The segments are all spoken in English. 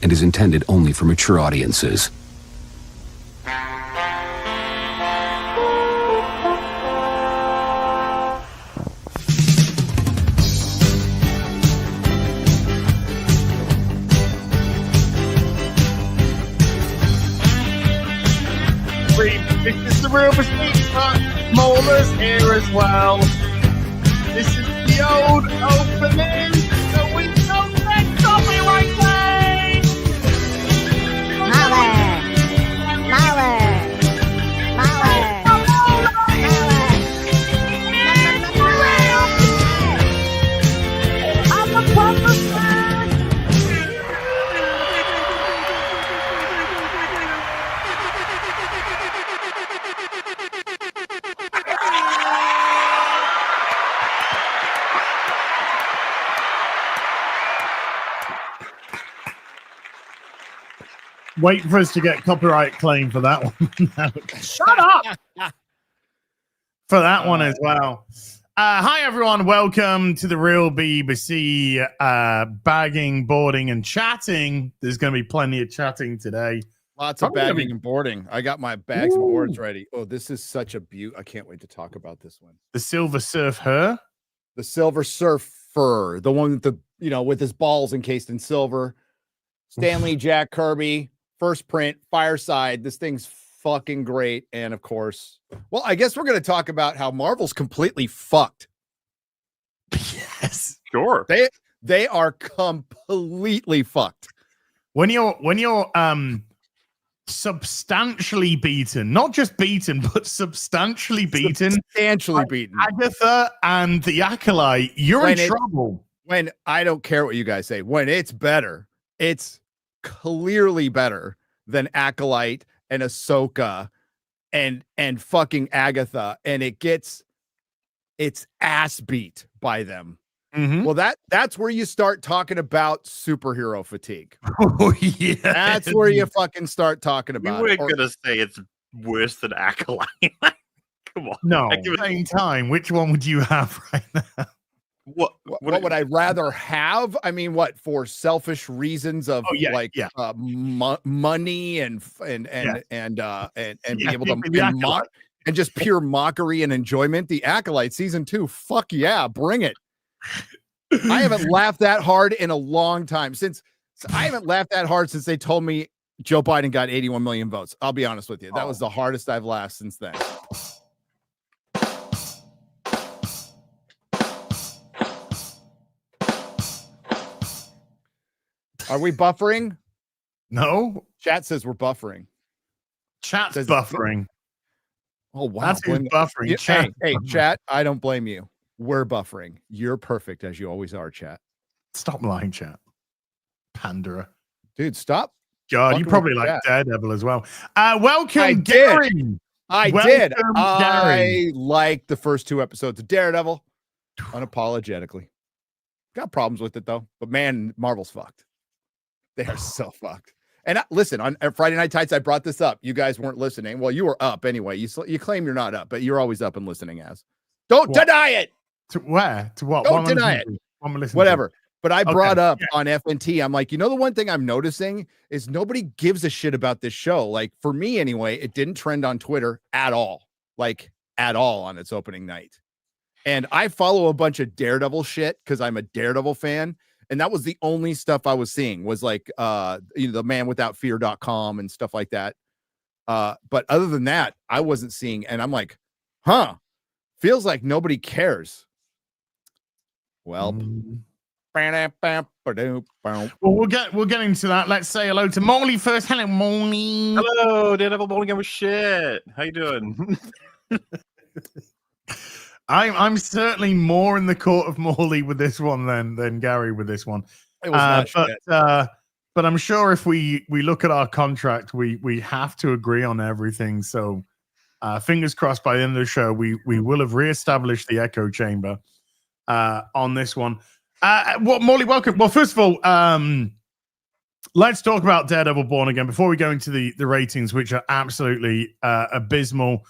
and is intended only for mature audiences. This is the real mistake, but Mauler's here as well. This is the old opening, so we don't get copyright claim! Mauler! I'm a proper fan! Wait for us to get copyright claim for that one. Shut up! For that one as well. Hi, everyone. Welcome to the Real BBC bagging, boarding, and chatting. There's going to be plenty of chatting today. Lots of bagging and boarding. I got my bags and boards ready. Oh, this is such a beaut. I can't wait to talk about this one. The Silver Surf Her. The Silver Surfer, the one with the, with his balls encased in silver. Stanley Jack Kirby, first print, Fireside. This thing's fucking great. And of course, well, I guess we're going to talk about how Marvel's completely fucked. Yes. Sure. They are completely fucked. When you're substantially beaten, not just beaten, but substantially beaten. Substantially beaten. Agatha and the Acolyte, you're in trouble. When I don't care what you guys say, when it's better, it's clearly better than Acolyte and Ahsoka and fucking Agatha, and it gets its ass beat by them. Mm-hmm. Well, that's where you start talking about superhero fatigue. Oh yeah, that's where you fucking start talking about. You were gonna say it's worse than Acolyte. Come on. No. At the same time, which one would you have right now? What would I rather have? I mean, what, for selfish reasons of money and be able to and just pure mockery and enjoyment. The Acolyte season 2, fuck yeah, bring it. I haven't laughed that hard in a long time since they told me Joe Biden got 81 million votes. I'll be honest with you. That was the hardest I've laughed since then. Are we buffering? No. Chat says we're buffering. Chat's buffering. Oh, wow. That's who's buffering. Chat. Hey, chat, I don't blame you. We're buffering. You're perfect, as you always are, chat. Stop lying, chat. Panderer. Dude, stop. God, you probably like Daredevil as well. Welcome, Gary. I did. Gary. I liked the first 2 episodes of Daredevil unapologetically. Got problems with it, though. But, man, Marvel's fucked. They are so fucked. And listen, on Friday Night Tights, I brought this up. You guys weren't listening. Well, you were up anyway. You claim you're not up, but you're always up and listening as. Don't deny it. To where? To what? Don't deny it. Whatever. But I brought up on FNT, I'm like, the one thing I'm noticing is nobody gives a shit about this show. Like, for me anyway, it didn't trend on Twitter at all. Like, at all on its opening night. And I follow a bunch of Daredevil shit because I'm a Daredevil fan. And that was the only stuff I was seeing was like, the manwithoutfear.com and stuff like that. But other than that, I wasn't seeing. And I'm like, feels like nobody cares. Well, we'll get into that. Let's say hello to Molly first. Hello, Molly. Hello, Daredevil Morning with shit. How you doing? I'm certainly more in the court of Morley with this one than Gary with this one. It was but I'm sure if we look at our contract, we have to agree on everything. So fingers crossed by the end of the show, we will have reestablished the echo chamber on this one. Morley, welcome. Well, first of all, let's talk about Daredevil Born Again before we go into the ratings, which are absolutely abysmal.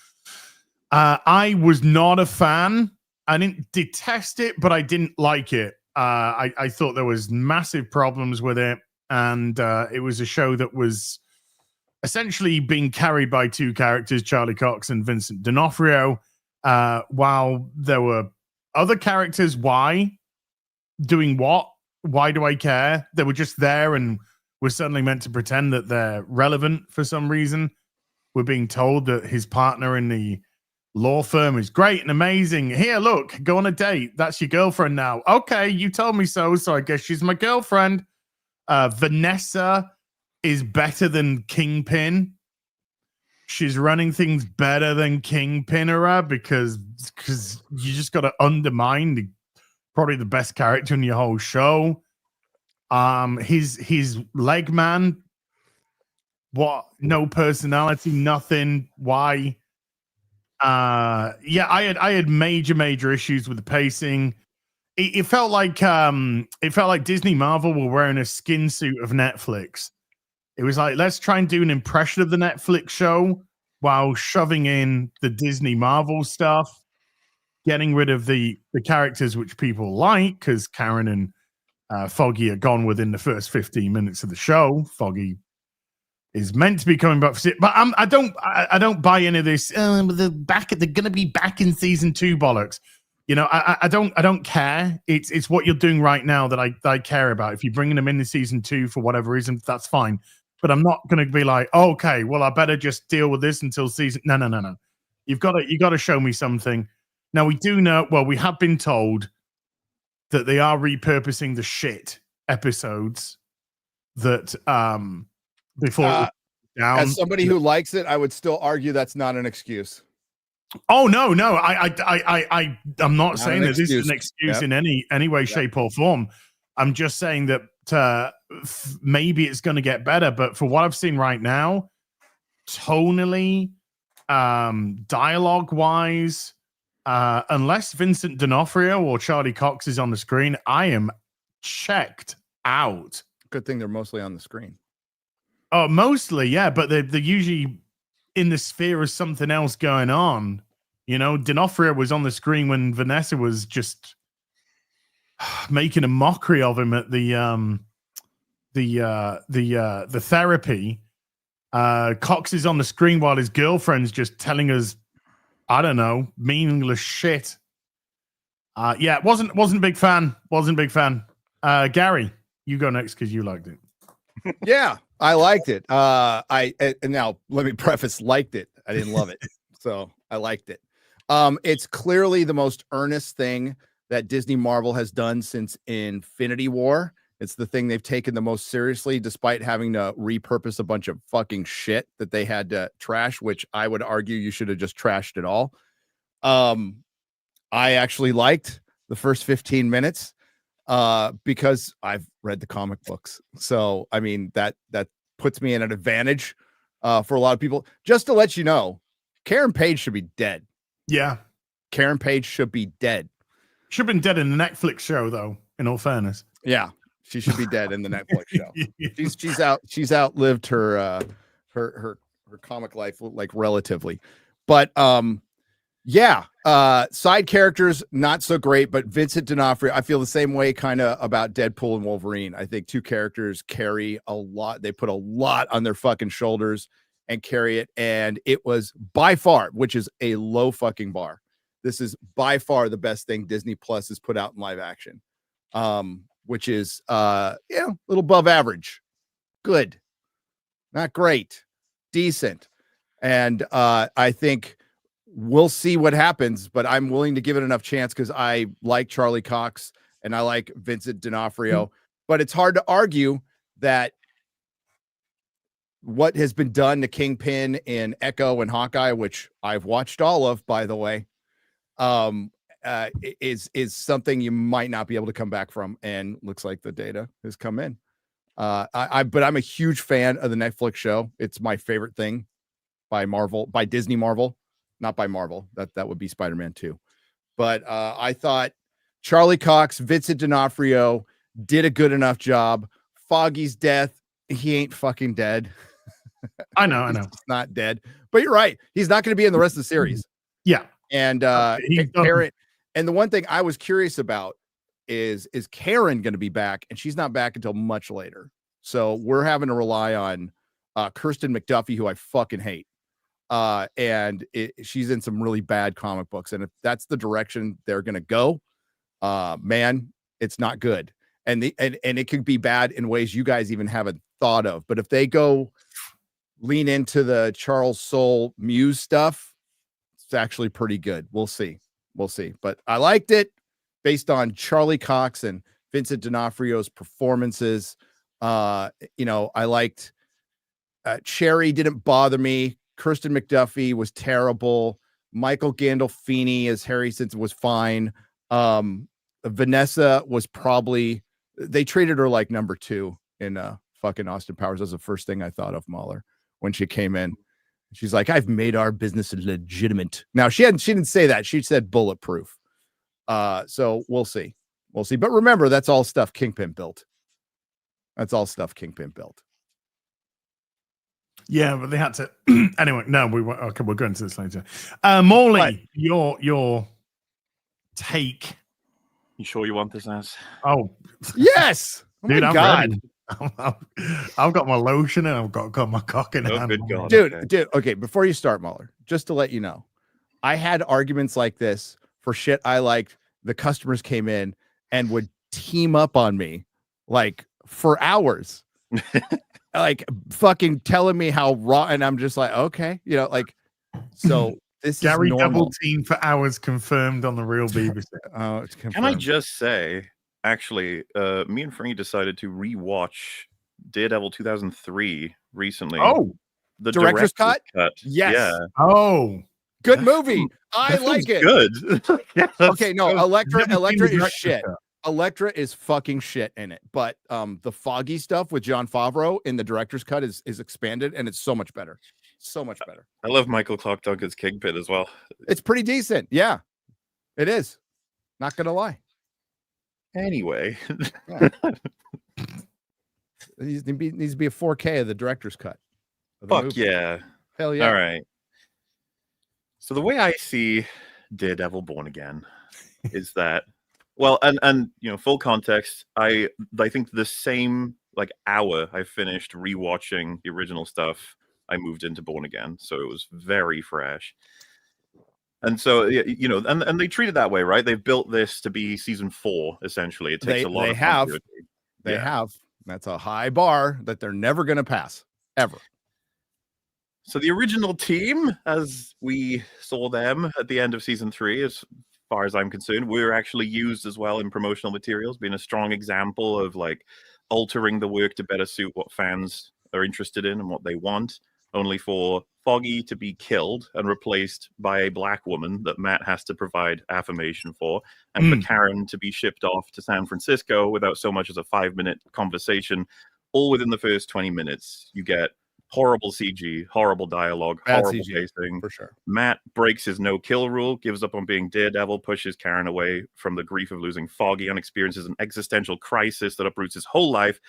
I was not a fan. I didn't detest it, but I didn't like it. I thought there was massive problems with it. and it was a show that was essentially being carried by two characters, Charlie Cox and Vincent D'Onofrio, while there were other characters. Why? Doing what? Why do I care? They were just there, and we're suddenly meant to pretend that they're relevant for some reason. We're being told that his partner in the law firm is great and amazing. Here, look, go on a date. That's your girlfriend now. Okay, you told me so I guess she's my girlfriend. Vanessa is better than Kingpin. She's running things better than Kingpin because you just got to undermine probably the best character in your whole show. His leg man. What? No personality, nothing. Why? Yeah, I had major issues with the pacing. It felt like Disney Marvel were wearing a skin suit of Netflix. It was like, let's try and do an impression of the Netflix show while shoving in the Disney Marvel stuff, getting rid of the characters which people like, because Karen and Foggy are gone within the first 15 minutes of the show. Foggy is meant to be coming back for it, but I don't buy any of this. They're gonna be back in season 2 bollocks. You know, I don't care. It's what you're doing right now that I care about. If you're bringing them into season 2 for whatever reason, that's fine. But I'm not going to be like, oh, okay, well, I better just deal with this until season. No. You got to show me something. Now we do know. Well, we have been told that they are repurposing the shit episodes that before down. As somebody who likes it, I would still argue that's not an excuse. Oh no, I'm not saying that this is an excuse in any way, shape, or form. I'm just saying that maybe it's going to get better, but for what I've seen right now, tonally, dialogue wise, unless Vincent D'Onofrio or Charlie Cox is on the screen, I am checked out. Good thing they're mostly on the screen. Oh, mostly, yeah, but they're usually in the sphere of something else going on. You know, D'Onofrio was on the screen when Vanessa was just making a mockery of him at the therapy. Cox is on the screen while his girlfriend's just telling us, I don't know, meaningless shit. Yeah, wasn't a big fan. Wasn't a big fan. Gary, you go next because you liked it. Yeah, I liked it. And now let me preface, liked it. I didn't love it. So I liked it. It's clearly the most earnest thing that Disney Marvel has done since Infinity War. It's the thing they've taken the most seriously, despite having to repurpose a bunch of fucking shit that they had to trash, which I would argue you should have just trashed it all. I actually liked the first 15 minutes because I've read the comic books. So, I mean, that puts me in an advantage for a lot of people. Just to let you know, Karen Page should be dead. Yeah. Karen Page should be dead. Should have been dead in the Netflix show, though, in all fairness. Yeah. She should be dead in the Netflix show. She's outlived her comic life, like, relatively. But side characters not so great, but Vincent D'Onofrio, I feel the same way kind of about Deadpool and Wolverine. I think two characters carry a lot. They put a lot on their fucking shoulders and carry it, and it was by far, which is a low fucking bar. This is by far the best thing Disney Plus has put out in live action. Which is a little above average. Good. Not great. Decent. And I think we'll see what happens, but I'm willing to give it enough chance because I like Charlie Cox and I like Vincent D'Onofrio. But it's hard to argue that what has been done to Kingpin in Echo and Hawkeye, which I've watched all of, by the way, is something you might not be able to come back from, and looks like the data has come in. But I'm a huge fan of the Netflix show. It's my favorite thing by Disney Marvel, not by Marvel. That would be Spider-Man 2. But I thought Charlie Cox, Vincent D'Onofrio did a good enough job. Foggy's death, he ain't fucking dead. I know. He's not dead, but you're right. He's not going to be in the rest of the series. Yeah. And Karen, and the one thing I was curious about is Karen going to be back? And she's not back until much later. So we're having to rely on Kirsten McDuffie, who I fucking hate. And she's in some really bad comic books. And if that's the direction they're going to go, man, it's not good. And it could be bad in ways you guys even haven't thought of. But if they go lean into the Charles Soule Muse stuff, it's actually pretty good. We'll see. But I liked it based on Charlie Cox and Vincent D'Onofrio's performances. I liked Cherry didn't bother me. Kirsten McDuffie was terrible. Michael Gandolfini as Harry Simpson was fine. Vanessa was probably, they treated her like number 2 in fucking Austin Powers. That's the first thing I thought of Mahler when she came in. She's like, I've made our business legitimate. Now she didn't say that. She said bulletproof. So we'll see. But remember, that's all stuff Kingpin built. Yeah, but they had to. Anyway, no, we're going to this later. Morley, your take. You sure you want this, As? Oh, yes. Oh dude, my I'm God. ready. I've got my lotion and I've got my cock in hand. Good God. Dude, okay, before you start, Mahler, just to let you know, I had arguments like this for shit I liked. The customers came in and would team up on me like for hours. Like fucking telling me how raw, and I'm just like, okay, so this Gary is normal. double team for hours confirmed on the real BBC. Oh, it's confirmed. Can I just say, actually, me and Frankie decided to rewatch Daredevil 2003 recently. Oh, the director's cut? Yes. Yeah. Oh, good movie. I like it. Good. Yeah, Okay, no, Elektra is director's shit. cut. Elektra is fucking shit in it, but the Foggy stuff with Jon Favreau in the director's cut is expanded, and it's so much better. I love Michael Clark Duncan's Kingpin as well. It's pretty decent. Yeah, it is. Not gonna lie. Anyway, Yeah. Needs to be a 4K of the director's cut. Of the fuck movie. yeah. Hell yeah. All right. So the way I see Daredevil Born Again is that, well, and full context, I think the same hour I finished rewatching the original stuff, I moved into Born Again, so it was very fresh. And so and they treat it that way, right? They've built this to be season 4 essentially. It takes a lot of continuity. They have. That's a high bar that they're never going to pass ever. So the original team, as we saw them at the end of season 3, as far as I'm concerned, were actually used as well in promotional materials, being a strong example of altering the work to better suit what fans are interested in and what they want, only for Foggy to be killed and replaced by a black woman that Matt has to provide affirmation for, and for Karen to be shipped off to San Francisco without so much as a 5-minute conversation, all within the first 20 minutes. You get horrible CG, horrible dialogue, Bad horrible CG, pacing. for sure. Matt breaks his no-kill rule, gives up on being Daredevil, pushes Karen away from the grief of losing Foggy, and experiences an existential crisis that uproots his whole life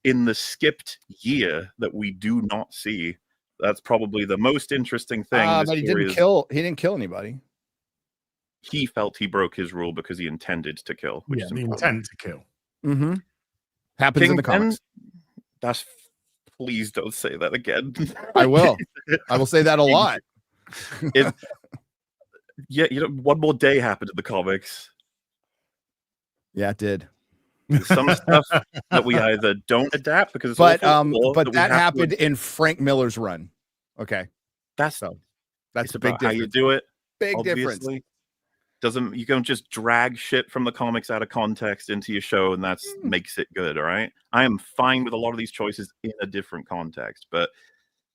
in the skipped year that we do not see. That's probably the most interesting thing. But he didn't kill anybody. He felt he broke his rule because he intended to kill. Which is the important. intent to kill. Mm-hmm. Happens in the comics. Please don't say that again. I will. I will say that a lot. One More Day happened in the comics. Yeah, it did. Some stuff that we either don't adapt because it's but that happened in Frank Miller's run. Okay, that's a big difference. how you do it. Big obviously. difference. You don't just drag shit from the comics out of context into your show and that's makes it good. All right, I am fine with a lot of these choices in a different context, but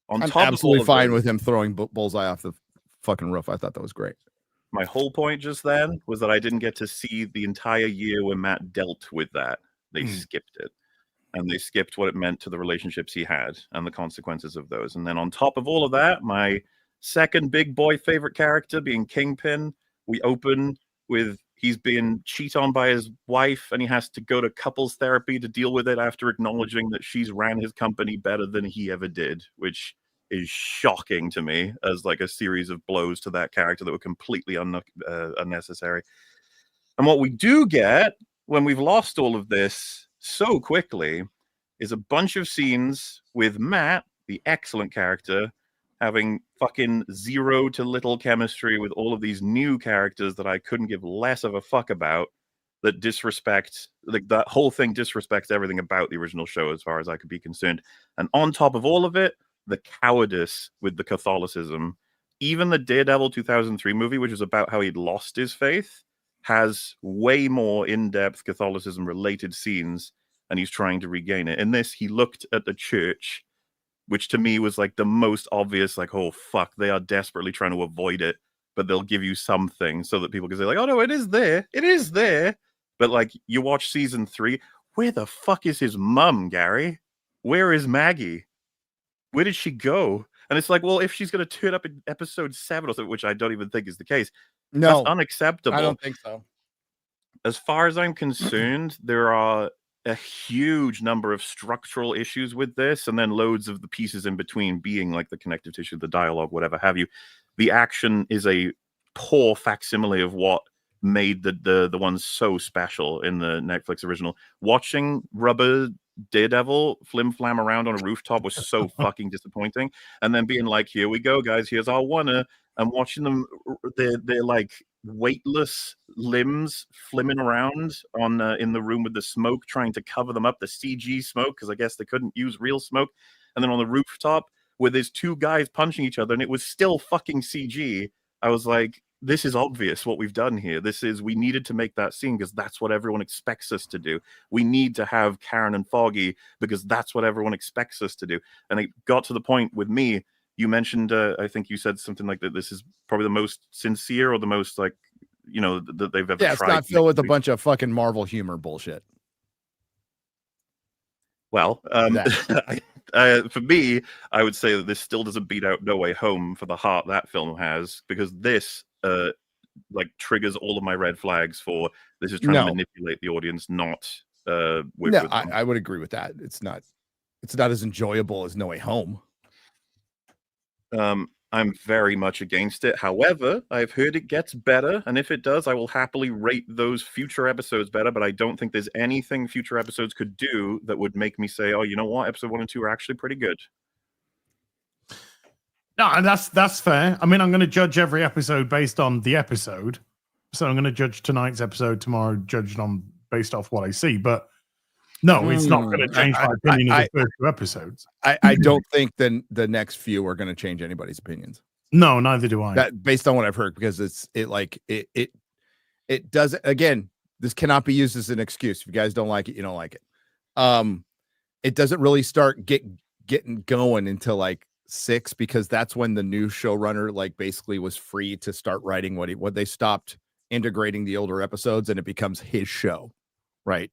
I'm absolutely fine with him throwing Bullseye off the fucking roof. I thought that was great. My whole point just then was that I didn't get to see the entire year when Matt dealt with that. They skipped it. And they skipped what it meant to the relationships he had and the consequences of those. And then on top of all of that, my second big boy favorite character being Kingpin, we open with he's being cheated on by his wife and he has to go to couples therapy to deal with it after acknowledging that she's ran his company better than he ever did, which is shocking to me as a series of blows to that character that were completely unnecessary. And what we do get when we've lost all of this so quickly is a bunch of scenes with Matt, the excellent character, having fucking zero to little chemistry with all of these new characters that I couldn't give less of a fuck about, that disrespect, like that whole thing disrespects everything about the original show as far as I could be concerned. And on top of all of it, the cowardice with the Catholicism. Even the Daredevil 2003 movie, which was about how he'd lost his faith, has way more in-depth Catholicism-related scenes, and he's trying to regain it. In this, he looked at the church, which to me was like the most obvious, like, oh, fuck, they are desperately trying to avoid it, but they'll give you something so that people can say, like, oh, no, it is there. It is there. But, like, you watch season 3, where the fuck is his mum, Gary? Where is Maggie? Where did she go? And it's like, well, if she's going to turn up in episode 7 or something, which I don't even think is the case, no, that's unacceptable. I don't think so. As far as I'm concerned, there are a huge number of structural issues with this, and then loads of the pieces in between being like the connective tissue, the dialogue, whatever have you. The action is a poor facsimile of what made the ones so special in the Netflix original. Watching Rubber Daredevil flim-flam around on a rooftop was so fucking disappointing. And then being like, here we go, guys, here's our winner. And watching them, they're like weightless limbs flimming around on in the room with the smoke, trying to cover them up, the CG smoke, because I guess they couldn't use real smoke. And then on the rooftop, where there's two guys punching each other, and it was still fucking CG. I was like, this is obvious what we've done here. We needed to make that scene because that's what everyone expects us to do. We need to have Karen and Foggy because that's what everyone expects us to do. And it got to the point with me, you mentioned, I think you said something like that. This is probably the most sincere or the most like, you know, that they've ever tried. Yeah, it's not filled with a bunch of fucking Marvel humor bullshit. Well, for me, I would say that this still doesn't beat out No Way Home for the heart that film has, because this like triggers all of my red flags for this is trying to manipulate the audience, not with I would agree with that. It's not as enjoyable as No Way Home. I'm very much against it. However, I've heard it gets better, and if it does, I will happily rate those future episodes better, but I don't think there's anything future episodes could do that would make me say, oh, you know what, episode 1 and 2 are actually pretty good. No, and that's fair. I mean, I'm going to judge every episode based on the episode. So I'm going to judge tonight's episode tomorrow, judged on based off what I see. But no, it's not going to change my opinion of the first 2 episodes. I don't think the next few are going to change anybody's opinions. No, neither do I. That based on what I've heard, because it does. Again, this cannot be used as an excuse. If you guys don't like it, you don't like it. It doesn't really start getting going until like 6, because that's when the new showrunner like basically was free to start writing what they stopped integrating the older episodes, and it becomes his show, right?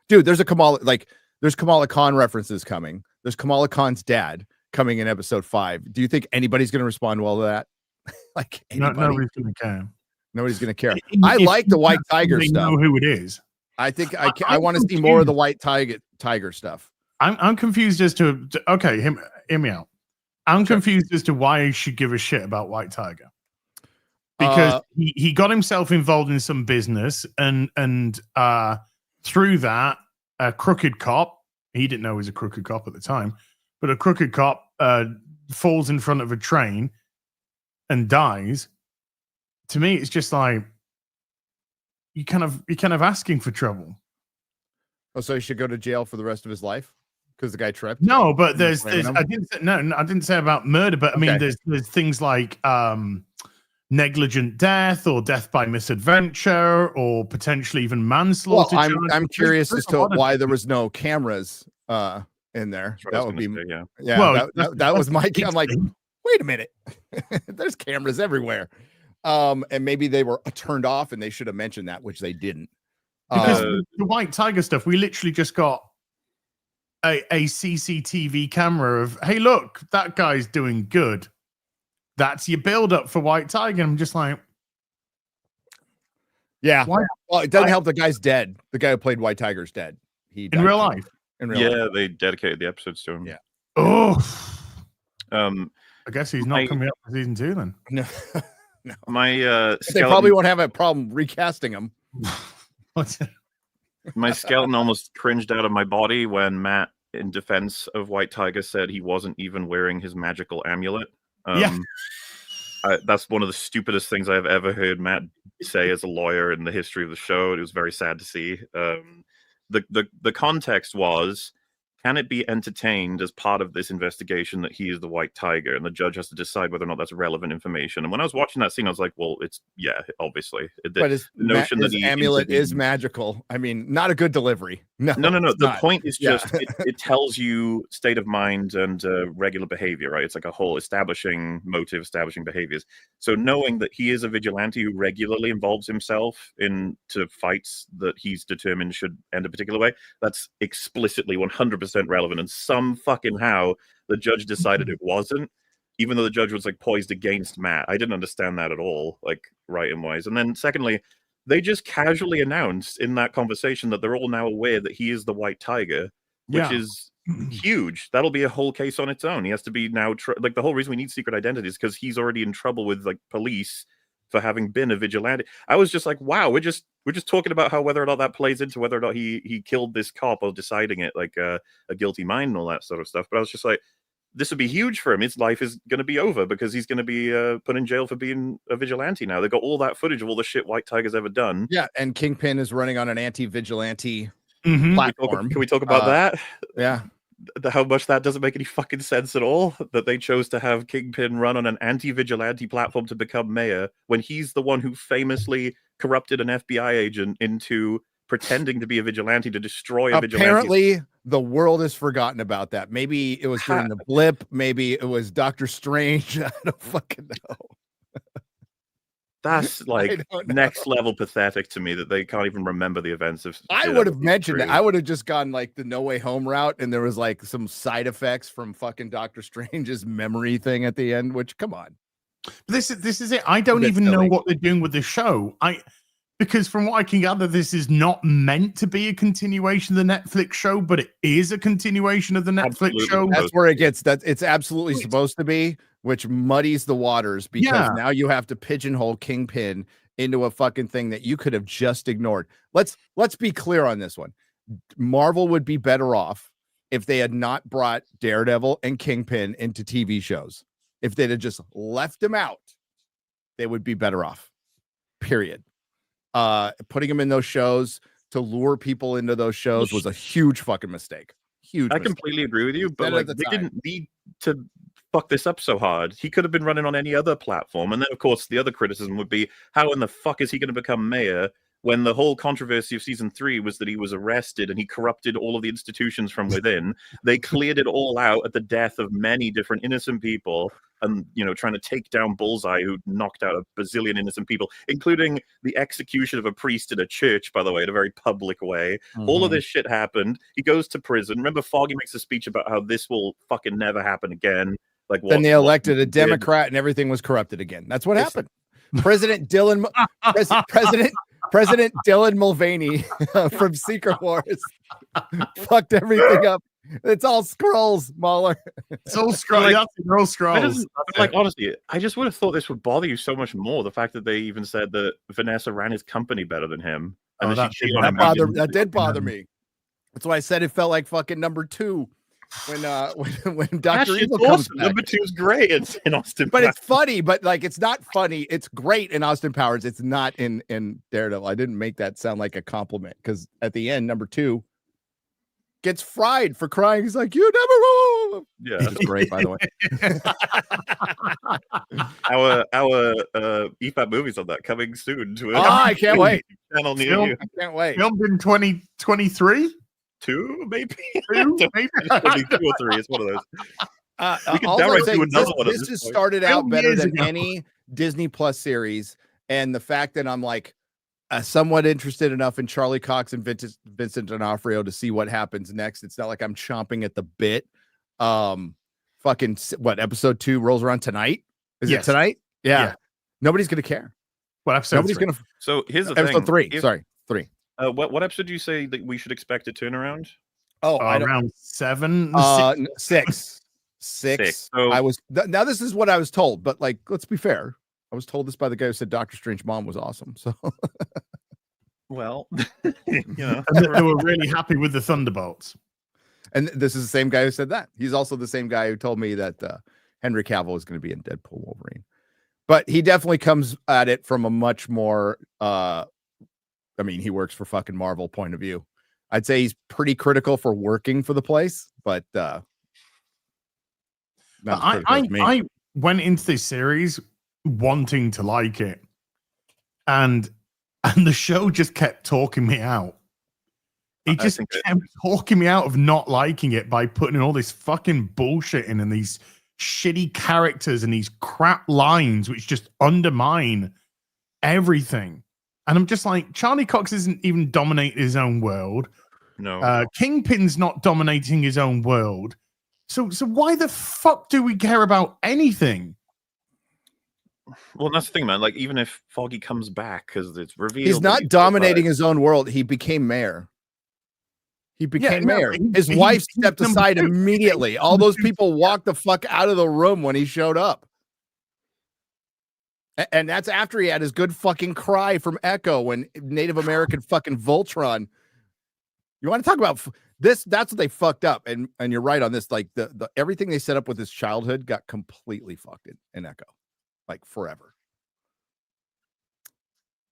Dude, there's Kamala Khan references coming. There's Kamala Khan's dad coming in episode 5. Do you think anybody's going to respond well to that? Like anybody? Nobody's going to care. Nobody's going to care. I like the White Tiger stuff. Know who it is. I think I want to see more of the White Tiger stuff. I'm confused as to okay, hear me out. I'm confused as to why he should give a shit about White Tiger. Because he got himself involved in some business, and through that, a crooked cop, he didn't know he was a crooked cop at the time, but a crooked cop falls in front of a train and dies. To me, it's just like you're kind of asking for trouble. Oh, so he should go to jail for the rest of his life because the guy tripped? No, but I didn't say about murder, but I mean, there's things like negligent death or death by misadventure or potentially even manslaughter. Well, I'm curious as to why there was no cameras in there. That would be Well, that was my. I'm like, wait a minute, there's cameras everywhere. And maybe they were turned off, and they should have mentioned that, which they didn't. Because the White Tiger stuff, we literally just got a CCTV camera of, hey, look, that guy's doing good. That's your build up for White Tiger. I'm just like, yeah. Well, it doesn't help. The guy's dead. The guy who played White Tiger's dead. He died in real life. They dedicated the episodes to him. Yeah. Oh. I guess he's not coming up for season 2 then. No. My they probably won't have a problem recasting him. What's it? My skeleton almost cringed out of my body when Matt in defense of White Tiger, said he wasn't even wearing his magical amulet. Yeah. That's one of the stupidest things I've ever heard Matt say as a lawyer in the history of the show. It was very sad to see. The context was, can it be entertained as part of this investigation that he is the White Tiger, and the judge has to decide whether or not that's relevant information? And when I was watching that scene, I was like, well, it's obviously. But his amulet is magical. I mean, not a good delivery. No. The point is just it tells you state of mind and regular behavior, right? It's like a whole establishing motive, establishing behaviors. So knowing that he is a vigilante who regularly involves himself into fights that he's determined should end a particular way, that's explicitly 100% relevant. And some fucking how the judge decided it wasn't, even though the judge was like poised against Matt. I didn't understand that at all, like right and wise. And then secondly, they just casually announced in that conversation that they're all now aware that he is the White Tiger, which is huge. That'll be a whole case on its own. He has to be now like the whole reason we need secret identity is because he's already in trouble with like police for having been a vigilante. I was just like, wow, we're just talking about how whether or not that plays into whether or not he killed this cop or deciding it like a guilty mind and all that sort of stuff. But I was just like, this would be huge for him. His life is going to be over because he's going to be put in jail for being a vigilante now. They've got all that footage of all the shit White Tiger's ever done. Yeah, and Kingpin is running on an anti-vigilante platform. Can we talk about that? Yeah. How much that doesn't make any fucking sense at all, that they chose to have Kingpin run on an anti-vigilante platform to become mayor when he's the one who famously corrupted an FBI agent into pretending to be a vigilante to destroy a vigilante. Apparently, the world has forgotten about that. Maybe it was during the blip. Maybe it was Doctor Strange. I don't fucking know. That's like next level pathetic to me that they can't even remember the events of. I would have mentioned it. I would have just gone like the No Way Home route, and there was like some side effects from fucking Doctor Strange's memory thing at the end. Which, come on, this is it. I don't even know what they're doing with the show. Because from what I can gather, this is not meant to be a continuation of the Netflix show, but it is a continuation of the Netflix show. That's where it gets that. It's absolutely supposed to be, which muddies the waters because now you have to pigeonhole Kingpin into a fucking thing that you could have just ignored. Let's be clear on this one. Marvel would be better off if they had not brought Daredevil and Kingpin into TV shows. If they'd have just left them out, they would be better off. Period. Putting them in those shows to lure people into those shows was a huge fucking mistake. Huge. I completely agree with you, but like they didn't need to fuck this up so hard. He could have been running on any other platform. And then, of course, the other criticism would be, how in the fuck is he going to become mayor when the whole controversy of season 3 was that he was arrested and he corrupted all of the institutions from within? They cleared it all out at the death of many different innocent people and, you know, trying to take down Bullseye, who knocked out a bazillion innocent people, including the execution of a priest in a church, by the way, in a very public way. All of this shit happened. He goes to prison. Remember, Foggy makes a speech about how this will fucking never happen again. Like, then they elected a Democrat and everything was corrupted again. That's what happened. President Dylan Mulvaney from Secret Wars fucked everything up. It's all scrolls, Mahler. It's all scrolls. Like, scrolls. Like, honestly, I just would have thought this would bother you so much more. The fact that they even said that Vanessa ran his company better than him. And that did bother me. That's why I said it felt like fucking number 2 when Dr. Evil comes back. Number 2 is great in Austin Powers. It's funny, but like it's not funny. It's great in Austin Powers. It's not in Daredevil. I didn't make that sound like a compliment because at the end, number 2 gets fried for crying. He's like, "You never will." Yeah, that's great, by the way. Our EFAP movies on that coming soon to I can't wait. Channel near you. I can't wait. Filmed in 2023. 2 maybe. 2 maybe 2 or 3. It's one of those. We can downright do another one. This has started out better than any Disney Plus series, and the fact that I'm like somewhat interested enough in Charlie Cox and Vincent D'Onofrio to see what happens next. It's not like I'm chomping at the bit. Fucking what episode 2 rolls around tonight? Is it tonight? Yeah. Nobody's gonna care. What episode? Nobody's gonna. So here's the episode thing. 3. Sorry, 3. What episode do you say that we should expect a turnaround? Oh, around 7. 6. 6. So, I was now. This is what I was told, but like, let's be fair. I was told this by the guy who said Doctor Strange mom was awesome. So, well, you know, and they were really happy with the Thunderbolts. And this is the same guy who said that. He's also the same guy who told me that Henry Cavill is going to be in Deadpool Wolverine. But he definitely comes at it from a much more, he works for fucking Marvel point of view. I'd say he's pretty critical for working for the place, but I went into this series wanting to like it, and the show just kept talking me out. It just kept talking me out of not liking it by putting in all this fucking bullshit in and these shitty characters and these crap lines which just undermine everything. And I'm just like, Charlie Cox isn't even dominating his own world. No. Kingpin's not dominating his own world. So why the fuck do we care about anything? Well, that's the thing, man. Like, even if Foggy comes back, because it's revealed he's not dominating his own world. He became mayor. His wife stepped aside immediately. All those people walked the fuck out of the room when he showed up. And that's after he had his good fucking cry from Echo when Native American fucking Voltron. You want to talk about this? That's what they fucked up. And you're right on this. Like the everything they set up with his childhood got completely fucked in Echo, like forever.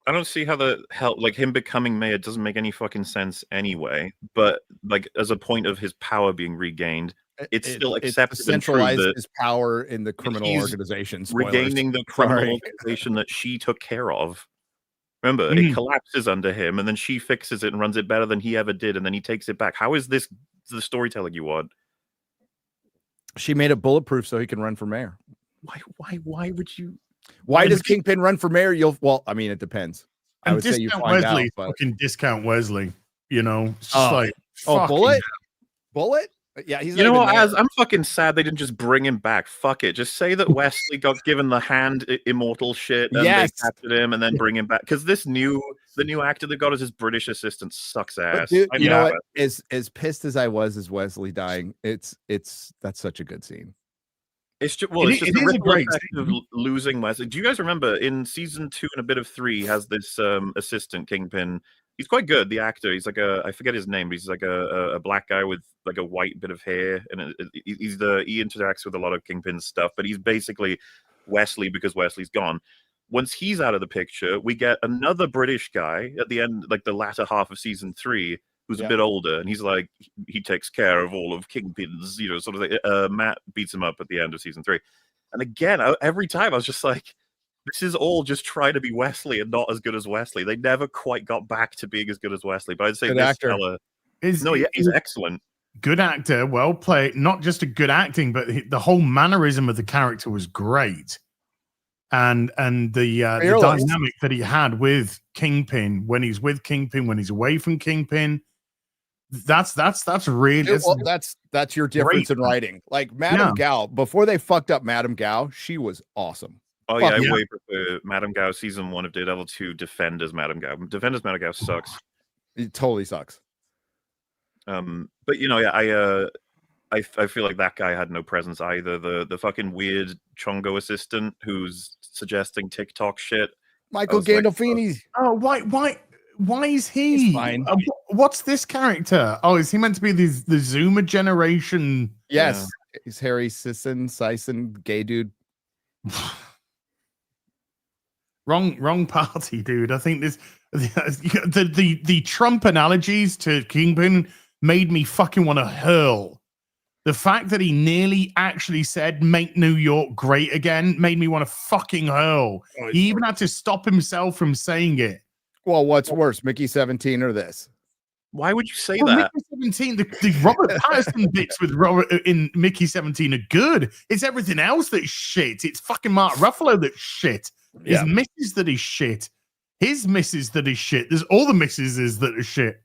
I don't see how like him becoming mayor doesn't make any fucking sense anyway. But like as a point of his power being regained, it's still accepted and centralized his power in the criminal organization. Regaining the criminal organization that she took care of. Remember, it collapses under him, and then she fixes it and runs it better than he ever did, and then he takes it back. How is this the storytelling you want? She made it bulletproof so he can run for mayor. Why would you? Why does Kingpin run for mayor? It depends. I would say you find Wesley, out, but... fucking discount Wesley. You know, it's just like Bullet. Yeah, he's. You know what? I'm fucking sad they didn't just bring him back. Fuck it. Just say that Wesley got given the hand immortal shit and they captured him and then bring him back. Because the new actor that got as his British assistant sucks ass. Dude, you know what? As pissed as I was as Wesley dying, that's such a good scene. It's just a ripple effect of losing Wesley. Do you guys remember in season 2 and a bit of 3 he has this assistant Kingpin? He's quite good, the actor. He's like I forget his name, but he's like a black guy with like a white bit of hair, and he interacts with a lot of Kingpin stuff. But he's basically Wesley because Wesley's gone. Once he's out of the picture, we get another British guy at the end, like the latter half of season 3, who's a bit older, and he's like he takes care of all of Kingpin's, sort of thing. Matt beats him up at the end of season 3, and again, every time I was just like, this is all just trying to be Wesley and not as good as Wesley. They never quite got back to being as good as Wesley. But I'd say this fella, he's excellent. Good actor, well played. Not just a good acting, but the whole mannerism of the character was great, and the dynamic that he had with Kingpin when he's with Kingpin, when he's away from Kingpin. That's really that's your difference in writing. Like Madame Gao, before they fucked up Madame Gao, she was awesome. Oh yeah, I way prefer Madame Gao season 1 of Daredevil to Defenders Madame Gao. Defenders Madame Gao sucks. It totally sucks. But I feel like that guy had no presence either. The fucking weird Chongo assistant who's suggesting TikTok shit. Michael Gandolfini. Why is he? He's fine. What's this character? Oh, is he meant to be the Zoomer generation? Yes, he's Harry Sison, gay dude. Wrong party, dude. I think the Trump analogies to Kingpin made me fucking want to hurl. The fact that he nearly actually said "Make New York Great Again" made me want to fucking hurl. He even had to stop himself from saying it. Well, what's worse, Mickey 17 or this? Why would you say that? Mickey 17, the Robert Pattinson bits with Robert in Mickey 17 are good. It's everything else that's shit. It's fucking Mark Ruffalo that's shit. His missus that is shit. His missus that is shit. There's all the missuses that are shit.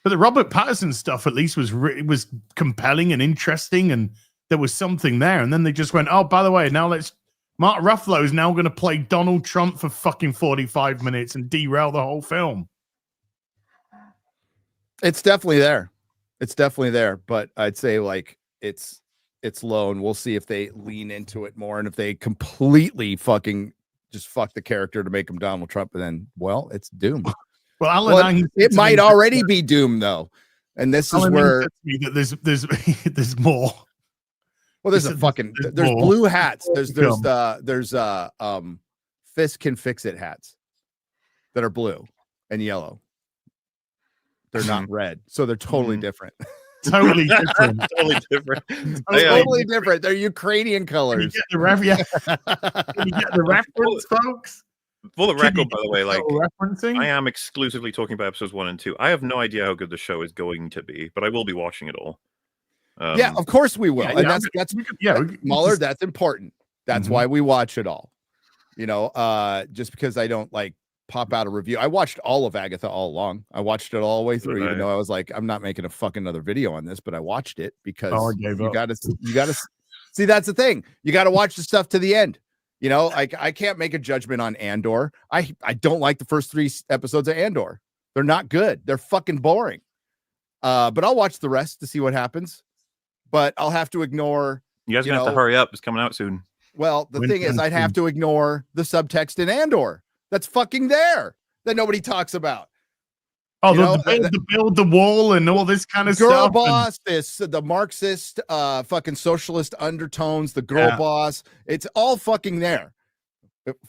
But the Robert Pattinson stuff at least was compelling and interesting, and there was something there. And then they just went, oh, by the way, now Mark Ruffalo is now going to play Donald Trump for fucking 45 minutes and derail the whole film. It's definitely there. But I'd say like it's low, and we'll see if they lean into it more, and if they completely fucking just fuck the character to make him Donald Trump, and then it's doomed. Well, it might already be doomed though. And this is Alan where said to me that there's more. well, there's there's blue hats. There's Fist Can Fix It hats that are blue and yellow. They're not red, so they're totally different. Totally different. Totally different. Totally different. They're Ukrainian colors. Can you get the reference, folks? For the record, by the way, like referencing? I am exclusively talking about episodes 1 and 2. I have no idea how good the show is going to be, but I will be watching it all. Yeah, of course we will. And that's Muller, just... that's important. That's why we watch it all. You know, just because I don't like pop out a review. I watched all of Agatha all along. I watched it all the way through, even though I was like, I'm not making a fucking another video on this, but I watched it because you gotta see, that's the thing. You got to watch the stuff to the end. You know, like I can't make a judgment on Andor. I don't like the first 3 episodes of Andor. They're not good. They're fucking boring. But I'll watch the rest to see what happens. But I'll have to ignore. You guys have to hurry up. It's coming out soon. Well, the thing is, I'd have to ignore the subtext in Andor. That's fucking there that nobody talks about. Oh, the build the wall and all this kind of girl stuff. Girl boss, the Marxist, fucking socialist undertones, the girl boss. It's all fucking there.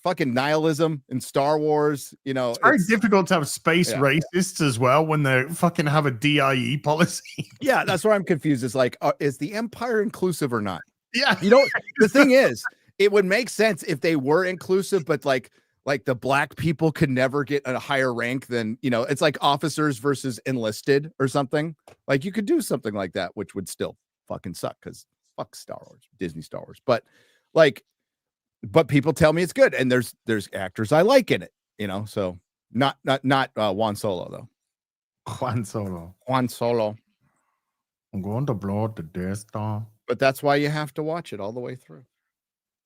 Fucking nihilism in Star Wars. You know, it's very difficult to have space racists as well when they fucking have a DIE policy. Yeah, that's where I'm confused. It's like, is the Empire inclusive or not? Yeah, you know, the thing is, it would make sense if they were inclusive, but like the black people could never get a higher rank than, you know, it's like officers versus enlisted or something. Like you could do something like that, which would still fucking suck because fuck Star Wars, Disney Star Wars. But people tell me it's good, and there's actors I like in it, you know. So not Juan Solo though. Juan Solo. I'm going to blow up the Death Star. But that's why you have to watch it all the way through,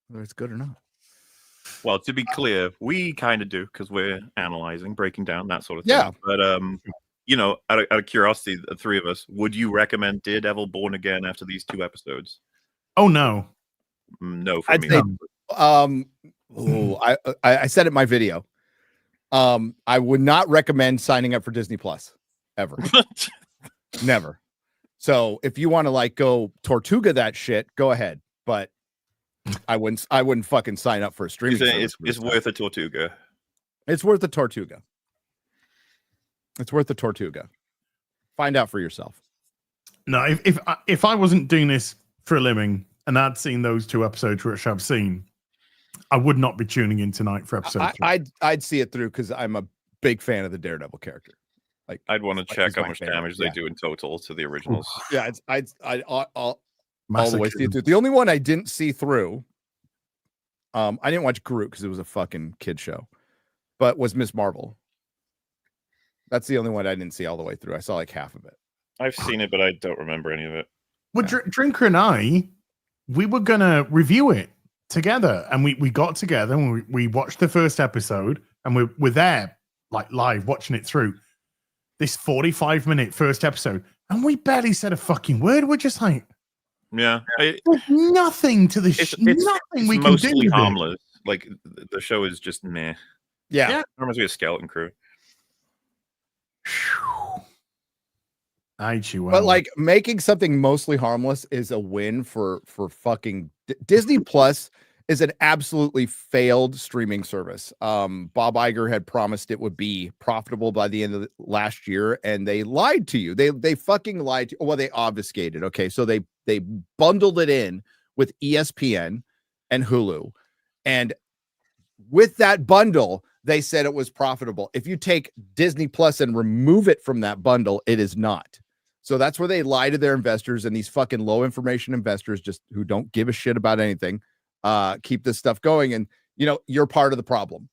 whether it's good or not. Well, to be clear, we kind of do because we're analyzing, breaking down that sort of thing. Yeah. But you know, out of curiosity, the 3 of us, would you recommend Daredevil Born Again after these 2 episodes? Oh no, no, for I'd me. Say, I said it in my video. I would not recommend signing up for Disney Plus ever. Never. So if you want to like go Tortuga that shit, go ahead. But I wouldn't fucking sign up for a streaming service. It's worth a Tortuga. It's worth a Tortuga. It's worth the Tortuga. Find out for yourself. No, if I wasn't doing this for a living and I'd seen those 2 episodes which I've seen, I would not be tuning in tonight for episode 3. I'd see it through because I'm a big fan of the Daredevil character. Like I'd want to check how much damage they do in total to the originals. Yeah, I'd all the way see it through. The only one I didn't see through, I didn't watch Groot because it was a fucking kid show, but was Miss Marvel. That's the only one I didn't see all the way through. I saw like half of it. I've seen it, but I don't remember any of it. Well, Drinker and I, we were gonna review it together, and we got together and we watched the first episode, and we're there like live watching it through this 45-minute first episode, and we barely said a fucking word. We're just like, yeah, nothing to the nothing we can do. Mostly harmless. Like the show is just meh. Yeah. It reminds me of Skeleton Crew. But like making something mostly harmless is a win for fucking Disney Plus. Is an absolutely failed streaming service. Bob Iger had promised it would be profitable by the end of last year, and they lied to you. They fucking lied to you. Well, they obfuscated. Okay, so they bundled it in with ESPN and Hulu, and with that bundle, they said it was profitable. If you take Disney Plus and remove it from that bundle, it is not. So that's where they lie to their investors, and these fucking low information investors just who don't give a shit about anything. Keep this stuff going, and you know you're part of the problem.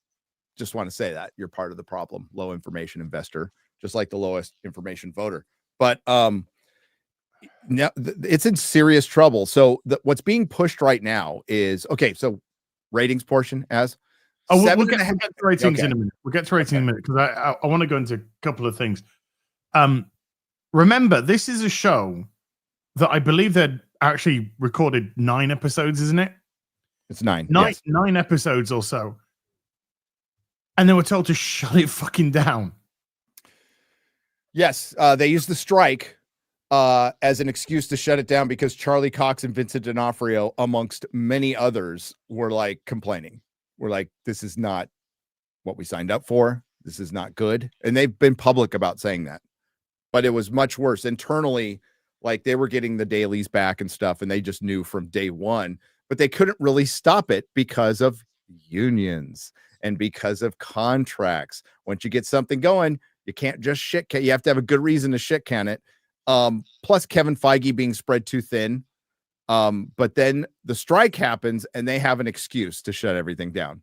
Just want to say that you're part of the problem. Low information investor, just like the lowest information voter. But now it's in serious trouble. So what's being pushed right now is okay. So ratings portion we'll get to ratings in a minute. We'll get to ratings in a minute because I want to go into a couple of things. Remember, this is a show that I believe they'd actually recorded 9 episodes, isn't it? It's 9. Yes. 9 episodes or so. And they were told to shut it fucking down. Yes. They used the strike as an excuse to shut it down because Charlie Cox and Vincent D'Onofrio, amongst many others, were like complaining. We're like, this is not what we signed up for. This is not good. And they've been public about saying that. But it was much worse internally. Like they were getting the dailies back and stuff, and they just knew from day one, but they couldn't really stop it because of unions and because of contracts. Once you get something going, you can't just shit can. You have to have a good reason to shit can it. Plus Kevin Feige being spread too thin. But then the strike happens and they have an excuse to shut everything down.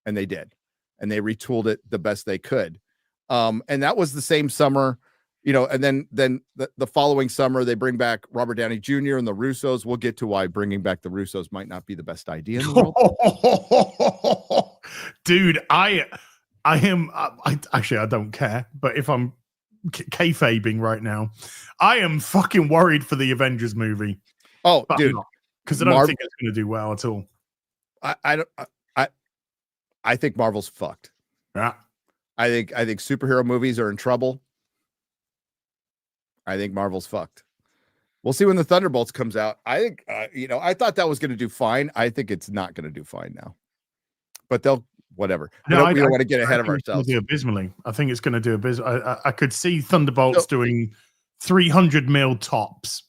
And they did. And they retooled it the best they could. And that was the same summer. And then the following summer, they bring back Robert Downey Jr. and the Russos. We'll get to why bringing back the Russos might not be the best idea in the world. Dude, I don't care. But if I'm kayfabing right now, I am fucking worried for the Avengers movie. Oh, dude, because I don't think it's going to do well at all. I think Marvel's fucked. Yeah, I think superhero movies are in trouble. I think Marvel's fucked. We'll see when the Thunderbolts comes out. I think, I thought that was going to do fine. I think it's not going to do fine now. But they'll, whatever. We don't want to get ahead of ourselves. Do abysmally. I think it's going to do abysmally. I could see Thunderbolts doing 300 mil tops.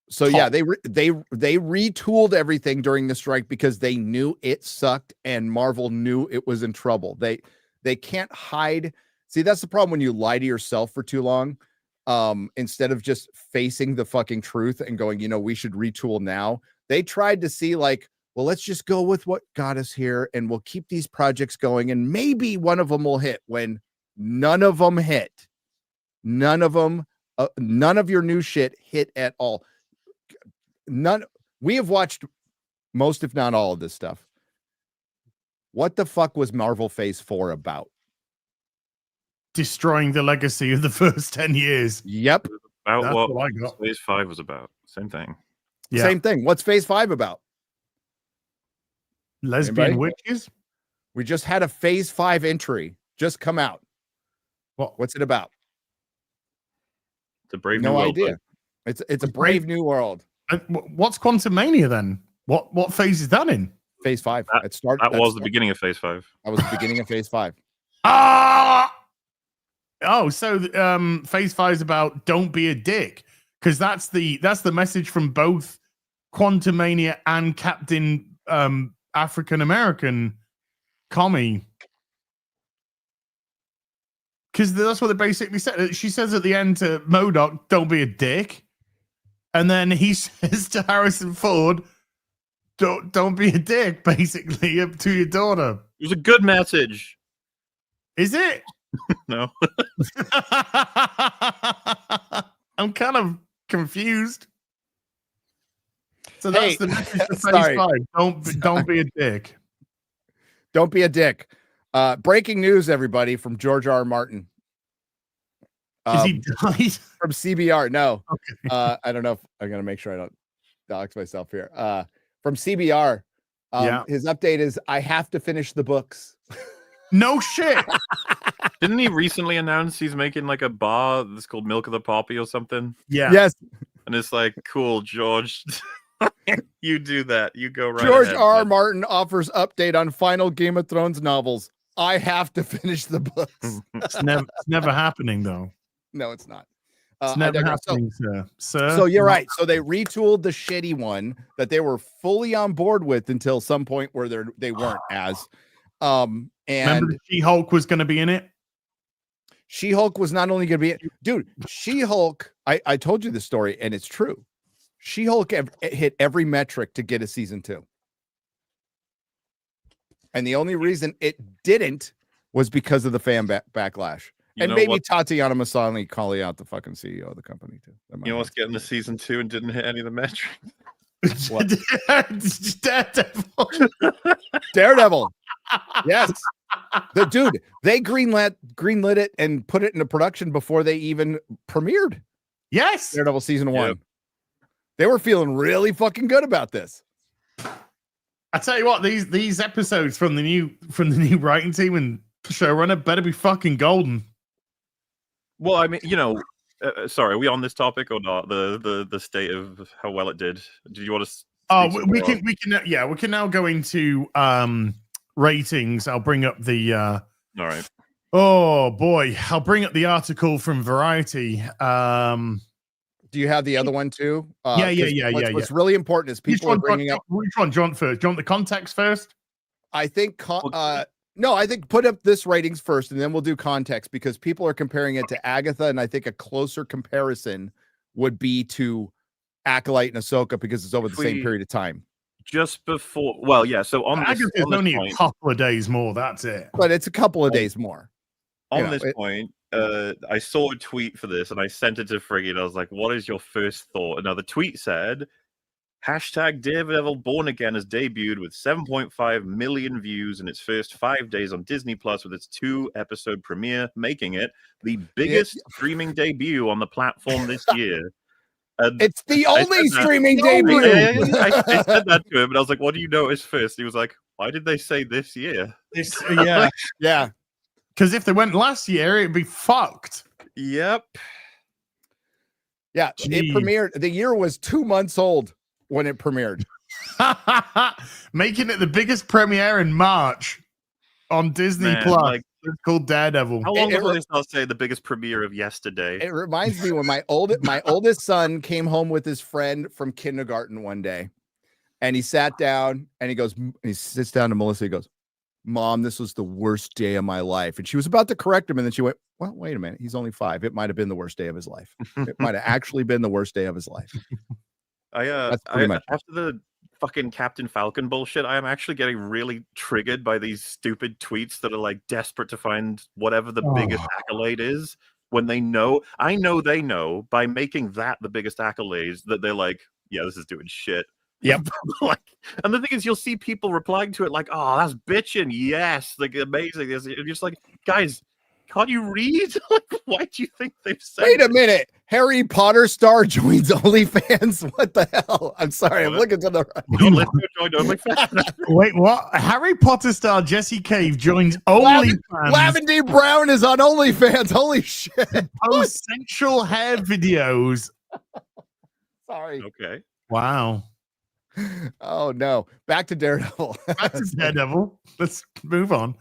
So yeah, they retooled everything during the strike because they knew it sucked and Marvel knew it was in trouble. They can't hide. See, that's the problem when you lie to yourself for too long. Instead of just facing the fucking truth and going, we should retool now. They tried to see like, well, let's just go with what got us here and we'll keep these projects going and maybe one of them will hit. When none of them hit. None of them, none of your new shit hit at all. None. We have watched most, if not all, of this stuff. What the fuck was Marvel Phase 4 about? Destroying the legacy of the first 10 years. Yep. About what I got. Phase 5 was about. Same thing. Yeah. Same thing. What's Phase 5 about? Lesbian witches? We just had a Phase 5 entry just come out. What's it about? It's a brave new world. No idea. It's a brave new world. What's Quantumania then? What phase is that in? Phase 5. That was the beginning of Phase 5. That was the beginning of Phase 5. Oh, so Phase 5 is about don't be a dick, because that's the message from both Quantumania and Captain African American Commie. Because that's what they basically said. She says at the end to MODOK, don't be a dick. And then he says to Harrison Ford, don't be a dick, basically, up to your daughter. It was a good message. Is it? No. I'm kind of confused. So that's the message for Phase 5. Don't be a dick. Don't be a dick. Breaking news, everybody, from George R. R. Martin. Is he died? From CBR. No. Okay. I don't know if I'm going to make sure I don't dox myself here. From CBR. His update is, I have to finish the books. No shit. Didn't he recently announce he's making like a bar that's called Milk of the Poppy or something? Yeah. Yes. And it's like, cool, George. You do that. You go right George ahead, R. R. man. Martin offers update on final Game of Thrones novels. I have to finish the books. It's never happening, though. No, it's not. It's never happening, sir. So you're right. So they retooled the shitty one that they were fully on board with until some point where they weren't as. And remember She-Hulk was going to be in it? She-Hulk was not only going to be dude, She-Hulk, I told you the story and it's true. She-Hulk hit every metric to get a season 2. And the only reason it didn't was because of the fan backlash. And maybe Tatiana Maslany calling out the fucking CEO of the company too. You know what's getting to season 2 and didn't hit any of the metrics? Daredevil. Yes. Dude, they greenlit it and put it into production before they even premiered. Yes. Daredevil season 1. Yep. They were feeling really fucking good about this. I tell you what, these episodes from the new writing team and showrunner better be fucking golden. Well, I mean, sorry, are we on this topic or not? The state of how well it did. Did you want to? We can now go into ratings. I'll bring up the. All right. Oh boy, I'll bring up the article from Variety. Do you have the other one too? What's really important is people are bringing up. Which one, John? First, do you want the context first? I think. No, I think put up this ratings first, and then we'll do context because people are comparing it to Agatha, and I think a closer comparison would be to Acolyte and Ahsoka because it's over the same period of time. Just before, well, yeah. So on Agatha's only a couple of days more. That's it. But it's a couple of days more. On this point, I saw a tweet for this, and I sent it to Friggy, and I was like, "What is your first thought?" And now the tweet said, #Daredevil Born Again has debuted with 7.5 million views in its first 5 days on Disney Plus with its 2-episode premiere, making it the biggest streaming debut on the platform this year. And it's the only streaming debut. I said that to him, and I was like, "What do you notice first?" He was like, "Why did they say this year?" Yeah. Because if they went last year, it'd be fucked. Yep. Yeah, it premiered. The year was 2 months old when it premiered. Making it the biggest premiere in March on Disney Plus. It's called Daredevil. How long ago did I say the biggest premiere of yesterday? It reminds me when my oldest son came home with his friend from kindergarten one day, and he sat down and he sits down to Melissa. He goes, "Mom, this was the worst day of my life." And she was about to correct him, and then she went, "Well, wait a minute. He's only 5. It might have been the worst day of his life. It might have actually been the worst day of his life." That's pretty much after the fucking Captain Falcon bullshit, I am actually getting really triggered by these stupid tweets that are like desperate to find whatever the biggest accolade is when they know. I know they know by making that the biggest accolades that they're like, "Yeah, this is doing shit." Yep. And the thing is, you'll see people replying to it like, "Oh, that's bitching. Yes, like amazing." You're just like, guys, can't you read? Like, why do you think they've said? Wait a minute. Harry Potter star joins OnlyFans. What the hell? I'm sorry. I'm looking to the right. Don't let her join OnlyFans. Wait, what? Harry Potter star Jesse Cave joins OnlyFans. Lavendy Brown is on OnlyFans. Holy shit. Post sensual hair videos. Sorry. Okay. Wow. Oh no. Back to Daredevil. Back to Daredevil. Let's move on.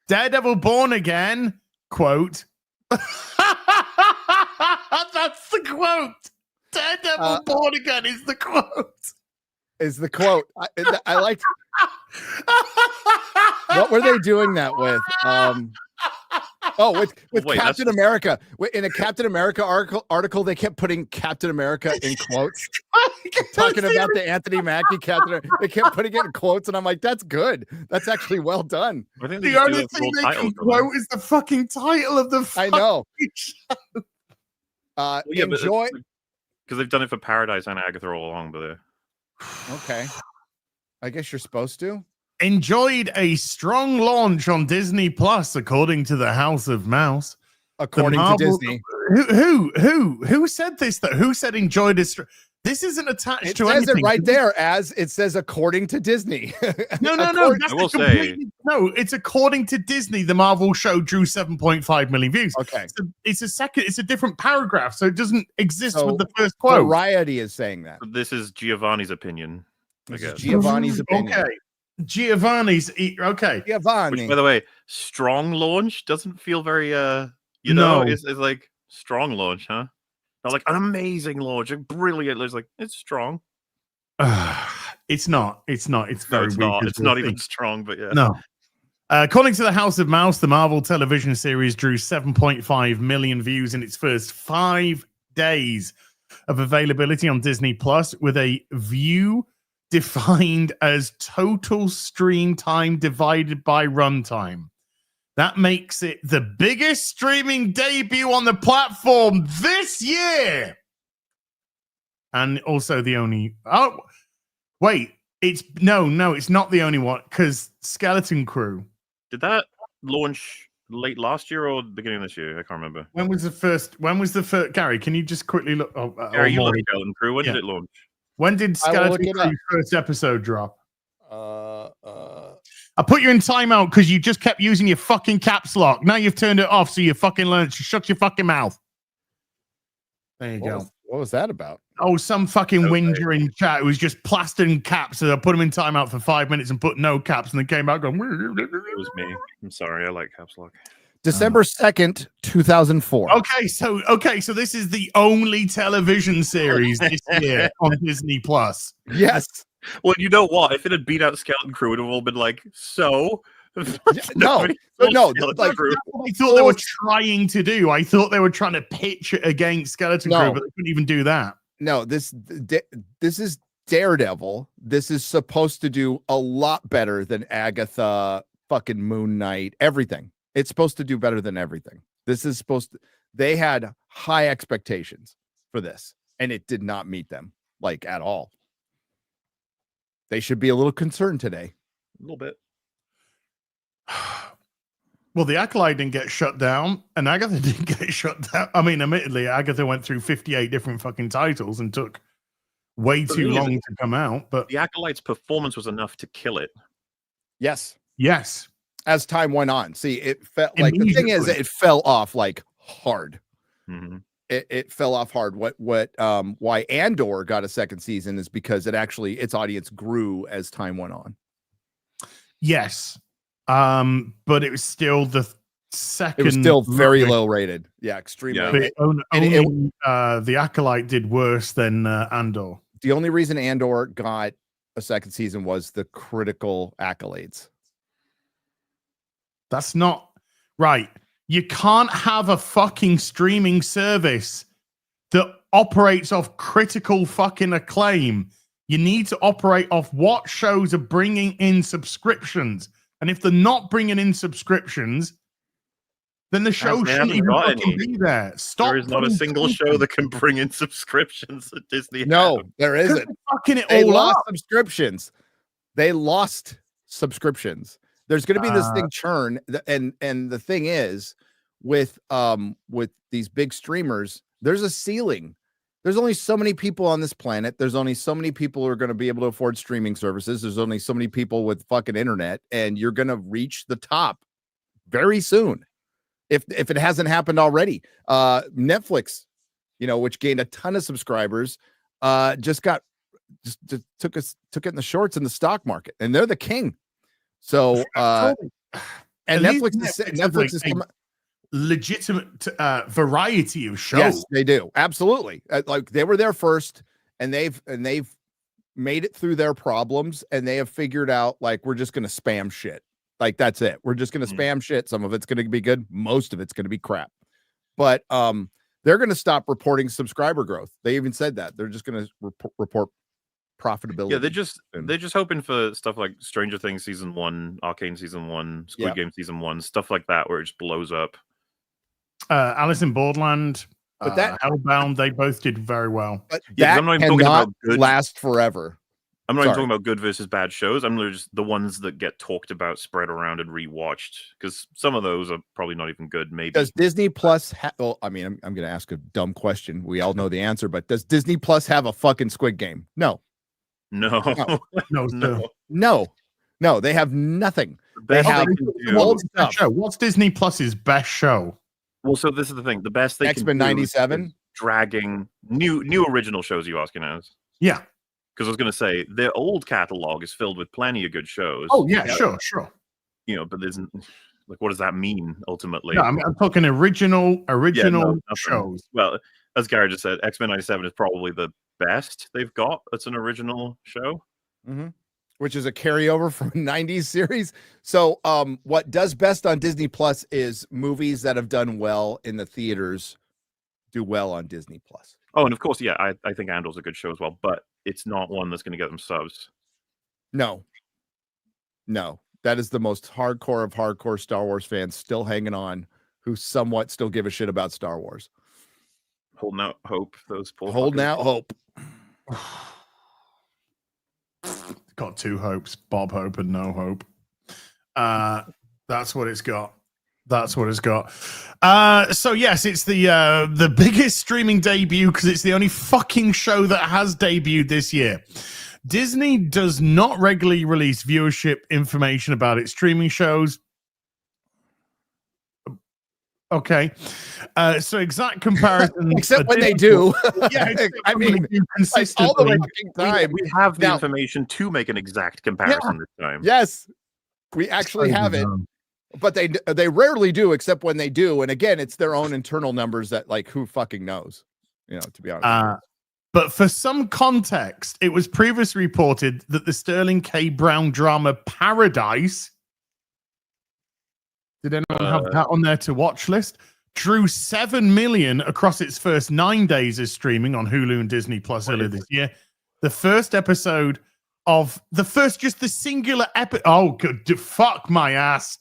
Daredevil Born Again, quote. That's the quote. Daredevil Born Again is the quote. Is the quote. I liked. What were they doing that with? With Captain America. In a Captain America article, they kept putting Captain America in quotes. Talking about the Anthony Mackie Captain. They kept putting it in quotes, and I'm like, that's good. That's actually well done. I think the only thing they can quote is the fucking title of the I know. Enjoy. Because they've done it for Paradise and Agatha all along, but okay. I guess you're supposed to. Enjoyed a strong launch on Disney Plus, according to the House of Mouse. According to Disney. Who said this? Who said enjoyed a This isn't attached to anything. It says it right there as it says according to Disney. No. It's according to Disney. The Marvel show drew 7.5 million views. Okay. So it's a different paragraph, so it doesn't exist with the first quote. Variety is saying that. This is Giovanni's opinion. Giovanni's opinion. Okay. Giovanni's okay. Giovanni. Which, by the way, strong launch doesn't feel very it's like strong launch, huh? Not like an amazing launch, like brilliant. It's like it's strong. It's not. It's very weak. It's not even strong, but yeah. No. According to the House of Mouse, the Marvel television series drew 7.5 million views in its first 5 days of availability on Disney Plus, with a view defined as total stream time divided by runtime. That makes it the biggest streaming debut on the platform this year. And also the only... Oh, wait. It's not the only one, because Skeleton Crew. Did that launch late last year or beginning of this year? I can't remember. When was the first... Gary, can you just quickly look... Gary, you look at Skeleton Crew. When did it launch? When did Skeleton Crew's first episode drop? I put you in timeout because you just kept using your fucking caps lock. Now you've turned it off, so you fucking learned to shut your fucking mouth. There you go. What was that about? Oh, some fucking whinger in chat who was just plastering caps. So I put him in timeout for 5 minutes and put no caps, and then came out going. It was me. I'm sorry. I like caps lock. December 2nd, 2004. Okay, so this is the only television series this year on Disney Plus. Yes. Well, you know what? If it had beat out Skeleton Crew, it would have all been like, so. No. Like, that's what I thought they were trying to do. I thought they were trying to pitch it against Skeleton Crew, but they couldn't even do that. No, this is Daredevil. This is supposed to do a lot better than Agatha, fucking Moon Knight, everything. It's supposed to do better than everything. This is supposed to. They had high expectations for this, and it did not meet them like at all. They should be a little concerned today. A little bit. Well, the Acolyte didn't get shut down, and Agatha didn't get shut down. I mean, admittedly, Agatha went through 58 different fucking titles and took way too long to come out. But the Acolyte's performance was enough to kill it. Yes. As time went on, see, it felt like the thing is, it fell off like hard. Mm-hmm. It fell off hard. Why Andor got a second season is because its audience grew as time went on. Yes. But it was still the second. It was still very low rated. Yeah, extremely. Yeah. The Acolyte did worse than Andor. The only reason Andor got a second season was the critical accolades. That's not right. You can't have a fucking streaming service that operates off critical fucking acclaim. You need to operate off what shows are bringing in subscriptions. And if they're not bringing in subscriptions, then the show shouldn't even fucking be there. Stop. There is not a single show that can bring in subscriptions at Disney. No, there isn't. Fucking it they all lost up. subscriptions. They lost subscriptions. There's going to be this thing churn, and the thing is, with these big streamers, there's a ceiling. There's only so many people on this planet. There's only so many people who are going to be able to afford streaming services. There's only so many people with fucking internet, and you're going to reach the top very soon. If it hasn't happened already. Netflix, which gained a ton of subscribers, just took it in the shorts in the stock market, and they're the king. So and Netflix is legitimate variety of shows. Yes, they do. Absolutely. Like they were there first, and they've made it through their problems, and they have figured out like we're just going to spam shit. Like that's it. We're just going to spam shit. Some of it's going to be good, most of it's going to be crap. But they're going to stop reporting subscriber growth. They even said that. They're just going to report profitability. Yeah, they're just hoping for stuff like Stranger Things season 1, Arcane season 1, Squid Game season 1, stuff like that where it just blows up. Alice in Borderland, but that Hellbound, they both did very well. But that I'm not even talking about good, last forever. I'm not even talking about good versus bad shows. I'm just the ones that get talked about, spread around, and rewatched. Because some of those are probably not even good. Maybe does Disney Plus? Well, I mean, I'm going to ask a dumb question. We all know the answer, but does Disney Plus have a fucking Squid Game? No. No. They have nothing. They have old stuff. What's Disney Plus's best show? Well, so this is the thing. The best they X-Men can do 97 is dragging new original shows. You asking us? Yeah. Because I was going to say their old catalog is filled with plenty of good shows. Oh yeah, sure. But there's like, what does that mean ultimately? No, I'm talking original shows. Well, as Gary just said, X-Men 97 is probably the best they've got. That's an original show, which is a carryover from a 90s series. So, what does best on Disney Plus is movies that have done well in the theaters do well on Disney Plus. Oh, and of course, yeah, I think Andor's a good show as well, but it's not one that's going to get them subs. No, that is the most hardcore of hardcore Star Wars fans still hanging on, who somewhat still give a shit about Star Wars. Holding out hope. Holding out hope. Got two hopes: Bob Hope and No Hope. That's what it's got. So yes, it's the biggest streaming debut because it's the only fucking show that has debuted this year. Disney does not regularly release viewership information about its streaming shows. Okay. So exact comparison. Except when they do. Yeah, I mean, all consistently. the fucking time. We have the Now- information to make an exact comparison this time. Yes, we actually have it, but they rarely do, except when they do. And again, it's their own internal numbers that, like, who fucking knows? You know, to be honest. But for some context, it was previously reported that the Sterling K. Brown drama Paradise, did anyone have that on their to watch list, drew 7 million across its first 9 days of streaming on Hulu and Disney Plus earlier this year. The first episode of the singular episode. Oh, good. Fuck my ass.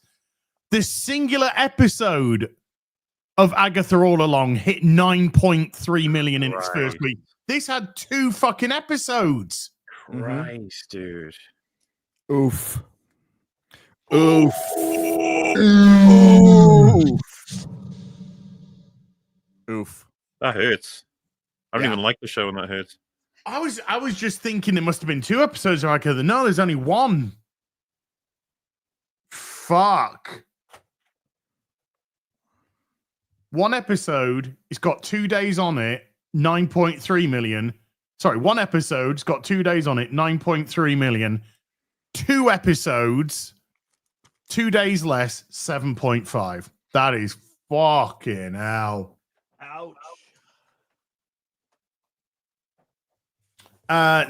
The singular episode of Agatha All Along hit 9.3 million in its first week. This had 2 fucking episodes. Christ, dude. Oof. Oof. Oof. Oof. That hurts. I don't Yeah. even like the show, and that hurts. I was just thinking there must have been 2 episodes of Agatha. No, there's only 1. Fuck. 1 episode, it's got 2 days on it, 9.3 million. Sorry, 1 episode's got 2 days on it, 9.3 million. 2 episodes, 2 days less, 7.5. That is fucking hell. Ouch.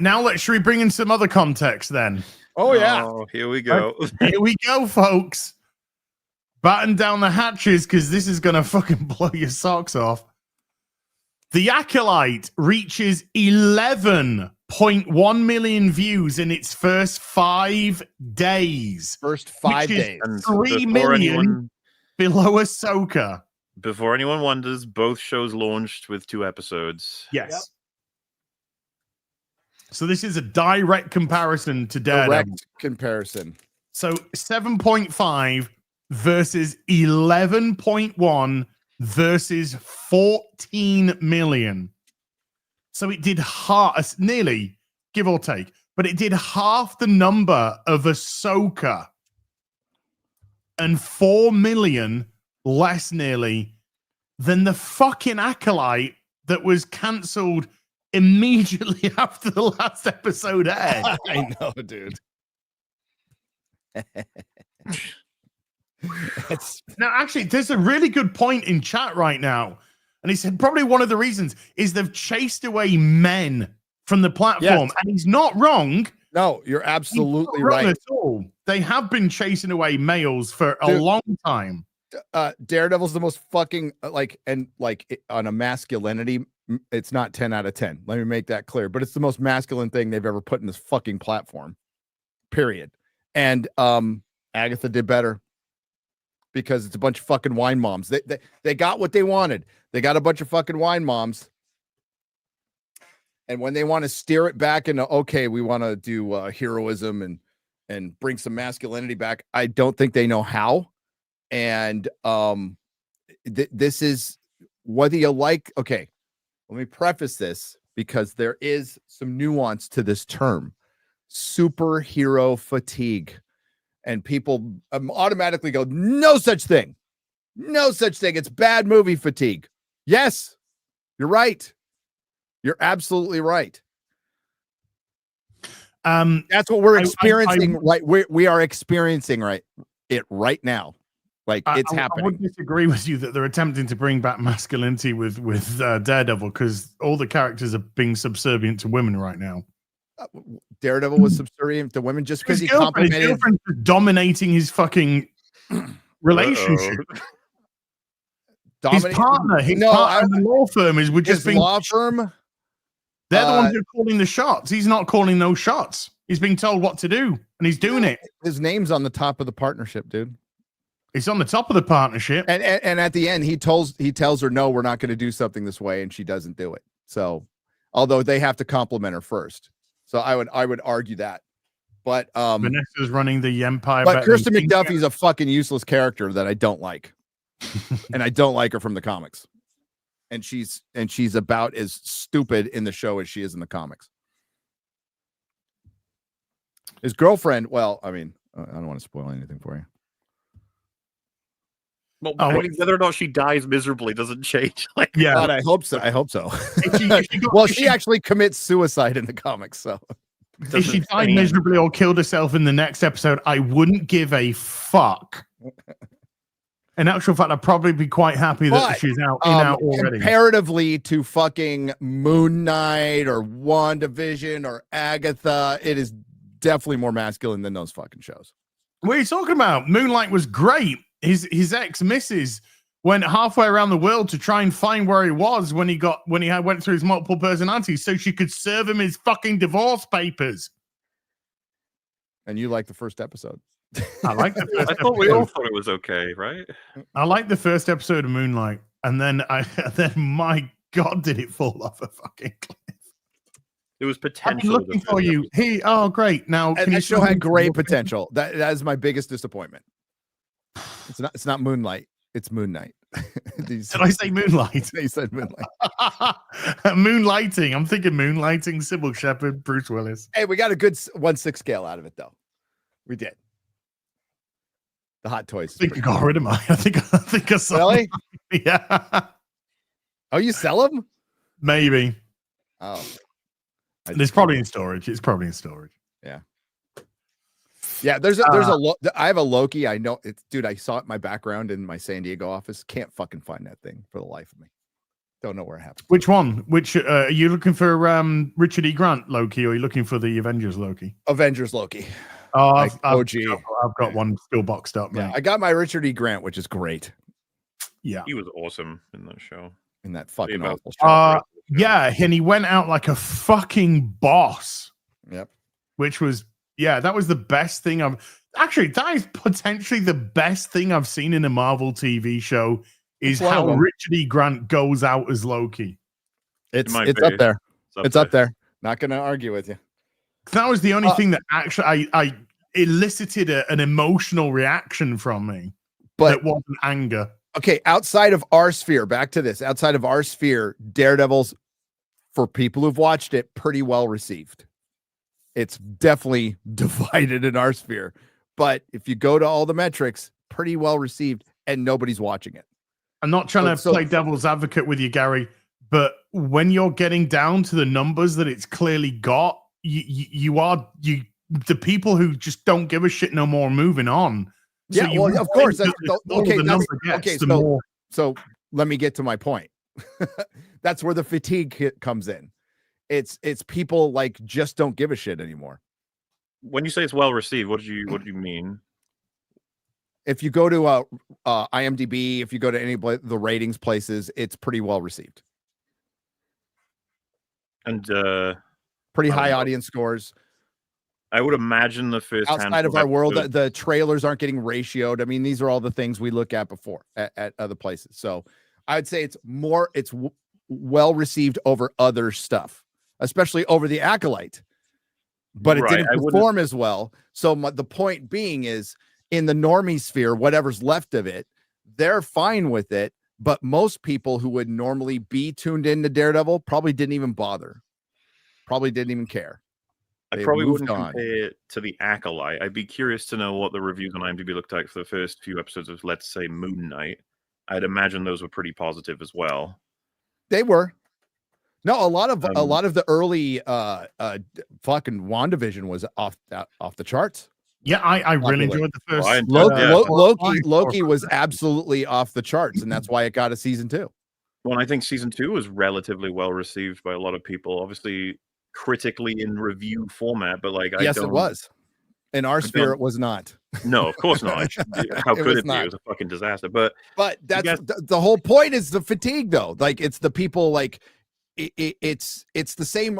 Now should we bring in some other context then? Oh yeah. Oh, here we go. Here we go, folks. Batten down the hatches because this is going to fucking blow your socks off. The Acolyte reaches 11.1 million views in its first 5 days. First 5 which is days. And 3 million below Ahsoka. Before anyone wonders, both shows launched with 2 episodes. Yes. Yep. So this is a direct comparison to Daredevil. Direct comparison. So 7.5 versus 11.1 versus 14 million. So it did half, nearly, give or take, but it did half the number of Ahsoka and 4 million less nearly than the fucking Acolyte that was cancelled immediately after the last episode aired. I know, dude. Now, actually, there's a really good point in chat right now. And he said probably one of the reasons is they've chased away men from the platform. Yes. And he's not wrong. No, you're absolutely He's not wrong right. at all. They have been chasing away males for a long time. Daredevil's the most fucking on a masculinity, it's not 10 out of 10. Let me make that clear. But it's the most masculine thing they've ever put in this fucking platform. Period. And Agatha did better because it's a bunch of fucking wine moms. They got what they wanted. They got a bunch of fucking wine moms. And when they want to steer it back into, okay, we want to do heroism and bring some masculinity back, I don't think they know how. And this is whether you like, okay, let me preface this because there is some nuance to this term, superhero fatigue. And people automatically go, no such thing. No such thing. It's bad movie fatigue. Yes, you're right. You're absolutely right. That's what we're experiencing. We are experiencing it right now. Like it's happening. I would disagree with you that they're attempting to bring back masculinity with Daredevil because all the characters are being subservient to women right now. Daredevil was subservient to women just because he complimented. His girlfriend is dominating his fucking relationship. His partner in the law firm is would just being law firm. They're the ones who are calling the shots. He's not calling those shots. He's being told what to do, and he's doing it. His name's on the top of the partnership, dude. It's on the top of the partnership. And at the end, he tells her, no, we're not going to do something this way, and she doesn't do it. So, although they have to compliment her first. So I would argue that. But Vanessa's running the empire. But Kirsten McDuffie's a fucking useless character that I don't like. And I don't like her from the comics. And she's about as stupid in the show as she is in the comics. His girlfriend, well, I mean, I don't want to spoil anything for you. Well, I mean, whether or not she dies miserably doesn't change. Like, Yeah, God, I hope so. I hope so. if She actually commits suicide in the comics. So if she died miserably or killed herself in the next episode, I wouldn't give a fuck. In actual fact, I'd probably be quite happy that she's out already. Comparatively to fucking Moon Knight or WandaVision or Agatha, it is definitely more masculine than those fucking shows. What are you talking about? Moonlight was great. His ex-missus went halfway around the world to try and find where he was when he went through his multiple personalities so she could serve him his fucking divorce papers. And you like the first episode. I like the first I thought we all thought it was okay, right? I like the first episode of Moonlight, and then my God, did it fall off a fucking cliff? It was I've potential. been looking for you. Oh, great! Now, And that show had great potential. That is my biggest disappointment. It's not Moonlight. It's Moon Knight. Did I say Moonlight? You said Moonlight. Moonlighting. I'm thinking Moonlighting. Sybil Shepherd, Bruce Willis. Hey, we got a good 1/6 scale out of it, though. We did. The Hot Toys. I think I got rid of mine. I think I saw. Really? Yeah. Oh, you sell them? Maybe. Oh. It's probably in storage. It's probably in storage. Yeah. Yeah, there's a I have a Loki. I know it's, dude, I saw it in my background in my San Diego office. Can't fucking find that thing for the life of me. Don't know where it happened. Which one? Which are you looking for Richard E. Grant Loki, or are you looking for the Avengers Loki? Avengers Loki. Oh, Like I've got OG. one still boxed up. Yeah, Mate. I got my Richard E. Grant, which is great Yeah. He was awesome in that show. in that fucking About- awful show. Yeah, and he went out like a fucking boss. Yep. Which was, that was the best thing that is potentially the best thing I've seen in a Marvel TV show is It's one of how them. Richard E. Grant goes out as Loki. It's might up be. there. It's up there. Not gonna argue with you. That was the only thing that actually I elicited an emotional reaction from me, But it wasn't anger. okay, outside of our sphere, back to this. Outside of our sphere, Daredevil's, for people who've watched it, pretty well received. It's definitely divided in our sphere. But if you go to all the metrics, pretty well received, and nobody's watching it. I'm not trying to play devil's advocate with you, Gary, but when you're getting down to the numbers that it's clearly got, the people who just don't give a shit no more are moving on. So Yeah, well, of course. So So let me get to my point. That's where the fatigue comes in. It's people like just don't give a shit anymore. When you say it's well received, what do you mean? If you go to IMDb, if you go to any of the ratings places, it's pretty well received. And pretty high audience scores. I would imagine the first outside of our world, the trailers aren't getting ratioed. I mean, these are all the things we look at before at other places. So I would say it's well received over other stuff, especially over the Acolyte, but it didn't perform as well. So the point being is, in the normie sphere, whatever's left of it, they're fine with it. But most people who would normally be tuned into Daredevil probably didn't even bother, probably didn't even care. I probably wouldn't compare it to the Acolyte. I'd be curious to know what the reviews on IMDb looked like for the first few episodes of, let's say, Moon Knight. I'd imagine those were pretty positive as well. They were. No, a lot of the early fucking WandaVision was off the charts. Yeah, I really enjoyed the first. Loki was absolutely off the charts, and that's why it got a season 2. Well, I think season 2 was relatively well received by a lot of people. Obviously, critically in review format, but it was. In our sphere, it was not. No, of course not. How could it be? It was a fucking disaster. But that's the whole point. Is the fatigue though? Like it's the people. Like it's the same.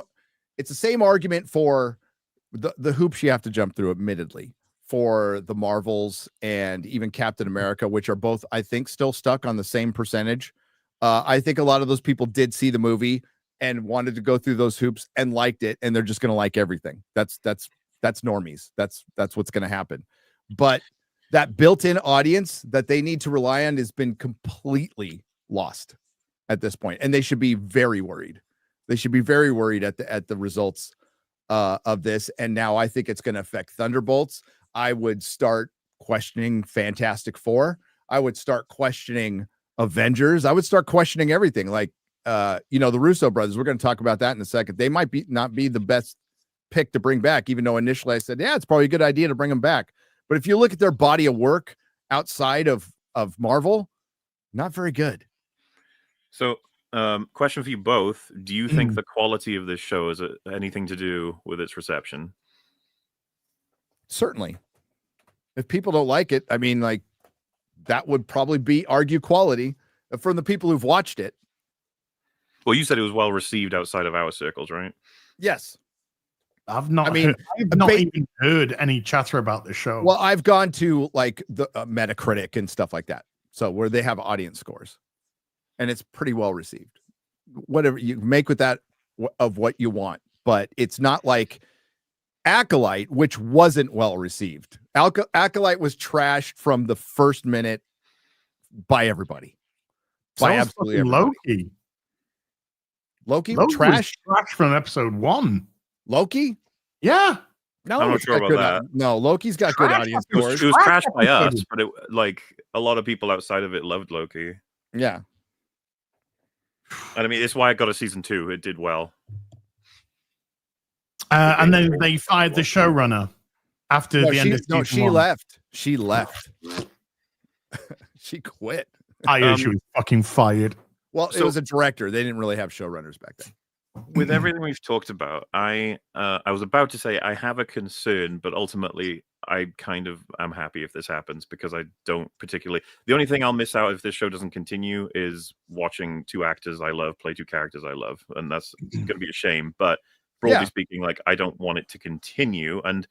It's the same argument for the hoops you have to jump through. Admittedly, for the Marvels and even Captain America, which are both, I think, still stuck on the same percentage. I think a lot of those people did see the movie and wanted to go through those hoops and liked it, and they're just going to like everything. That's normies. That's what's going to happen. But that built-in audience that they need to rely on has been completely lost at this point, and they should be very worried. They should be very worried at the results of this. And now I think it's going to affect Thunderbolts. I would start questioning Fantastic Four. I would start questioning Avengers. I would start questioning everything. Like, the Russo brothers, we're going to talk about that in a second. They might not be the best pick to bring back, even though initially I said, yeah, it's probably a good idea to bring them back. But if you look at their body of work outside of Marvel, not very good. So, question for you both. Do you think the quality of this show has anything to do with its reception? Certainly. If people don't like it, I mean, like, that would probably argue quality from the people who've watched it. Well, you said it was well received outside of our circles, right? Yes. I've not even heard any chatter about the show. Well, I've gone to like the Metacritic and stuff like that. So where they have audience scores, and it's pretty well received. Whatever you make with that of what you want, but it's not like Acolyte, which wasn't well received. Acolyte was trashed from the first minute by everybody. By absolutely everybody. Loki trash from episode 1. Loki? Yeah. No, I'm not sure about that. No, Loki's got good audience scores. It was trashed by us, but a lot of people outside of it loved Loki. Yeah. And I mean, it's why it got a season 2. It did well. And then they fired the showrunner after the end of season 1. She left. She left. She quit. I heard she was fucking fired. Well, it was a director. They didn't really have showrunners back then. With everything we've talked about, I was about to say I have a concern, but ultimately I kind of am happy if this happens because I don't particularly. The only thing I'll miss out if this show doesn't continue is watching 2 actors I love play 2 characters I love, and that's going to be a shame. But broadly speaking, like, I don't want it to continue, and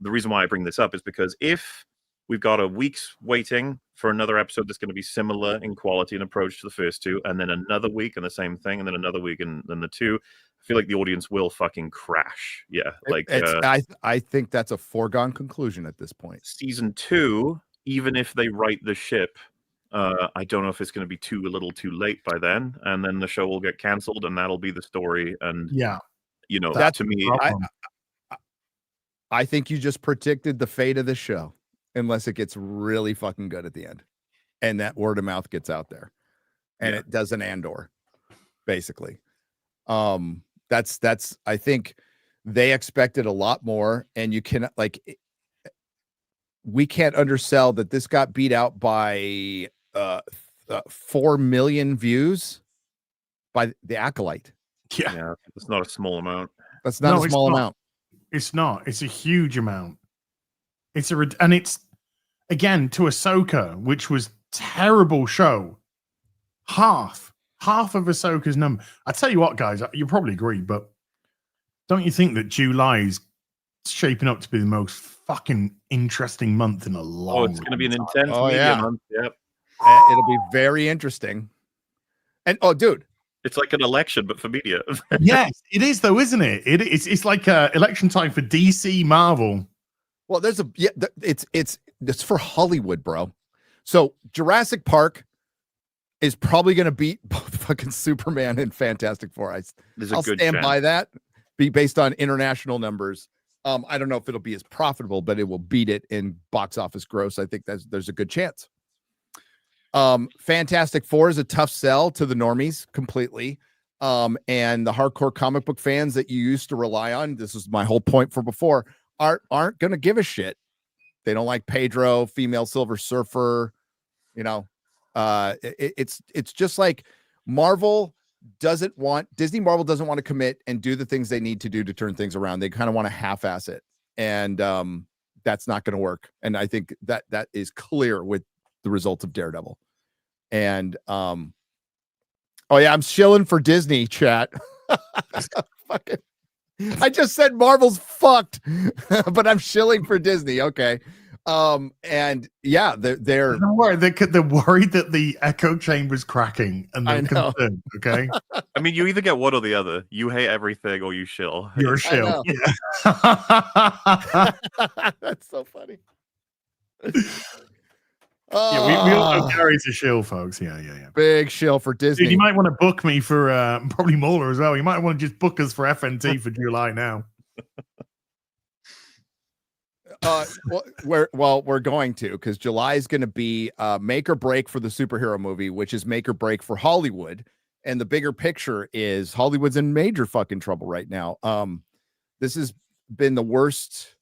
the reason why I bring this up is because if we've got a week's waiting for another episode that's going to be similar in quality and approach to the first 2, and then another week and the same thing, and then another week and then the 2. I feel like the audience will fucking crash. Yeah, like I think that's a foregone conclusion at this point. Season 2, even if they right the ship, I don't know if it's going to be a little too late by then, and then the show will get canceled, and that'll be the story. And that to me, I think you just predicted the fate of the show. Unless it gets really fucking good at the end, and that word of mouth gets out there, and it does an Andor, basically. That's. I think they expected a lot more, and you cannot we can't undersell that this got beat out by 4 million views by the Acolyte. Yeah, it's not a small amount. That's not a small amount. It's not. It's a huge amount. And it's again to Ahsoka, which was terrible show. Half of Ahsoka's number. I tell you what, guys, you probably agree, but don't you think that July is shaping up to be the most fucking interesting month in a long? Oh, it's going to be an intense media month. Yep, it'll be very interesting. And dude, it's like an election, but for media. Yes, it is though, isn't it? It's like election time for DC, Marvel. Well, it's for Hollywood, bro. So Jurassic Park is probably going to beat both fucking Superman and Fantastic Four. I'll stand by that. Be based on international numbers. I don't know if it'll be as profitable, but it will beat it in box office gross. I think there's a good chance. Fantastic Four is a tough sell to the normies completely. And the hardcore comic book fans that you used to rely on, this is my whole point for before, aren't going to give a shit. They don't like Pedro, female Silver Surfer. It's just like Disney Marvel doesn't want to commit and do the things they need to do to turn things around. They kind of want to half-ass it. And that's not going to work. And I think that is clear with the results of Daredevil. And I'm shilling for Disney, chat. I just said Marvel's fucked, but I'm shilling for Disney. Okay. And yeah, they're don't worry, they're worried that the echo chamber's cracking, and they're concerned. Okay. I mean, you either get one or the other. You hate everything or you shill. You're a shill. Yeah. That's so funny. Yeah, we all know Gary's a shill, folks. Yeah. Big shill for Disney. Dude, you might want to book me for probably Mauler as well. You might want to just book us for FNT for July now. we're going to, because July is going to be make or break for the superhero movie, which is make or break for Hollywood. And the bigger picture is Hollywood's in major fucking trouble right now. This has been the worst.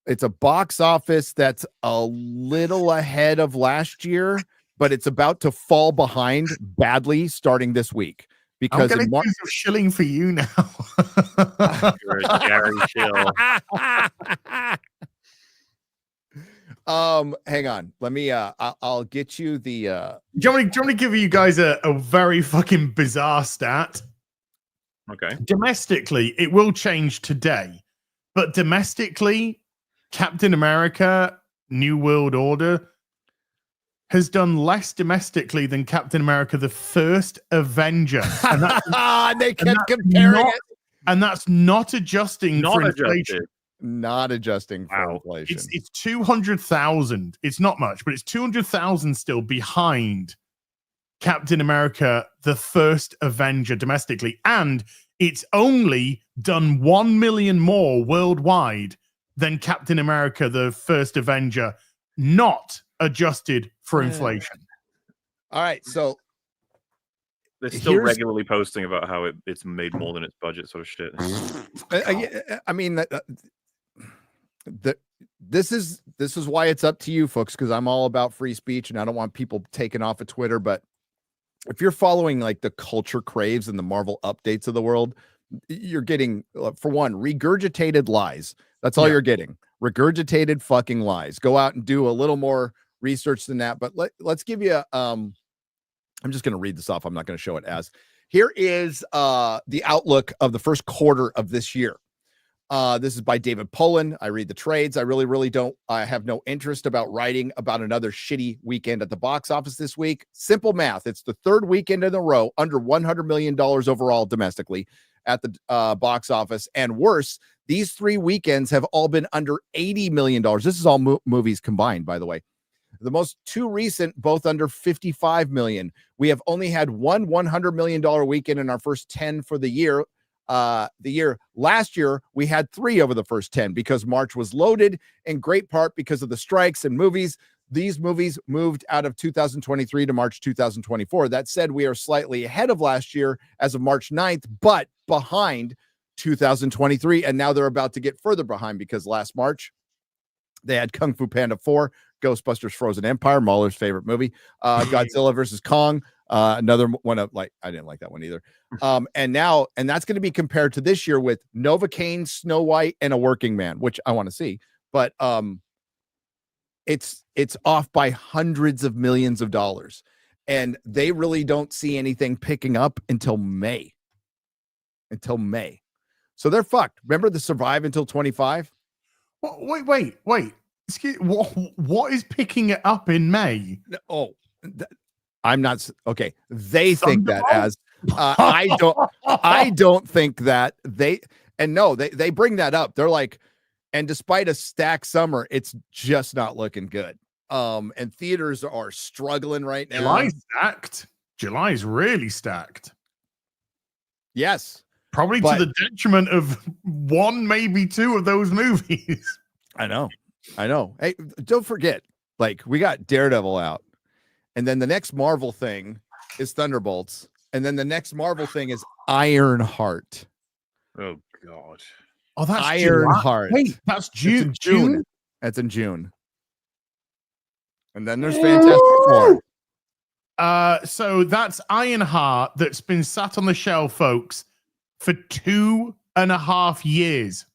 It's a box office that's a little ahead of last year, but it's about to fall behind badly starting this week. Because I'm going to use a shilling for you now. You're a Gary Shill. Hang on. Let me I'll get you the do you want me to give you guys a very fucking bizarre stat? Okay. Domestically, it will change today, but domestically, Captain America New World Order has done less domestically than Captain America the First Avenger. And they kept comparing it. And that's not adjusting for inflation. Not adjusting for inflation. It's 200,000. It's not much, but it's 200,000 still behind Captain America the First Avenger domestically. And it's only done 1 million more worldwide than Captain America the First Avenger, not adjusted for inflation. All right, so they're still regularly posting about how it's made more than its budget, sort of shit. I mean, this is why it's up to you folks, because I'm all about free speech and I don't want people taken off of Twitter. But if you're following like the culture craves and the Marvel updates of the world, you're getting, for one, regurgitated lies. That's all you're getting. Regurgitated fucking lies. Go out and do a little more research than that. But let's give you I'm just going to read this off. I'm not going to show it as. Here is the outlook of the first quarter of this year. This is by David Pullen. I read the trades. I really don't. I have no interest about writing about another shitty weekend at the box office this week. Simple math. It's the third weekend in a row under $100 million overall domestically at the box office. And worse, these 3 weekends have all been under $80 million. This is all movies combined, by the way. The most 2 recent, both under 55 million. We have only had one $100 million weekend in our first 10 for the year. Last year, we had 3 over the first 10 because March was loaded, in great part because of the strikes and movies. These movies moved out of 2023 to March 2024. That said, we are slightly ahead of last year as of March 9th, but behind 2023. And now they're about to get further behind because last March, they had Kung Fu Panda 4, Ghostbusters Frozen Empire, Mahler's favorite movie, Godzilla versus Kong, another one of I didn't like that one either. And that's going to be compared to this year with Novocaine, Snow White, and A Working Man, which I want to see. But it's off by hundreds of millions of dollars. And they really don't see anything picking up until May. So they're fucked. Remember the Survive Until 25? Wait. Excuse, what is picking it up in May? I'm not okay. They think that as I don't think that they bring that up. They're like, and despite a stacked summer, it's just not looking good. And theaters are struggling right now. July's stacked. July's really stacked. Yes. Probably to the detriment of 1, maybe 2 of those movies. I know. Hey, don't forget, we got Daredevil out, and then the next Marvel thing is Thunderbolts, and then the next Marvel thing is Ironheart. Oh God! Oh, that's Ironheart. Wait, that's June. That's in June. And then there's Fantastic Four. So that's Ironheart that's been sat on the shelf, folks, for 2.5 years.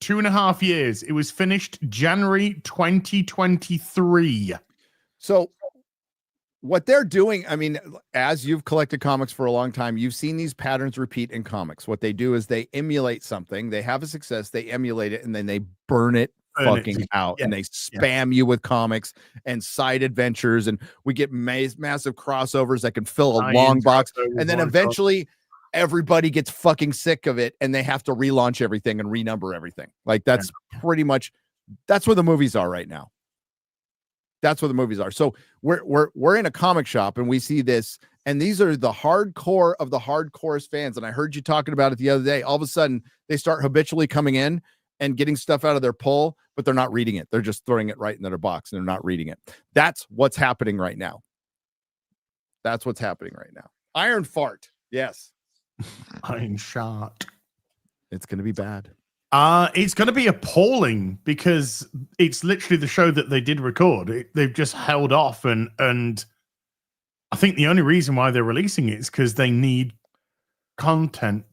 2.5 years. It was finished January 2023. So what they're doing, I mean, as you've collected comics for a long time, you've seen these patterns repeat in comics. What they do is they emulate something. They have a success, they emulate it, and then they burn it out. Yeah. And they spam you with comics and side adventures. And we get massive crossovers that can fill a long box. And then eventually everybody gets fucking sick of it and they have to relaunch everything and renumber everything. That's pretty much, that's where the movies are right now. That's where the movies are. So we're in a comic shop and we see this, and these are the hardcore of the hardcore fans. And I heard you talking about it the other day. All of a sudden they start habitually coming in and getting stuff out of their pull, but they're not reading it. They're just throwing it right in their box and they're not reading it. That's what's happening right now. That's what's happening right now. Iron fart. Yes. Iron shot. It's going to be bad. It's going to be appalling because it's literally the show that they did record. They've just held off, and I think the only reason why they're releasing it is because they need content.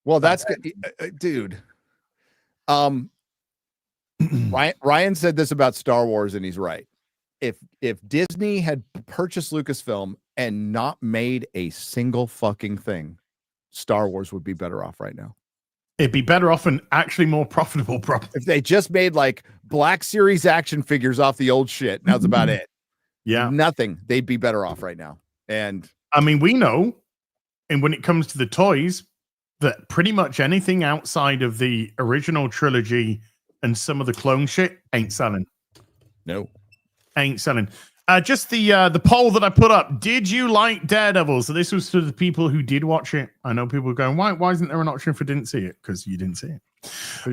Well, that's good, dude. Ryan said this about Star Wars, and he's right. If Disney had purchased Lucasfilm and not made a single fucking thing, Star Wars would be better off right now. It'd be better off and actually more profitable, probably. If they just made like Black Series action figures off the old shit, that's about it. Yeah. Nothing. They'd be better off right now. And I mean, we know, and when it comes to the toys, that pretty much anything outside of the original trilogy and some of the clone shit ain't selling. No. Ain't selling. Just the poll that I put up. Did you like Daredevil? So this was to the people who did watch it. I know people are going, why isn't there an option for didn't see it? Because you didn't see it. You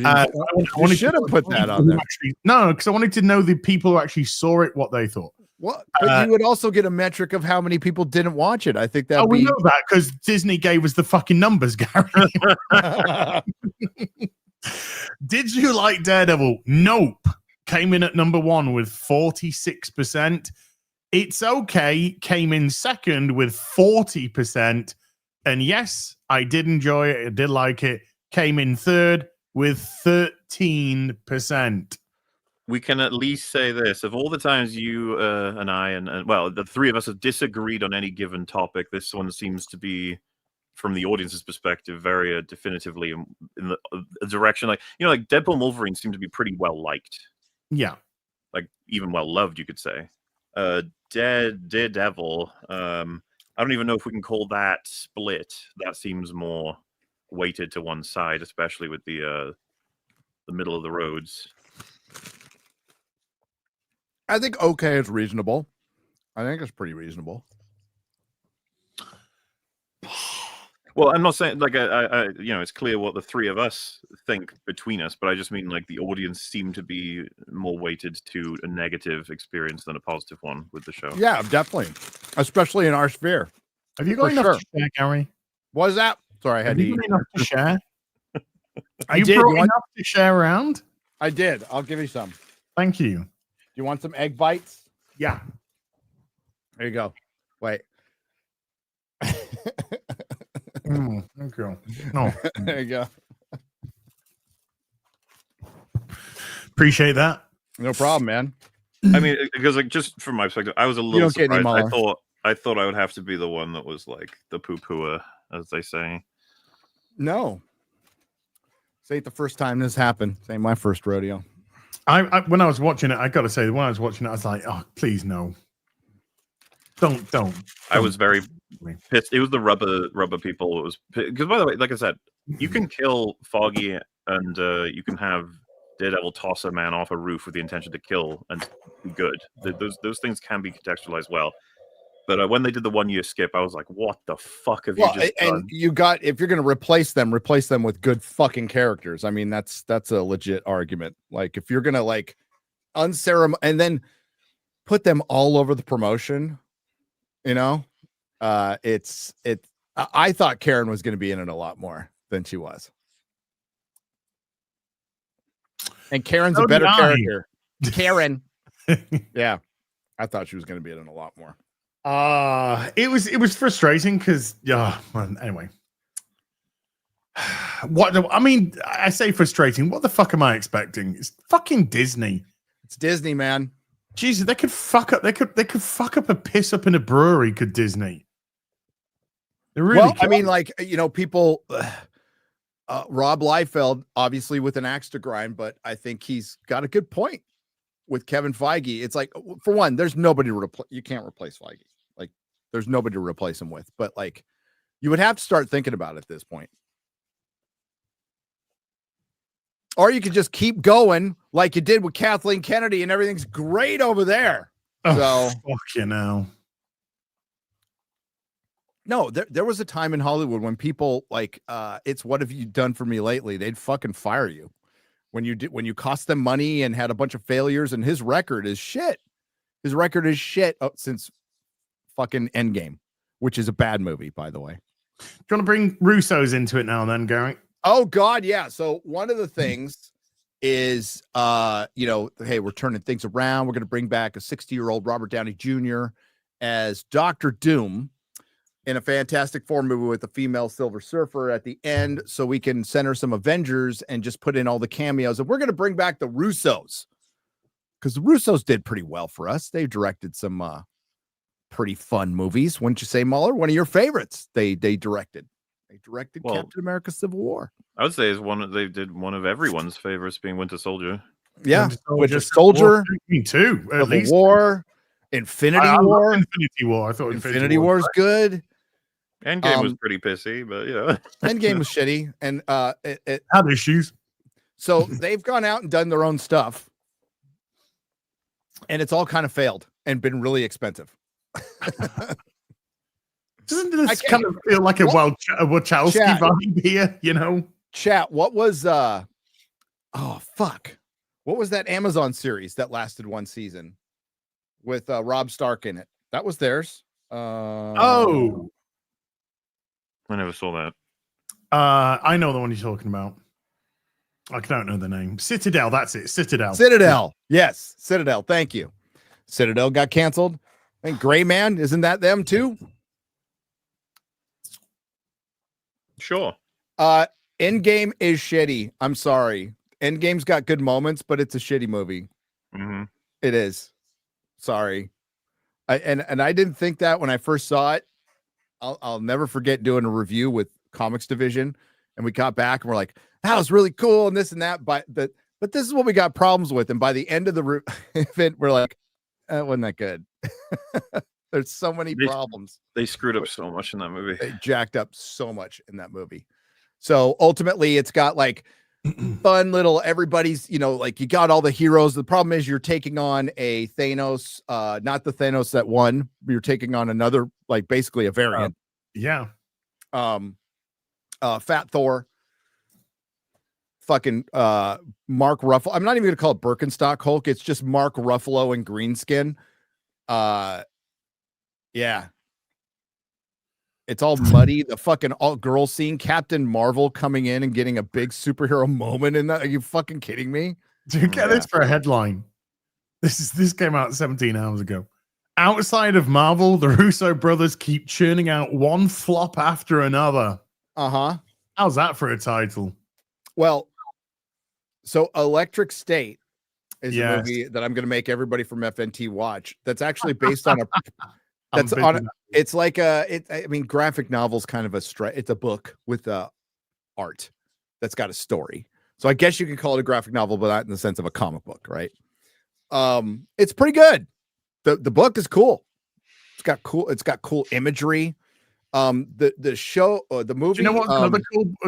should have put that on there. No, because I wanted to know the people who actually saw it, what they thought. What? But you would also get a metric of how many people didn't watch it. I think that. We know that because Disney gave us the fucking numbers, Gary. Did you like Daredevil? Nope. Came in at number 1 with 46%. It's okay. Came in second with 40%. And yes, I did enjoy it. I did like it. Came in third with 13%. We can at least say this: of all the times you and I and well, the three of us have disagreed on any given topic, this one seems to be, from the audience's perspective, very definitively in the direction. Like, like Deadpool and Wolverine seem to be pretty well liked. Yeah, like even well loved, you could say. Daredevil. I don't even know if we can call that split. That seems more weighted to one side, especially with the middle of the roads. I think okay is reasonable. I think it's pretty reasonable. Well, I'm not saying like I it's clear what the three of us think between us, but I just mean like the audience seemed to be more weighted to a negative experience than a positive one with the show. Yeah, definitely, especially in our sphere. Have you got enough to share, Gary? What is that? Sorry, I had to eat. Enough to share. I did. Brought enough to share around? I did. I'll give you some. Thank you. You want some egg bites? Yeah. There you go. Wait. Thank you. No. There you go. Appreciate that. No problem, man. I mean, because like just from my perspective, I was a little surprised. I thought I would have to be the one that was like the poo-pooer, as they say. No. This ain't the first time this happened. This ain't my first rodeo. I when I was watching it, I got to say, when I was watching it, I was like, oh, please no. Don't. I was very pissed. It was the rubber people. It was because, by the way, like I said, you can kill Foggy and you can have Daredevil toss a man off a roof with the intention to kill and be good. Those things can be contextualized well. But when they did the 1 year skip, I was like, what the fuck have you just done? And you got, if you're going to replace them with good fucking characters. I mean, that's a legit argument. Like, if you're going to like and then put them all over the promotion, I thought Karen was going to be in it a lot more than she was. And Karen's a better character. Karen. Yeah. I thought she was going to be in it a lot more. It was frustrating because anyway. I say frustrating. What the fuck am I expecting? It's fucking Disney. It's Disney, man. Jesus, they could fuck up. They could fuck up a piss up in a brewery. Could Disney? They really could. I mean, like, people. Rob Liefeld, obviously with an axe to grind, but I think he's got a good point with Kevin Feige. It's like, for one, there's nobody to replace. You can't replace Feige. Like, there's nobody to replace him with. But like, you would have to start thinking about it at this point. Or you could just keep going like you did with Kathleen Kennedy, and everything's great over there. Oh, fuck you know. No, there was a time in Hollywood when people like, it's what have you done for me lately? They'd fucking fire you when you cost them money and had a bunch of failures. And his record is shit. His record is shit since fucking Endgame, which is a bad movie, by the way. Do you want to bring Russo's into it now, then, Gary? Oh God, yeah. So one of the things is, hey, we're turning things around. We're going to bring back a 60-year-old Robert Downey Jr. as Dr. Doom in a Fantastic Four movie with a female Silver Surfer at the end, so we can center some Avengers and just put in all the cameos. And we're going to bring back the Russos, because the Russos did pretty well for us. They directed some pretty fun movies, wouldn't you say, Mueller? One of your favorites. They directed. They directed Captain America: Civil War. I would say they did one of everyone's favorites, being Winter Soldier. Yeah, Winter Soldier. Too. At Civil least War. Infinity War. Infinity War. I thought Infinity War's good. Endgame was pretty pissy, but Endgame was shitty, and it had issues. So they've gone out and done their own stuff, and it's all kind of failed and been really expensive. Doesn't this kind of feel like a Wachowski vibe here? You know, chat. What was what was that Amazon series that lasted one season with Rob Stark in it? That was theirs. I never saw that. I know the one you're talking about. I don't know the name. Citadel, that's it. Citadel. Yes, Citadel. Thank you. Citadel got canceled. I think Gray Man, isn't that them too? Sure. Endgame is shitty. I'm sorry. Endgame's got good moments, but it's a shitty movie. Mm-hmm. It is. Sorry. I didn't think that when I first saw it. I'll never forget doing a review with Comics Division, and we got back and we're like, that was really cool and this and that, but this is what we got problems with. And by the end of the event, we're like, that wasn't that good. There's so many problems. They screwed up so much in that movie. They jacked up so much in that movie. So ultimately, it's got like fun little everybody's, like you got all the heroes. The problem is you're taking on a Thanos, not the Thanos that won. You're taking on another, like basically a variant. Fat Thor. Fucking Mark Ruffalo. I'm not even gonna call it Birkenstock Hulk. It's just Mark Ruffalo and Greenskin. Yeah. It's all muddy. The fucking all-girl scene. Captain Marvel coming in and getting a big superhero moment in that. Are you fucking kidding me? Dude, get this for a headline. This came out 17 hours ago. Outside of Marvel, the Russo brothers keep churning out one flop after another. How's that for a title? Well, so Electric State is a movie that I'm going to make everybody from FNT watch. That's actually based on it's like graphic novels kind of it's a book with art that's got a story. So I guess you could call it a graphic novel, but not in the sense of a comic book, right? It's pretty good. The book is cool. It's got cool imagery. The show, the movie. Do you know what another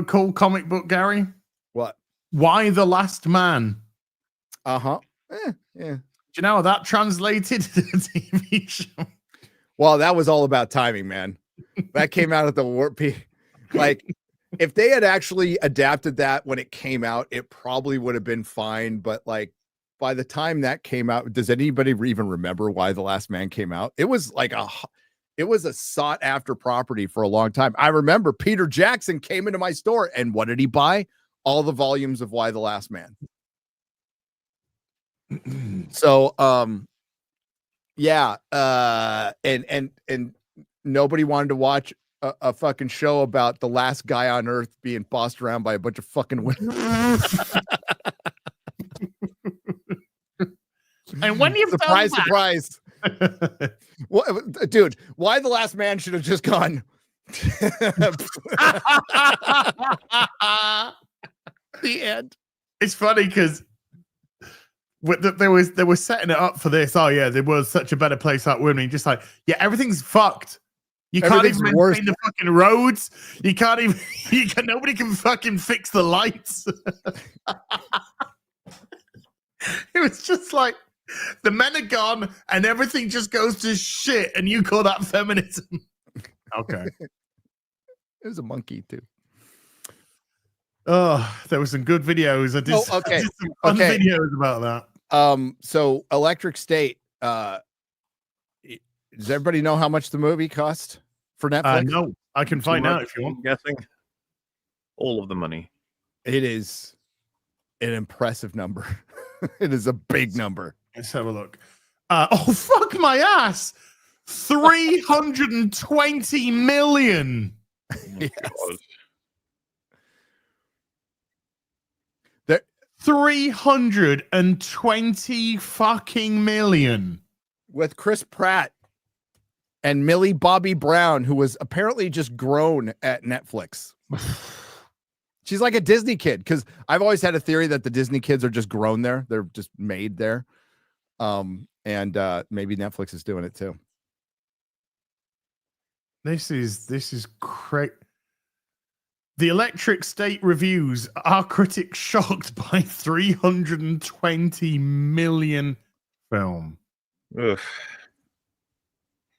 cool comic book, Gary? What? Why the Last Man? Yeah. Do you know how that translated to the TV show? Well, that was all about timing, man. That came out at the warp peak. Like, if they had actually adapted that when it came out, it probably would have been fine. But like, by the time that came out, does anybody even remember why The Last Man came out? It was like it was a sought after property for a long time. I remember Peter Jackson came into my store, and what did he buy? All the volumes of Why the Last Man. So, and nobody wanted to watch a fucking show about the last guy on Earth being bossed around by a bunch of fucking women. And when you surprise, what, dude? Why the Last Man should have just gone. The end. It's funny because they were setting it up for this. Oh yeah, there was such a better place out women. Just like, yeah, everything's fucked. You can't even maintain the fucking roads. You can't even. Nobody can fucking fix the lights. It was just like the men are gone and everything just goes to shit, and you call that feminism? Okay. It was a monkey too. Oh, there were some good videos. I did, I did some fun videos about that. So Electric State. Does everybody know how much the movie cost for Netflix? No, I can find out if you want. I'm guessing all of the money. It is an impressive number. It is a big number. Let's have a look. Oh, fuck my ass. 320 million. Yes. 320 fucking million. With Chris Pratt and Millie Bobby Brown, who was apparently just grown at Netflix. She's like a Disney kid, because I've always had a theory that the Disney kids are just grown there. They're just made there. And maybe Netflix is doing it too. This is great. The Electric State reviews, are critics shocked by 320 million film? Ugh.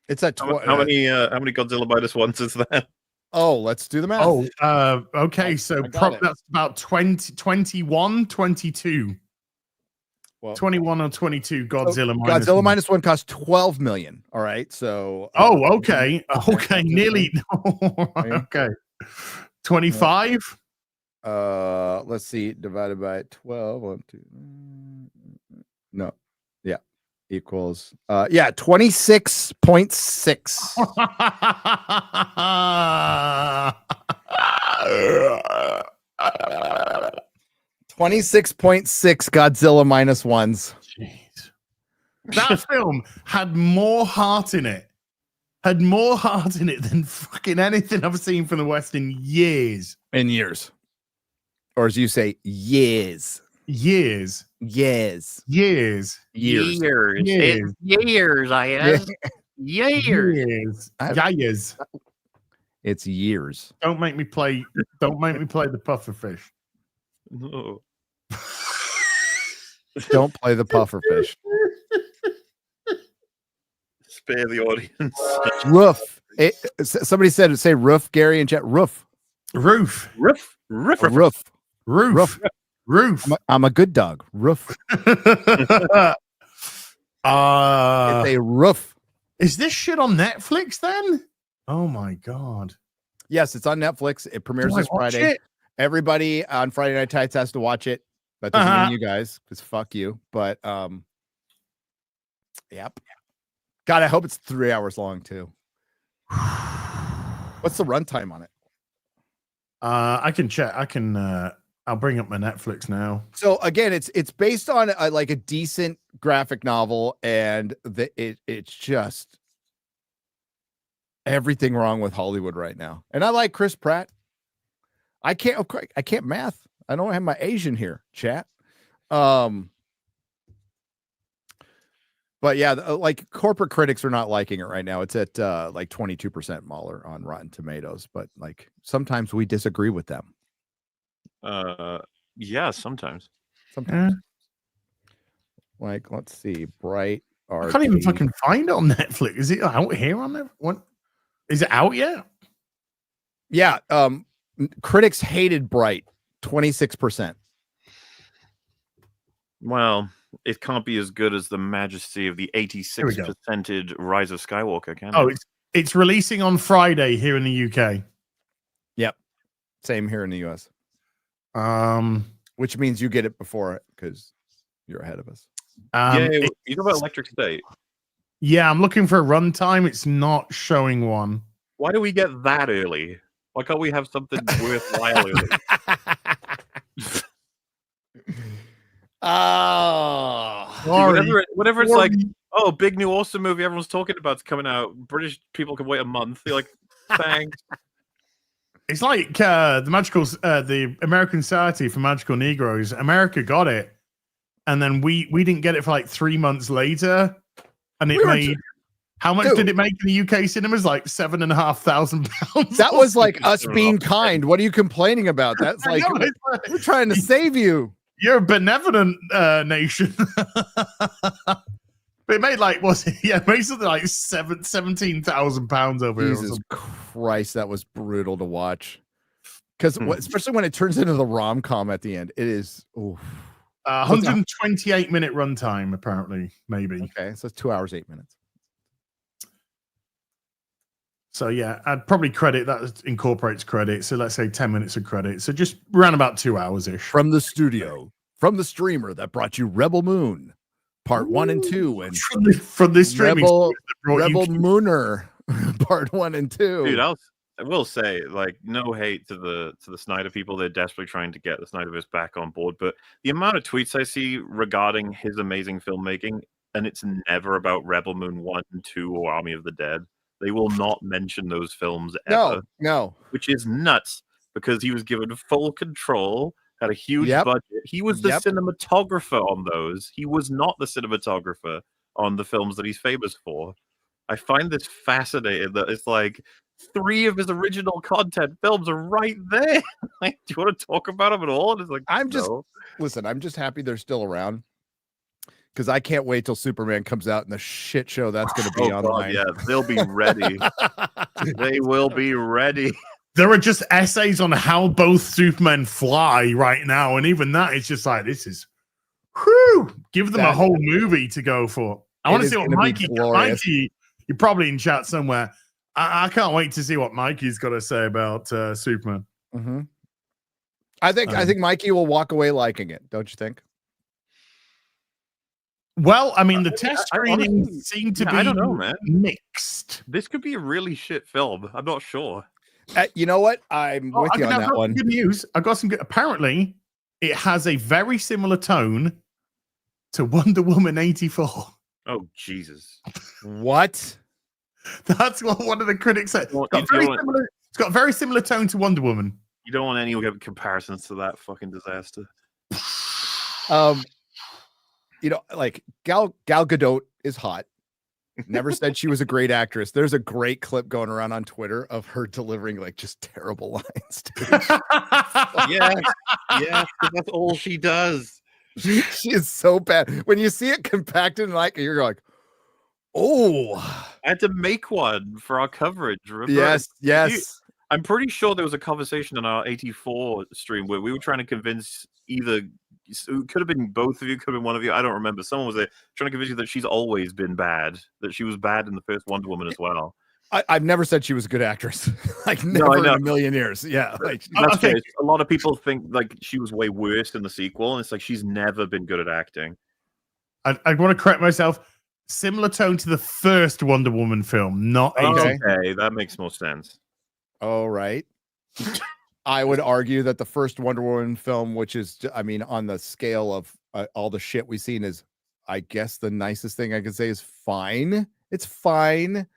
It's at how many Godzilla minus ones is that? Oh, let's do the math. Oh, okay. So that's about 21, 22. Well, 21 or 22 Godzilla minus Godzilla minus one costs 12 million. All right. So okay. Okay, nearly. Okay. 25. Let's see, divided by 12. 1, 2. No. Yeah. Equals 26.6. 26.6 Godzilla minus ones. Jeez. That film had more heart in it. Had more heart in it than fucking anything I've seen from the West in years. In years. Or as you say, years. Years. Years. Years. Years. Years. Years, I am. Years. Years. Years. It's years. Don't make me play the puffer fish. No. Don't play the puffer fish. Spare the audience. Roof. Somebody said, say roof, Gary and chat. Roof. Roof. Roof. Roof. Roof. Roof. Roof. I'm a good dog. Roof. It's a roof. Is this shit on Netflix then? Oh my god. Yes, it's on Netflix. It premieres this Friday. Everybody on Friday Night Tights has to watch it. That doesn't mean you guys, because fuck you. But yep. God, I hope it's 3 hours long too. What's the runtime on it? I can check. I'll bring up my Netflix now. So again, it's based on like a decent graphic novel, and it's just everything wrong with Hollywood right now. And I like Chris Pratt. I can't math. I don't have my Asian here, chat. But yeah, like corporate critics are not liking it right now. It's at like 22% Mahler on Rotten Tomatoes, but like sometimes we disagree with them. Yeah, sometimes. Like, let's see, Bright. I can't even fucking find it on Netflix. Is it out here on there? What is it out yet? Yeah. Critics hated Bright, 26%. Well, it can't be as good as the majesty of the 86%ed Rise of Skywalker, can it? Oh, it's releasing on Friday here in the UK. Yep. Same here in the US. Which means you get it before it because you're ahead of us. You know about Electric State? Yeah, I'm looking for a runtime. It's not showing one. Why do we get that early? Why can't we have something worthwhile early? Oh, whenever it's like, oh, big new awesome movie everyone's talking about is coming out. British people can wait a month. They're like, thanks. It's like the American Society for Magical Negroes. America got it, and then we didn't get it for like 3 months later, and it made. How much did it make in the UK cinemas? Like £7,500. That was like us being kind. What are you complaining about? That's like we're trying to save you. You're a benevolent nation. But it made it made something like £17,000 over here. Jesus Christ, that was brutal to watch. Because especially when it turns into the rom-com at the end, it is 128-minute runtime, apparently, maybe. Okay, so it's 2 hours, 8 minutes. So yeah, I'd probably credit that incorporates credit. So let's say 10 minutes of credit. So just around about 2 hours ish. From the studio, from the streamer that brought you Rebel Moon, part 1 and 2, and from the streaming Rebel Mooner, part 1 and 2. Dude, I will say, like, no hate to the Snyder people. They're desperately trying to get the Snyderverse back on board. But the amount of tweets I see regarding his amazing filmmaking, and it's never about Rebel Moon 1 and 2 or Army of the Dead. They will not mention those films ever. No. Which is nuts because he was given full control, had a huge budget. He was the cinematographer on those. He was not the cinematographer on the films that he's famous for. I find this fascinating that it's like 3 of his original content films are right there. Like, do you want to talk about them at all? And it's like, I'm just happy they're still around. Because I can't wait till Superman comes out and the shit show that's going to be online. God, yeah, they'll be ready. They will be ready. There are just essays on how both Supermen fly right now, and even that is just like, this is, give them a whole movie to go for. I want to see what Mikey, you're probably in chat somewhere. I can't wait to see what Mikey's got to say about Superman. Mm-hmm. I think Mikey will walk away liking it. Don't you think? Well, I mean, the test screenings seem to be I don't know, man. Mixed. This could be a really shit film. I'm not sure. You know what? I'm with you on that one. Good news. I got some good. Apparently, it has a very similar tone to Wonder Woman 84. Oh, Jesus. What? That's what one of the critics said. It's got a very similar tone to Wonder Woman. You don't want any comparisons to that fucking disaster. You know, like Gal Gadot is hot. Never said she was a great actress. There's a great clip going around on Twitter of her delivering like just terrible lines. Yeah, that's all she does. She is so bad. When you see it compacted and like you're like, oh, I had to make one for our coverage. Remember? Yes. I'm pretty sure there was a conversation in our 84 stream where we were trying to convince either. It could have been both of you, could have been one of you. I don't remember. Someone was there trying to convince you that she's always been bad, that she was bad in the first Wonder Woman as well. I've never said she was a good actress. Like never in a million years. Yeah. Like, that's okay. A lot of people think like she was way worse in the sequel, and it's like she's never been good at acting. I want to correct myself. Similar tone to the first Wonder Woman film, not 80. Okay, that makes more sense. All right. I would argue that the first Wonder Woman film, which is, I mean, on the scale of all the shit we've seen, is, I guess, the nicest thing I could say is fine. It's fine.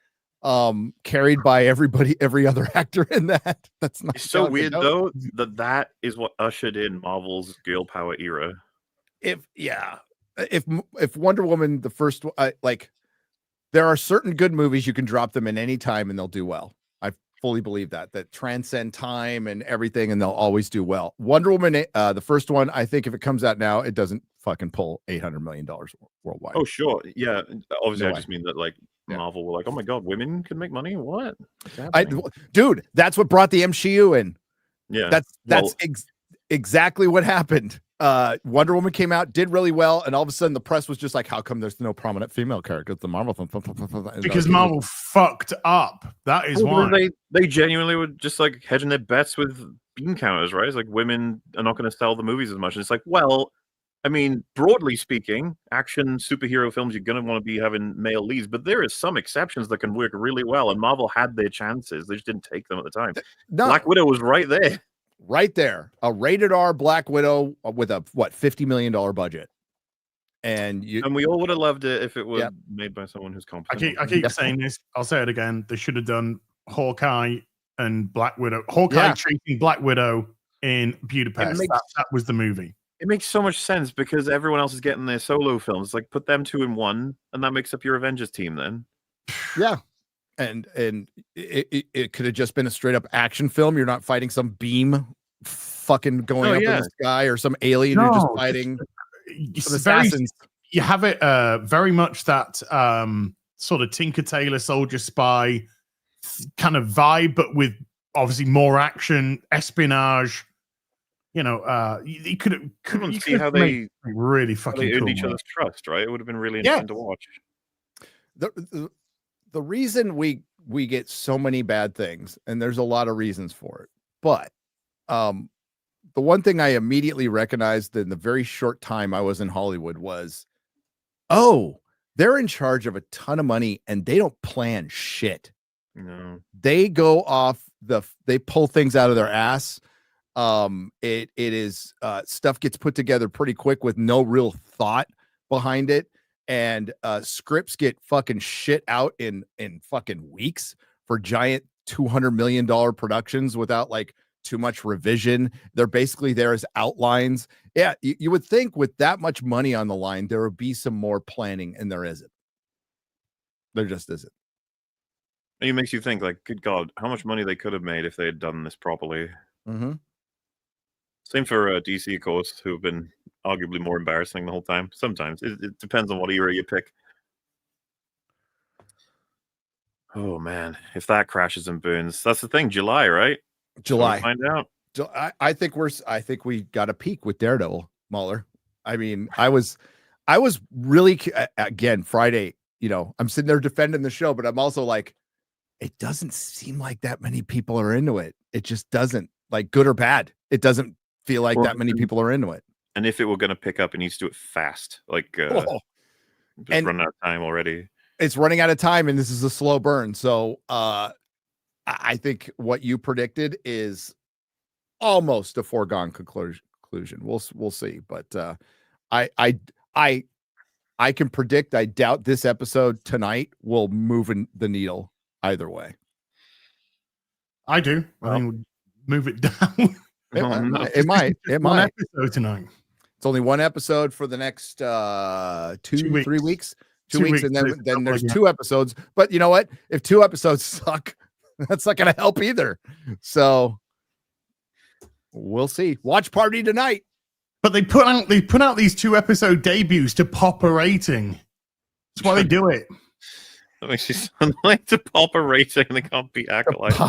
Carried by every other actor in that. That's not it's so weird though that is what ushered in Marvel's girl power era. If Wonder Woman, the first, like, there are certain good movies you can drop them in any time and they'll do well. I fully believe that transcend time and everything, and they'll always do well. Wonder Woman, the first one, I think if it comes out now, it doesn't fucking pull $800 million worldwide. Oh, sure. Yeah. Obviously, I just mean that, like, Marvel were like, oh my God, women can make money? What? Dude, that's what brought the MCU in. Yeah. That's exactly what happened. Wonder Woman came out, did really well, and all of a sudden the press was just like, how come there's no prominent female characters? The Marvel film. Because Marvel fucked up. That is why. They genuinely were just like hedging their bets with bean counters, right? It's like women are not going to sell the movies as much. And it's like, well, I mean, broadly speaking, action superhero films, you're going to want to be having male leads, but there is some exceptions that can work really well. And Marvel had their chances. They just didn't take them at the time. No. Black Widow was right there. Right there. A rated R Black Widow with a, $50 million budget. And we all would have loved it if it was made by someone who's competent. I keep saying this. I'll say it again. They should have done Hawkeye and Black Widow. Hawkeye treating Black Widow in Budapest. That was the movie. It makes so much sense because everyone else is getting their solo films. Like, put them 2 in 1, and that makes up your Avengers team then. Yeah. And it could have just been a straight up action film. You're not fighting some beam fucking going up in the sky or some alien. You're just fighting some assassins. you have it very much that sort of Tinker Tailor Soldier Spy kind of vibe, but with obviously more action, espionage. You know, you could see how they really fucking earned cool, each other's trust, right? It would have been really interesting to watch. The reason we get so many bad things, and there's a lot of reasons for it, but the one thing I immediately recognized in the very short time I was in Hollywood was, oh, they're in charge of a ton of money and they don't plan shit. No. They go off they pull things out of their ass. It is stuff gets put together pretty quick with no real thought behind it. And scripts get fucking shit out in fucking weeks for giant $200 million productions without like too much revision. They're basically there as outlines. Yeah, you would think with that much money on the line, there would be some more planning, and there isn't. There just isn't. It makes you think, like, good God, how much money they could have made if they had done this properly. Mm-hmm. Same for DC, of course, who have been arguably more embarrassing the whole time. Sometimes it depends on what era you pick. Oh man, if that crashes and burns, that's the thing. July, right? July. Find out. I think we got a peak with Daredevil, Mahler. I mean, I was really, again, Friday, you know, I'm sitting there defending the show, but I'm also like, it doesn't seem like that many people are into it. It just doesn't, like, good or bad. It doesn't feel like that many people are into it. And if it were going to pick up, it needs to do it fast. Like, just running out of time already. It's running out of time, and this is a slow burn. So I think what you predicted is almost a foregone conclusion. We'll see, but I can predict. I doubt this episode tonight will move in the needle either way. I do. Well, I think we'll move it down. It might. One episode tonight. It's only one episode for the next 3 weeks. 2 weeks, and then there's 2 episodes. But you know what? If 2 episodes suck, that's not going to help either. So we'll see. Watch party tonight. But they put out these 2 episode debuts to pop a rating. That's why they do it. That makes you sound like to pop a rating and they can't be acolytes.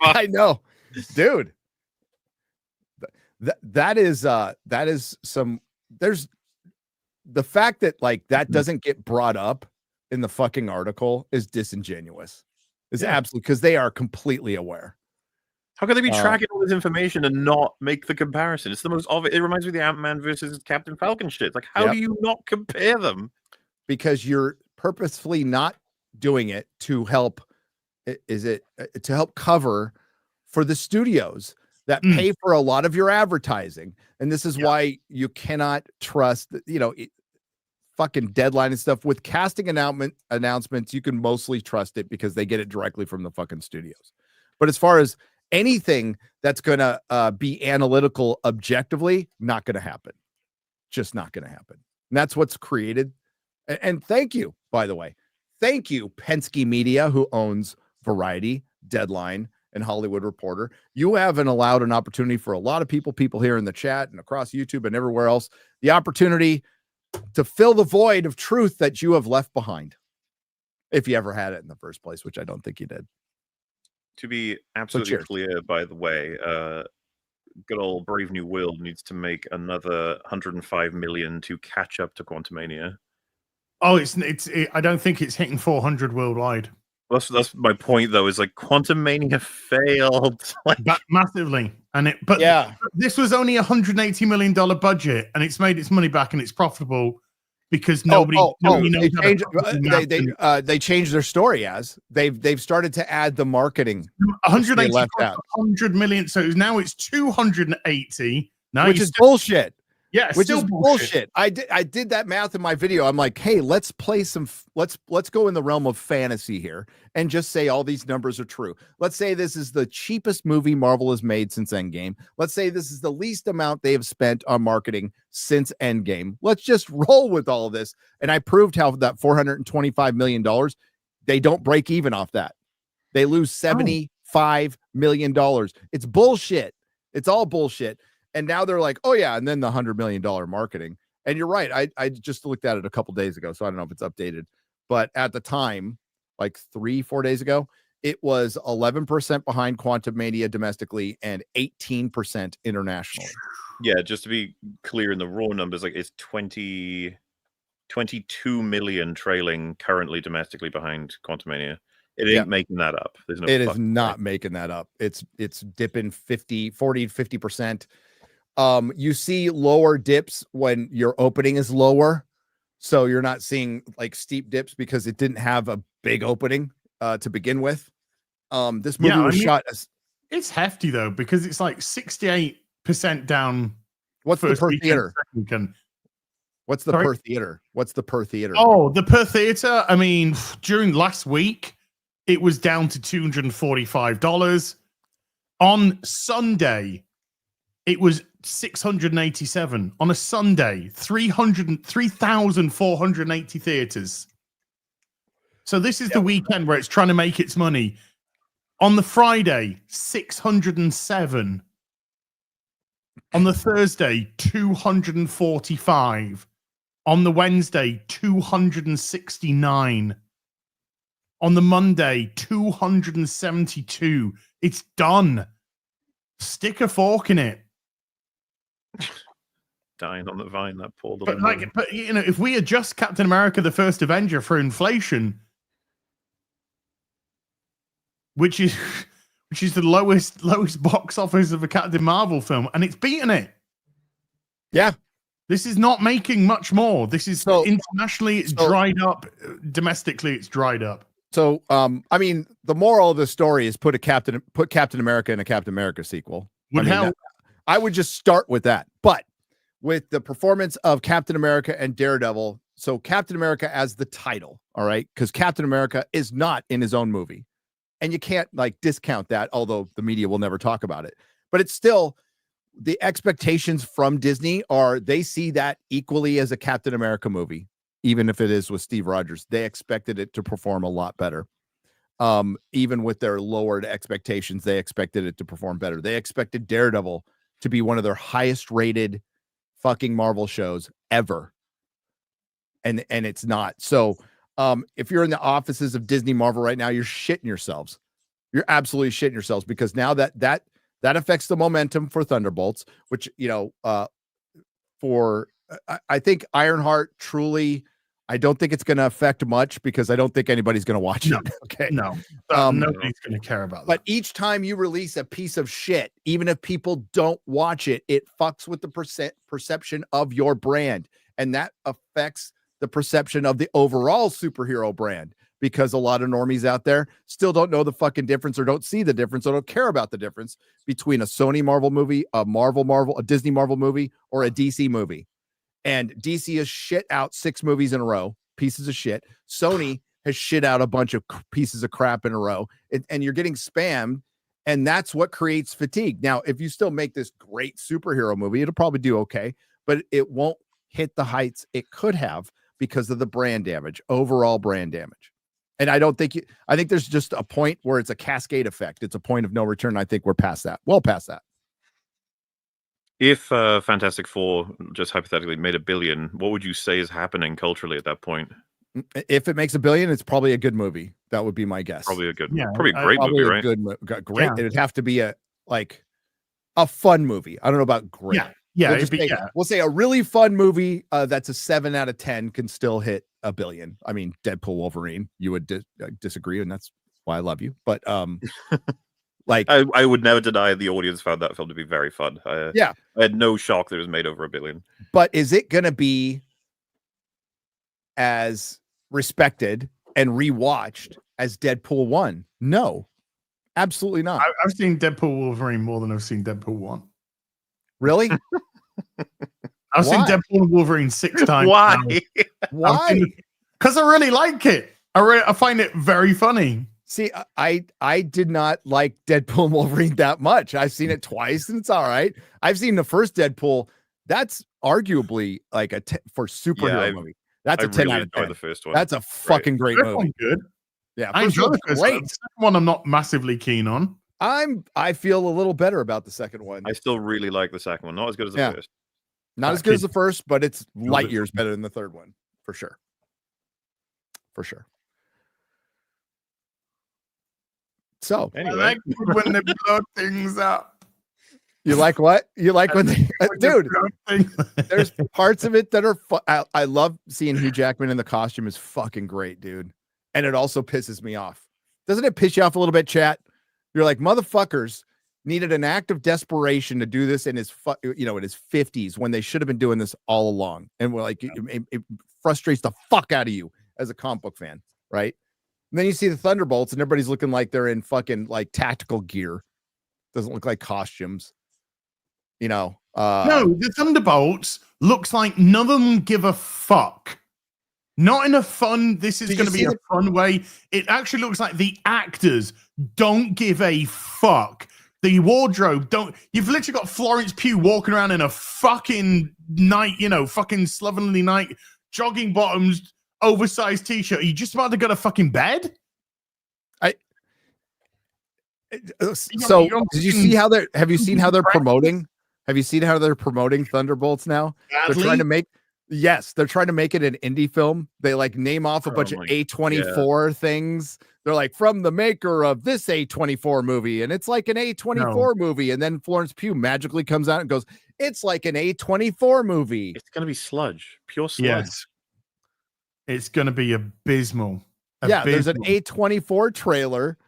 I know, dude. That is some. There's the fact that like that doesn't get brought up in the fucking article is disingenuous. Is absolutely, because they are completely aware. How can they be tracking all this information and not make the comparison? It's the most obvious. It reminds me of the Ant-Man versus Captain Falcon shit. Like, how do you not compare them? Because you're purposefully not doing it to help. To help cover for the studios that pay for a lot of your advertising? And this is why you cannot trust, fucking Deadline and stuff. With casting announcements, you can mostly trust it because they get it directly from the fucking studios. But as far as anything that's going to be analytical objectively, not going to happen. Just not going to happen. And that's what's created. And thank you, by the way. Thank you, Penske Media, who owns Variety, Deadline, and Hollywood Reporter. You haven't allowed an opportunity for a lot of people here in the chat and across YouTube and everywhere else, the opportunity to fill the void of truth that you have left behind. If you ever had it in the first place, which I don't think you did. To be absolutely clear, by the way, good old Brave New World needs to make another 105 million to catch up to Quantumania. Oh, I don't think it's hitting 400 worldwide. That's my point, though. Is like Quantumania failed massively, this was only $180 million budget, and it's made its money back and it's profitable because nobody knows. They changed their story as they've started to add the marketing. 100 million, so now it's 280. Now, which is bullshit. Yeah, which is bullshit. I did that math in my video. I'm like, hey, let's play some. Let's go in the realm of fantasy here and just say all these numbers are true. Let's say this is the cheapest movie Marvel has made since Endgame. Let's say this is the least amount they have spent on marketing since Endgame. Let's just roll with all of this. And I proved how that $425 million, they don't break even off that. They lose $75 million. It's bullshit. It's all bullshit. And now they're like, oh yeah, and then the $100 million marketing. And you're right. I just looked at it a couple days ago, so I don't know if it's updated. But at the time, like 3-4 days ago, it was 11% behind Quantumania domestically and 18% internationally. Yeah, just to be clear in the raw numbers, like it's 22 million trailing currently domestically behind Quantumania. It ain't making that up. There's no. It is not making that up. It's dipping 40 to 50%. You see lower dips when your opening is lower, so you're not seeing like steep dips because it didn't have a big opening to begin with. This movie was shot as, it's hefty though, because it's like 68% down. What's the per theater? What's the per theater? What's the per theater? Oh, the per theater. I mean, during last week, it was down to $245. On Sunday, it was $687. On a Sunday, 3,480 theaters. So this is the weekend where it's trying to make its money. On the Friday, 607. On the Thursday, 245. On the Wednesday, 269. On the Monday, 272. It's done. Stick a fork in it. Dying on the vine, that poor little. But you know, if we adjust Captain America: The First Avenger for inflation, which is the lowest box office of a Captain Marvel film, and it's beaten it. Yeah. This is not making much more. This is internationally, it's dried up. Domestically, it's dried up. So, I mean, the moral of the story is put Captain America in a Captain America sequel. I would just start with that. But with the performance of Captain America and Daredevil, so Captain America as the title, all right, because Captain America is not in his own movie, and you can't like discount that, although the media will never talk about it. But it's still, the expectations from Disney are they see that equally as a Captain America movie, even if it is with Steve Rogers. They expected it to perform a lot better. Even with their lowered expectations, they expected it to perform better. They expected Daredevil to be one of their highest rated fucking Marvel shows ever. And it's not. So if you're in the offices of Disney Marvel right now, you're shitting yourselves. You're absolutely shitting yourselves, because now that affects the momentum for Thunderbolts, which, you know, I think Ironheart truly, I don't think it's going to affect much, because I don't think anybody's going to watch it. Okay. No, nobody's going to care about that. But each time you release a piece of shit, even if people don't watch it, it fucks with the perception of your brand. And that affects the perception of the overall superhero brand, because a lot of normies out there still don't know the fucking difference, or don't see the difference, or don't care about the difference between a Sony Marvel movie, a Disney Marvel movie, or a DC movie. And DC has shit out 6 movies in a row, pieces of shit. Sony has shit out a bunch of pieces of crap in a row, and you're getting spammed, and that's what creates fatigue. Now, if you still make this great superhero movie, it'll probably do okay, but it won't hit the heights it could have because of the brand damage, overall brand damage. And I think there's just a point where it's a cascade effect. It's a point of no return. I think we're past that. Well past that. If Fantastic Four just hypothetically made $1 billion, what would you say is happening culturally at that point? If it makes $1 billion, it's probably a good movie. That would be my guess. Probably a great movie, right? Great. Yeah. It'd have to be a fun movie. I don't know about great. Yeah. We'll say a really fun movie that's a 7 out of 10 can still hit $1 billion. I mean, Deadpool, Wolverine. You would disagree, and that's why I love you. But like, I would never deny the audience found that film to be very fun. I had no shock that it was made over $1 billion. But is it going to be as respected and rewatched as Deadpool 1? No, absolutely not. I've seen Deadpool Wolverine more than I've seen Deadpool 1. Really? I've seen Deadpool and Wolverine 6 times. Why? Why? Because I really like it. I find it very funny. See, I did not like Deadpool and Wolverine that much. I've seen it twice, and it's all right. I've seen the first Deadpool. That's arguably like for superhero movie. That's a 10 out of 10. The first one. That's a fucking great movie. Good. Yeah, I enjoy the first one. The second one I'm not massively keen on. I feel a little better about the second one. I still really like the second one. Not as good as the first. Not as good as the first, but it's light years better than the third one, for sure. For sure. So Anyway, I like when they blow things up. You like what? You like when they, dude? There's parts of it that are. I love seeing Hugh Jackman in the costume. Is fucking great, dude. And it also pisses me off. Doesn't it piss you off a little bit, chat? You're like, motherfuckers needed an act of desperation to do this in his, in his 50s when they should have been doing this all along. And we're like, it frustrates the fuck out of you as a comic book fan, right? And then you see the Thunderbolts, and everybody's looking like they're in fucking like tactical gear. Doesn't look like costumes. No, the Thunderbolts looks like none of them give a fuck. Not in a fun, this is going to be a fun way. It actually looks like the actors don't give a fuck. The wardrobe you've literally got Florence Pugh walking around in a fucking night, fucking slovenly night, jogging bottoms, oversized t-shirt. Are you just about to go to fucking bed? So did you see how have you seen how they're promoting? Have you seen how they're promoting Thunderbolts now? Badly? They're trying to make it an indie film. They like name off a bunch of A24 things. They're like, from the maker of this A24 movie, and it's like an A24 movie. And then Florence Pugh magically comes out and goes, it's like an A24 movie. It's gonna be sludge, pure sludge. Yes. It's gonna be abysmal. There's an A24 trailer,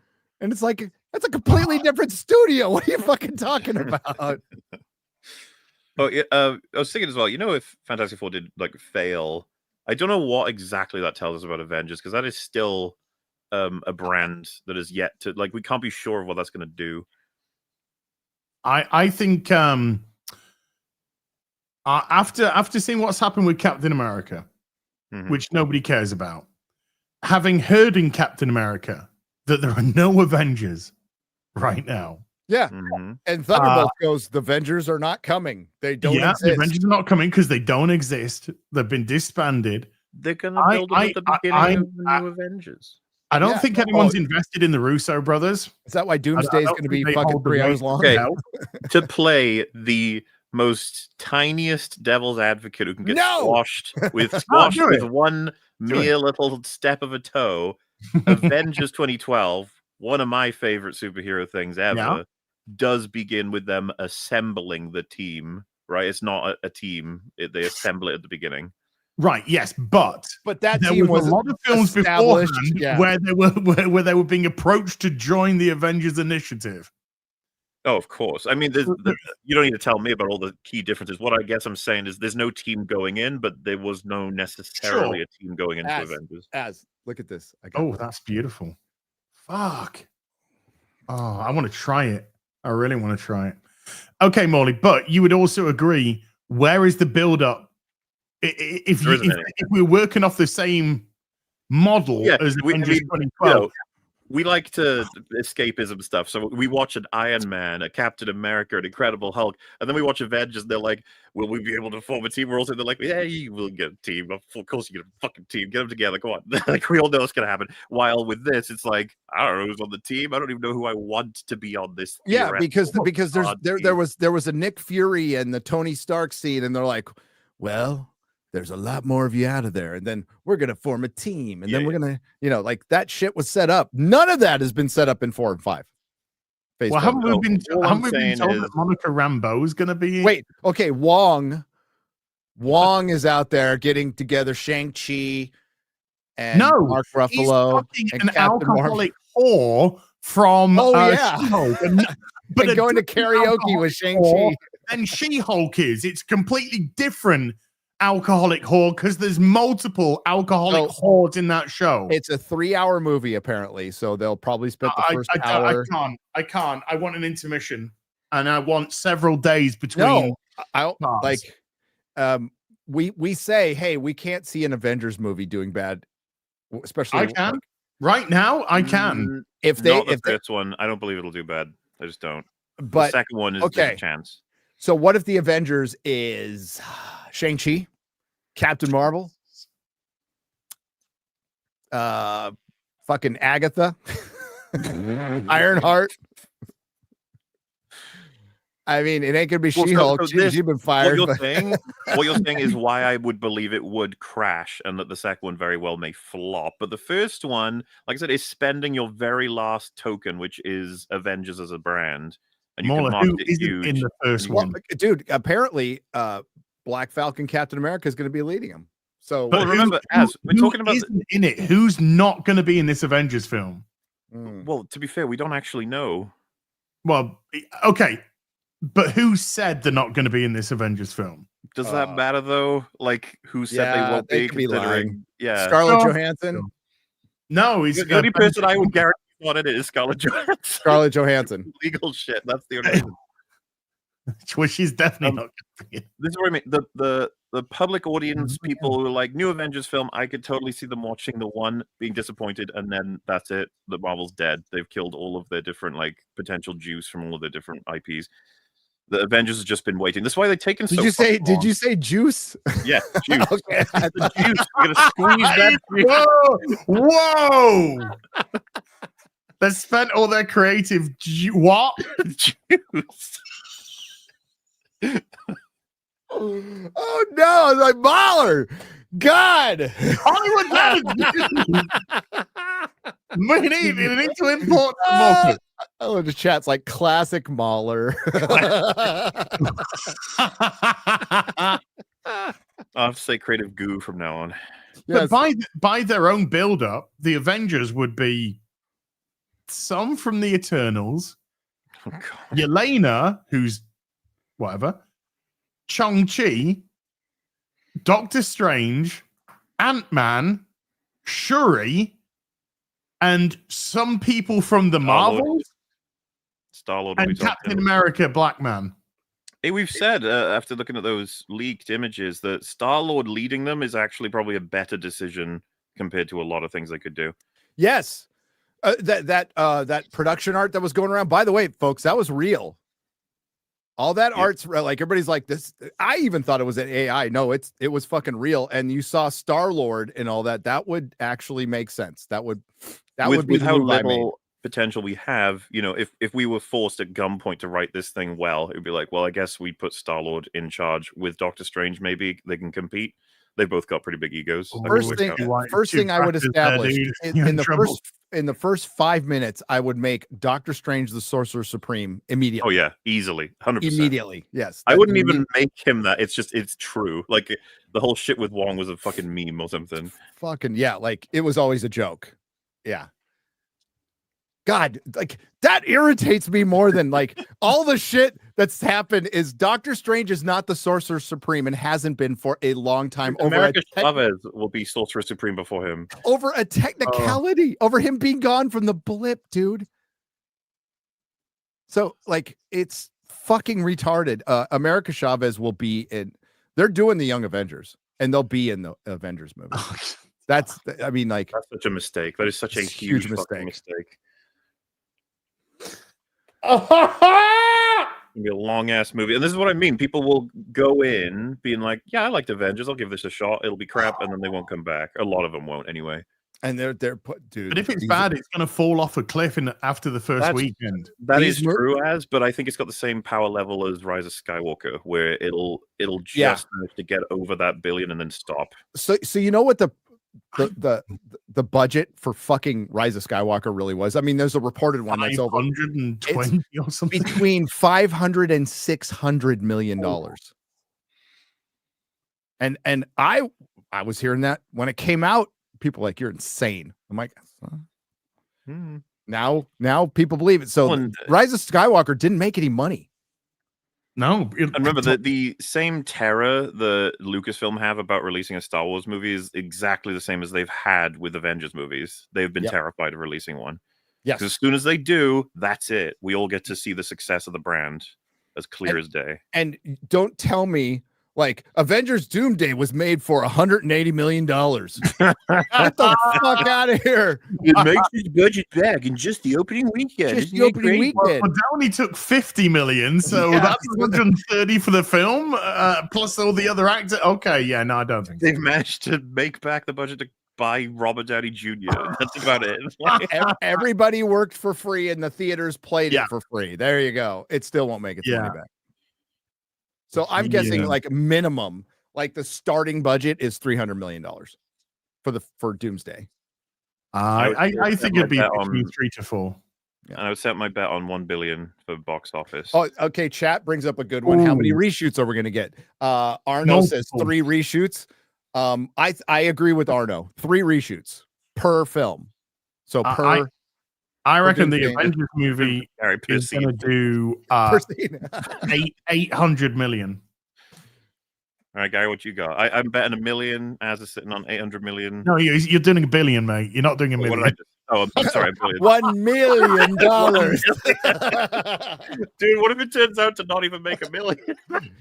and it's like, that's a completely different studio. What are you fucking talking about? Oh, yeah. I was thinking as well, if Fantastic Four did like fail, I don't know what exactly that tells us about Avengers, because that is still a brand that is yet to, like, we can't be sure of what that's going to do. I think after seeing what's happened with Captain America, which nobody cares about, having heard in Captain America that there are no Avengers right now. Yeah. And Thunderbolt goes, the Avengers are not coming. They don't exist. The Avengers are not coming because they don't exist. They've been disbanded. They're going to build them at the beginning of the new Avengers. I don't think anyone's invested in the Russo brothers. Is that why Doomsday is going to be fucking 3 hours long? Okay. To play the most tiniest devil's advocate who can get squashed with one mere little step of a toe, Avengers 2012, one of my favorite superhero things ever, does begin with them assembling the team, right? It's not a team. They assemble it at the beginning. Right, yes, but that there team was a lot of films beforehand where they were being approached to join the Avengers Initiative. Oh, of course. I mean, you don't need to tell me about all the key differences. What I guess I'm saying is there's no team going in, but there was no necessarily a team going into Avengers. Look at this. That's beautiful. Fuck. Oh, I want to try it. I really want to try it. Okay, Morley, but you would also agree, where is the build-up? If we're working off the same model as Avengers 2012, we like to escapism stuff. So we watch an Iron Man, a Captain America, an Incredible Hulk, and then we watch Avengers, and they're like, will we be able to form a team? We're also, they're like, yeah, you will get a team. Of course you get a fucking team. Get them together. Come on. Like, we all know what's going to happen. While with this, it's like, I don't know who's on the team. I don't even know who I want to be on this. Yeah, because there was a Nick Fury and the Tony Stark scene, and they're like, well, there's a lot more of you out of there, and then we're gonna form a team, and then we're gonna, like, that shit was set up. None of that has been set up in 4 and 5. Well, haven't we been told that Monica Rambeau is gonna be? Wait, okay, Wong is out there getting together Shang-Chi and Mark Ruffalo he's and an alcoholic whore from She-Hulk, but going to karaoke with Shang-Chi. And She-Hulk it's completely different. Alcoholic whore, because there's multiple alcoholic whores in that show. It's a 3-hour movie apparently, so they'll probably spend the first hour. I can't. I want an intermission, and I want several days between. We say, hey, we can't see an Avengers movie doing bad, especially. I can right now. I can. If the first one, I don't believe it'll do bad. I just don't. But the second one is a chance. So what if the Avengers is Shang-Chi, Captain Marvel, fucking Agatha, Ironheart, I mean, it ain't gonna be Well, She-Hulk. so this- She's been fired. What you're saying is why I would believe it would crash, and that the second one very well may flop. But the first one, like I said, is spending your very last token, which is Avengers as a brand, and you Mauler, can market who it isn't huge. in the first Well, one? dude, apparently, Black Falcon, Captain America is going to be leading him. So, But remember, as we're talking about, isn't in it? Who's not going to be in this Avengers film? well, to be fair, we don't actually know. Well, okay, but who said they're not going to be in this Avengers film? Does that matter though? Like, who said they won't they be? could be lying. Considering, yeah, Scarlett No. Johansson. No, he's the only person I would guarantee on it is Scarlett Johansson. Scarlett Johansson. Legal shit. That's the only reason. Which she's definitely not going to be in. This is what I mean. The public audience people who are like new Avengers film, I could totally see them watching the one, being disappointed, and then that's it. The Marvel's dead. They've killed all of their different like potential juice from all of their different IPs. The Avengers has just been waiting. That's why they've taken so Did you say? fucking Did long. you say juice? Yeah, juice. Okay. The juice. We're gonna squeeze that juice. Whoa! They spent all their creative. What? juice. Oh no! It's like Mahler. God. Hollywood. We need to import the book. Oh, the chat's like classic Mahler. I'll have to say creative goo from now on. Yes. But by their own build-up, the Avengers would be some from the Eternals, Oh, God. Yelena, who's whatever, Shang-Chi, Doctor Strange, Ant-Man, Shuri, and some people from the Star-Lord. Marvels, Star-Lord and Captain America, Black Man. Hey, we've said after looking at those leaked images that Star-Lord leading them is actually probably a better decision compared to a lot of things they could do. Yes. That production art that was going around. By the way, folks, that was real. All that art's real. Like everybody's like this. I even thought it was an AI. No, it was fucking real. And you saw Star-Lord and all that. That would actually make sense. That would be with the how move I made. little potential we have. You know, if we were forced at gunpoint to write this thing well, it would be like, well, I guess we put Star-Lord in charge with Doctor Strange. Maybe they can compete. They've both got pretty big egos. First thing I would establish in the first 5 minutes, I would make Doctor Strange the Sorcerer Supreme immediately. Oh yeah, easily, 100%. Immediately, yes. I wouldn't even make him that. It's true. Like the whole shit with Wong was a fucking meme or something. Fucking yeah, like it was always a joke. Yeah. God, like that irritates me more than like all the shit that's happened is Doctor Strange is not the Sorcerer Supreme and hasn't been for a long time. America Chavez will be Sorcerer Supreme before him. Over a technicality, over him being gone from the blip, dude. So like it's fucking retarded. America Chavez will be in. They're doing the Young Avengers, and they'll be in the Avengers movie. That's, I mean, like that's such a mistake. That is such a huge mistake. It'll be a long ass movie, and this is what I mean. People will go in being like, "Yeah, I liked Avengers. I'll give this a shot. It'll be crap," and then they won't come back. A lot of them won't anyway. And they're put, dude. But if it's bad, it's going to fall off a cliff after the first weekend. That is true, but I think it's got the same power level as Rise of Skywalker, where it'll just manage to get over that billion and then stop. So you know what the budget for fucking Rise of Skywalker really was? I mean, there's a reported one that's over 120 or something, between $500 and $600 million. And I was hearing that when it came out, people were like, you're insane. I'm like, now people believe it. So Rise of Skywalker didn't make any money. No, and remember the same terror the Lucasfilm have about releasing a Star Wars movie is exactly the same as they've had with Avengers movies. They've been terrified of releasing one. Yes, as soon as they do, that's it. We all get to see the success of the brand as clear as day. And don't tell me like Avengers Doomsday was made for $180 million. Get the fuck out of here. It makes its budget back in just the opening weekend. Just the opening weekend. Well, Downey took $50 million, so that's 130 for the film, plus all the other actors. Okay, yeah, no, I don't think they've managed to make back the budget to buy Robert Downey Jr. That's about it. Everybody worked for free and the theaters played it for free. There you go. It still won't make its money back. So I'm guessing like minimum, like the starting budget is $300 million for Doomsday. I think it'd be between 3 to 4. Yeah. And I would set my bet on 1 billion for box office. Oh, okay. Chat brings up a good one. Ooh. How many reshoots are we going to get? Arno says 3 reshoots. I agree with Arno. 3 reshoots per film. So I reckon the Avengers movie is going to do 800 million. All right, Gary, what you got? I'm betting $1 million. Az is sitting on 800 million. No, you're doing $1 billion, mate. You're not doing $1 million. I'm sorry, $1 billion. $1 million. Dude, what if it turns out to not even make $1 million?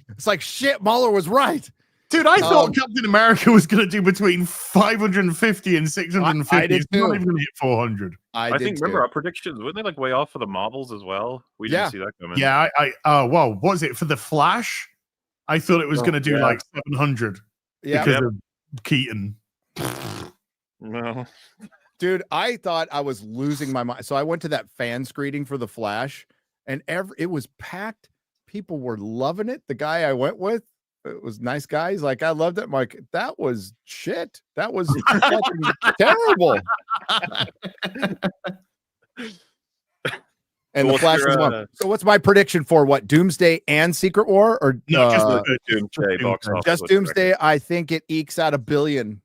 It's like, shit, Mueller was right. Dude, I thought Captain America was going to do between 550 and 650. It's not even going to hit 400. I think, remember, our predictions, weren't they like way off for the Marvels as well? We didn't see that coming. Yeah, well, what was it for the Flash? I thought it was going to do like 700 because of Keaton. No. Dude, I thought I was losing my mind. So I went to that fan screening for the Flash, and it was packed. People were loving it. The guy I went with, it was nice guy. He's like, I loved it. I'm like, that was shit. That was fucking terrible. And so the Flash was one. So what's my prediction for what? Doomsday and Secret War? Or no, just the Doomsday box office. Just Doomsday. I think it ekes out $1 billion.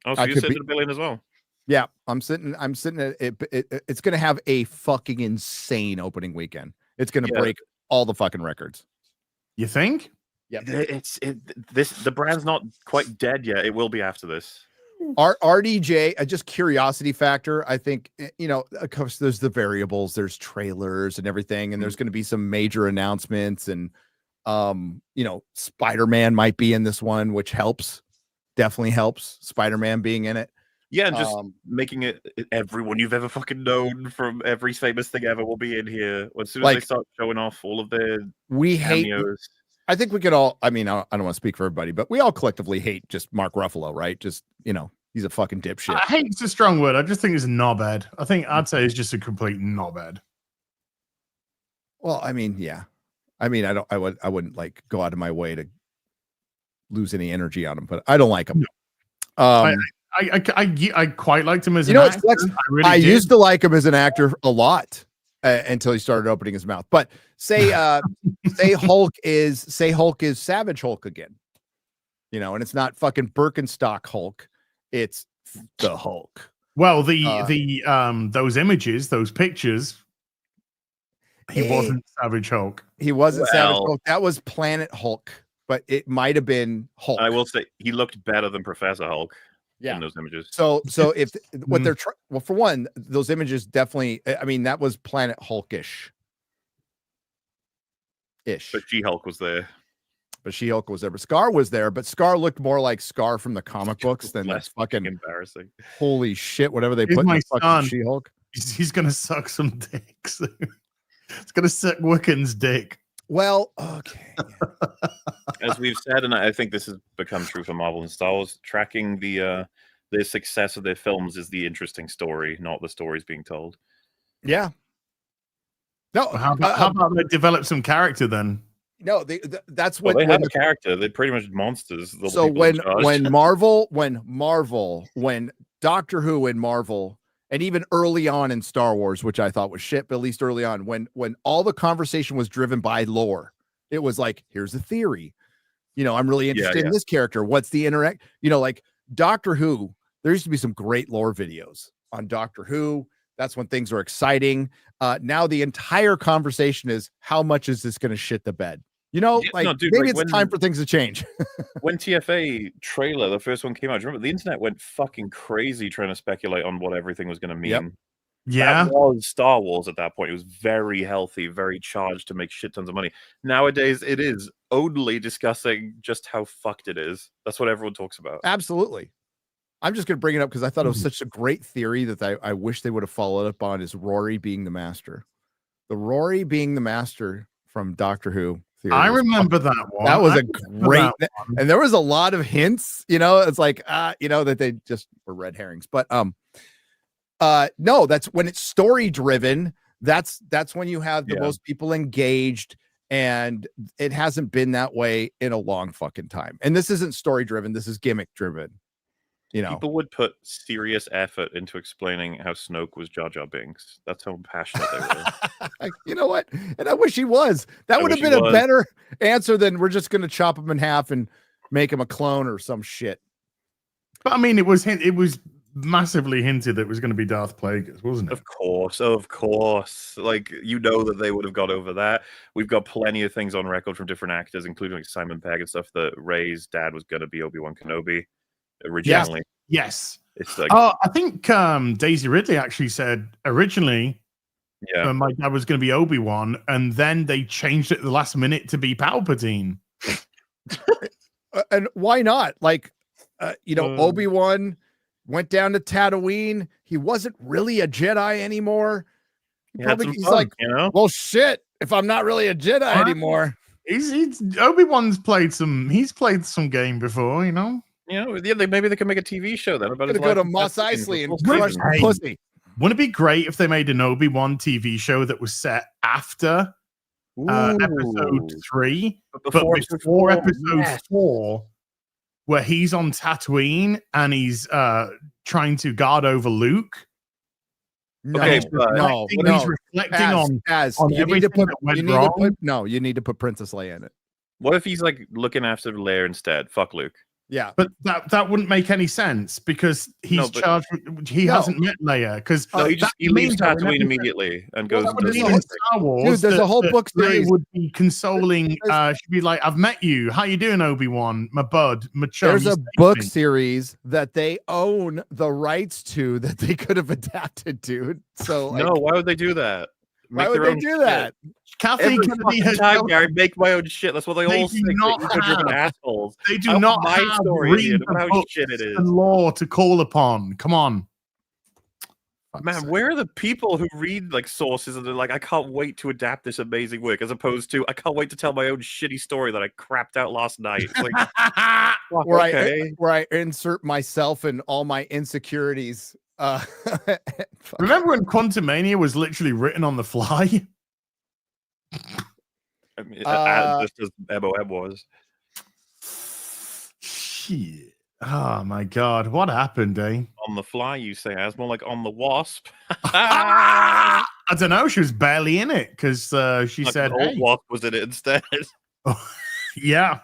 Oh, so you're sitting at $1 billion as well? Yeah, I'm sitting at it. It's going to have a fucking insane opening weekend. It's going to break all the fucking records. You think? Yeah. The brand's not quite dead yet. It will be after this. RDJ, just curiosity factor. I think, of course, there's the variables, there's trailers and everything, and there's going to be some major announcements, and Spider-Man might be in this one, which helps. Definitely helps. Spider-Man being in it. Yeah, and just making it everyone you've ever fucking known from every famous thing ever will be in here. As soon as they start showing off all of their cameos. I think we could all, I don't want to speak for everybody, but we all collectively hate just Mark Ruffalo, right? Just, he's a fucking dipshit. I hate it's a strong word. I just think he's a knobhead. I'd say he's just a complete knobhead. Well, yeah. I wouldn't like go out of my way to lose any energy on him, but I don't like him. No. I quite liked him as an actor. I used to like him as an actor a lot until he started opening his mouth. But say Hulk is Savage Hulk again, and it's not fucking Birkenstock Hulk, it's the Hulk. Well, those images, those pictures, he wasn't Savage Hulk. He wasn't Savage Hulk. That was Planet Hulk, but it might have been Hulk. I will say he looked better than Professor Hulk. Yeah, in those images. So if what they're for one, those images definitely. That was Planet Hulkish. But She-Hulk was there. But Scar was there. But Scar looked more like Scar from the comic books than that's fucking embarrassing. Holy shit! Whatever they put in the fucking She-Hulk. He's gonna suck some dicks. It's gonna suck Wiccan's dick. Well, okay. As we've said, and I think this has become true for Marvel and Star Wars, tracking the success of their films is the interesting story, not the stories being told. Yeah. No. How about they develop some character then? No, that's what they have a character. They're pretty much monsters. So when Doctor Who and Marvel, and even early on in Star Wars, which I thought was shit, but at least early on, when all the conversation was driven by lore, it was like, here's a theory. I'm really interested in this character. What's the interact? Like Doctor Who, there used to be some great lore videos on Doctor Who. That's when things are exciting. Now the entire conversation is, how much is this going to shit the bed? Maybe it's time for things to change. When TFA trailer, the first one came out, remember the internet went fucking crazy trying to speculate on what everything was going to mean. Yep. Yeah, that was Star Wars at that point. It was very healthy, very charged to make shit tons of money. Nowadays, it is only discussing just how fucked it is. That's what everyone talks about. Absolutely. I'm just going to bring it up because I thought it was such a great theory that I wish they would have followed up on, is Rory being the master. The Rory being the master from Doctor Who. I remember that one. That was a great, and there was a lot of hints, it's like, that they just were red herrings. But no, that's when it's story driven. That's when you have the most people engaged, And it hasn't been that way in a long fucking time. And this isn't story driven. This is gimmick driven. You know, people would put serious effort into explaining how Snoke was Jar Jar Binks. That's how passionate they were. You know what? And I wish he was. That would have been a better answer than we're just going to chop him in half and make him a clone or some shit. But I mean, it was massively hinted that it was going to be Darth Plagueis, wasn't it? Of course. Like, you know that they would have got over that. We've got plenty of things on record from different actors, including like Simon Pegg and stuff, that Rey's dad was going to be Obi-Wan Kenobi originally. Yes. It's like, I think Daisy Ridley actually said originally my dad was going to be Obi-Wan, and then they changed it at the last minute to be Palpatine. And why not? Like, Obi-Wan went down to Tatooine. He wasn't really a Jedi anymore. He's like, well, shit, if I'm not really a Jedi anymore. Obi-Wan's played some game before, you know? Maybe they can make a TV show then about his life. Go to Mos Eisley and crush the pussy. Wouldn't it be great if they made an Obi-Wan TV show that was set after episode 3, but before episode 4, where he's on Tatooine and he's trying to guard over Luke? He's reflecting on everything that went wrong. You need to put Princess Leia in it. What if he's like looking after Leia instead? Fuck Luke. Yeah, but that wouldn't make any sense because he's charged with, hasn't met Leia, because he leaves Tatooine immediately and goes into Star Wars. Dude, there's a whole book series. Would be consoling. She'd be like, "I've met you. How you doing, Obi-Wan? My bud, my chum." There's a book series that they own the rights to that they could have adapted, dude. So why would they do that? Why would they do that? Kathy Kennedy herself. Gary, make my own shit. That's what they all think. Assholes. They do not have story how shit it is. And law to call upon. Come on, man. Where are the people who read like sources and they're like, I can't wait to adapt this amazing work, as opposed to I can't wait to tell my own shitty story that I crapped out last night. It's like, where I insert myself and all my insecurities. Remember when Quantumania was literally written on the fly? I mean, just as MOM was. Shit. Oh my god, what happened, eh? On the fly, you say? As more like on the wasp. I don't know. She was barely in it because she said, "Old wasp was in it instead." Yeah,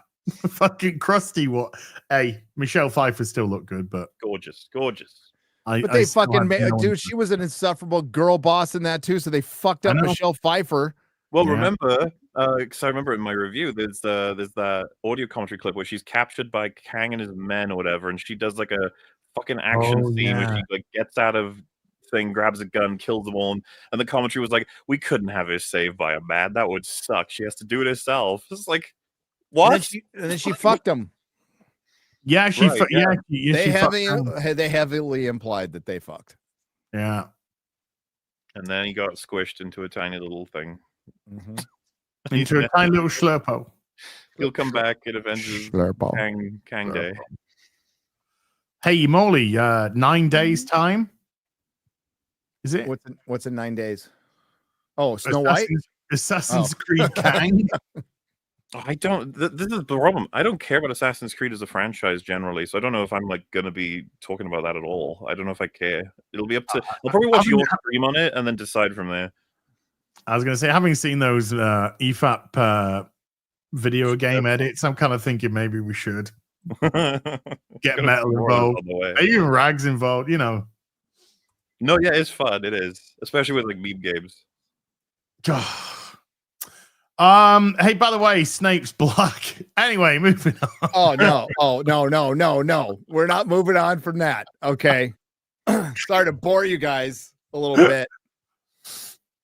fucking crusty. What? Hey, Michelle Pfeiffer still looked good, but gorgeous. But they fucking made, dude. She was an insufferable girl boss in that too. So they fucked up Michelle Pfeiffer. Well, remember, because I remember in my review, there's that audio commentary clip where she's captured by Kang and his men or whatever, and she does like a fucking action scene where she like gets out of thing, grabs a gun, kills them all, and the commentary was like, "We couldn't have her saved by a man. That would suck. She has to do it herself." It's like, what? And then she fucked him. Yeah, they heavily implied that they fucked. Yeah, and then he got squished into a tiny little thing. Mm-hmm. Into a tiny little slurpo. He'll come back in Avengers Kang Day. Hey, Molly, 9 days time. Is it? What's in 9 days? Oh, Snow White? Assassin's Creed Kang. I don't. This is the problem. I don't care about Assassin's Creed as a franchise generally, so I don't know if I'm like gonna be talking about that at all. I don't know if I care. It'll be up to. I'll probably watch your stream on it and then decide from there. I was gonna say, having seen those EFAP video game edits, I'm kind of thinking maybe we should get Metal involved. Even Rags involved, you know. No, yeah, it's fun. It is, especially with like meme games. Hey, by the way, Snape's black. Anyway, moving on. No. We're not moving on from that. Okay. Sorry to bore you guys a little bit.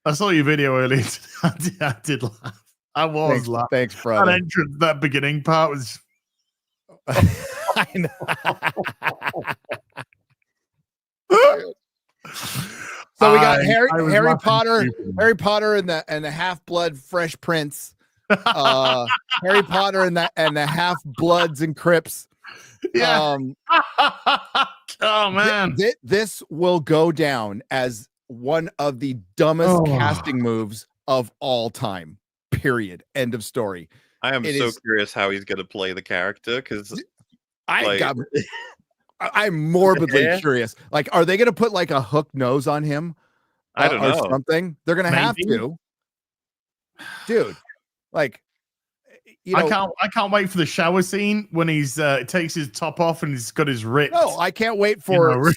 I saw your video earlier today. I did laugh. I was laughing. Thanks, brother. That beginning part was. I know. So we got Harry Potter and the Half-Blood Fresh Prince, Harry Potter and the Half-Bloods and Crips. Yeah. Oh man, this will go down as one of the dumbest casting moves of all time. period. End of story. I am curious how he's going to play the character because I'm morbidly curious. Like, are they going to put like a hook nose on him? I don't know. Or something. They're going to have to. Dude, like, you know, I can't wait for the shower scene when he's takes his top off and he's got his ripped. No, I can't wait for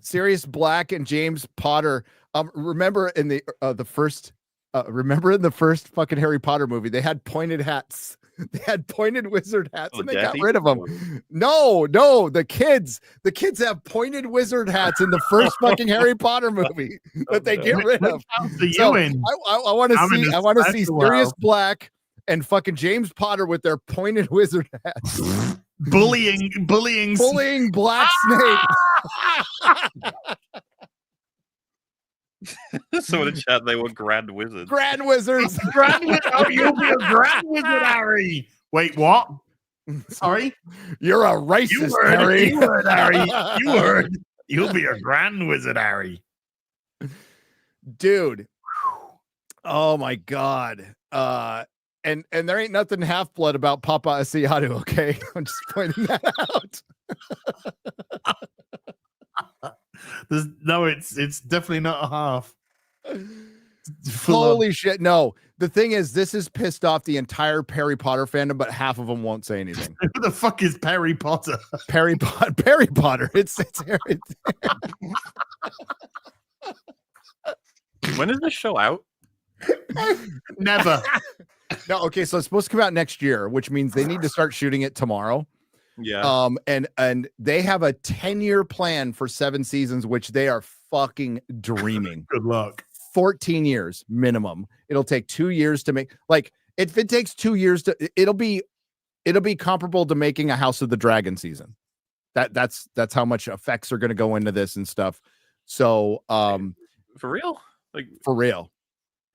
Sirius Black and James Potter. Remember in the first fucking Harry Potter movie, they had pointed hats. They had pointed wizard hats, and they got rid of them. No, the kids have pointed wizard hats in the first fucking Harry Potter movie that they get rid of. So I want to see Sirius Black and fucking James Potter with their pointed wizard hats, bullying Black Snake. So in the chat, they were grand wizards. Grand wizards. Oh, you'll be a grand wizard, Harry. Wait, what? Sorry? You're a racist, Harry. You heard, Harry. You heard. You'll be a grand wizard, Harry. Dude. Oh, my God. And there ain't nothing half-blood about Papa Asiatu, okay? I'm just pointing that out. No, it's definitely not a half. Holy shit. No, the thing is, this has pissed off the entire Harry Potter fandom, but half of them won't say anything. Who the fuck is Perry Potter? Perry Potter. It's Harry. When is this show out? Never. No, okay, so it's supposed to come out next year, which means they need to start shooting it tomorrow. Yeah. And they have a 10-year plan for 7 seasons, which they are fucking dreaming. Good luck. 14 years minimum. It'll take 2 years to make, like, if it takes 2 years to, it'll be comparable to making a House of the Dragon season. That's how much effects are going to go into this and stuff. So, for real? Like, for real.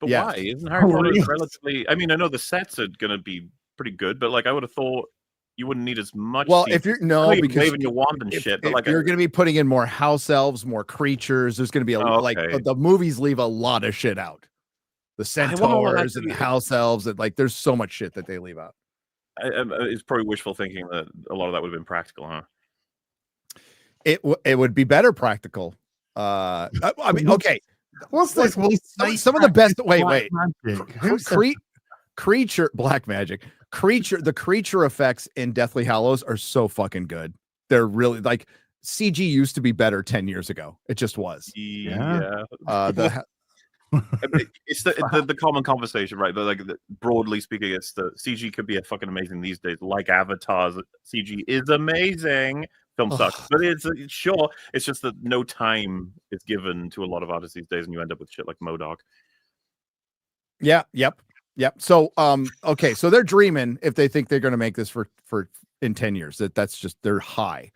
But yeah. Why? Isn't Harry Potter relatively, I mean, I know the sets are going to be pretty good, but like, I would have thought you wouldn't need as much. Well, if you're because waving your wand and shit, but like you're going to be putting in more house elves, more creatures. There's going to be like the movies leave a lot of shit out. The centaurs and house elves, and like there's so much shit that they leave out. It's probably wishful thinking that a lot of that would have been practical, huh? It would be better practical. I mean, okay. What's this? Some of the best. Wait. Creature black magic. The creature effects in Deathly Hallows are so fucking good. They're really like CG used to be better 10 years ago. It just was. Yeah. It's the common conversation, right? But like broadly speaking, it's the CG could be fucking amazing these days. Like Avatar's CG is amazing. Film sucks, but it's sure. It's just that no time is given to a lot of artists these days, and you end up with shit like MODOK. Yeah. Yep. So, okay. So they're dreaming if they think they're going to make this for in 10 years. That's just they're high.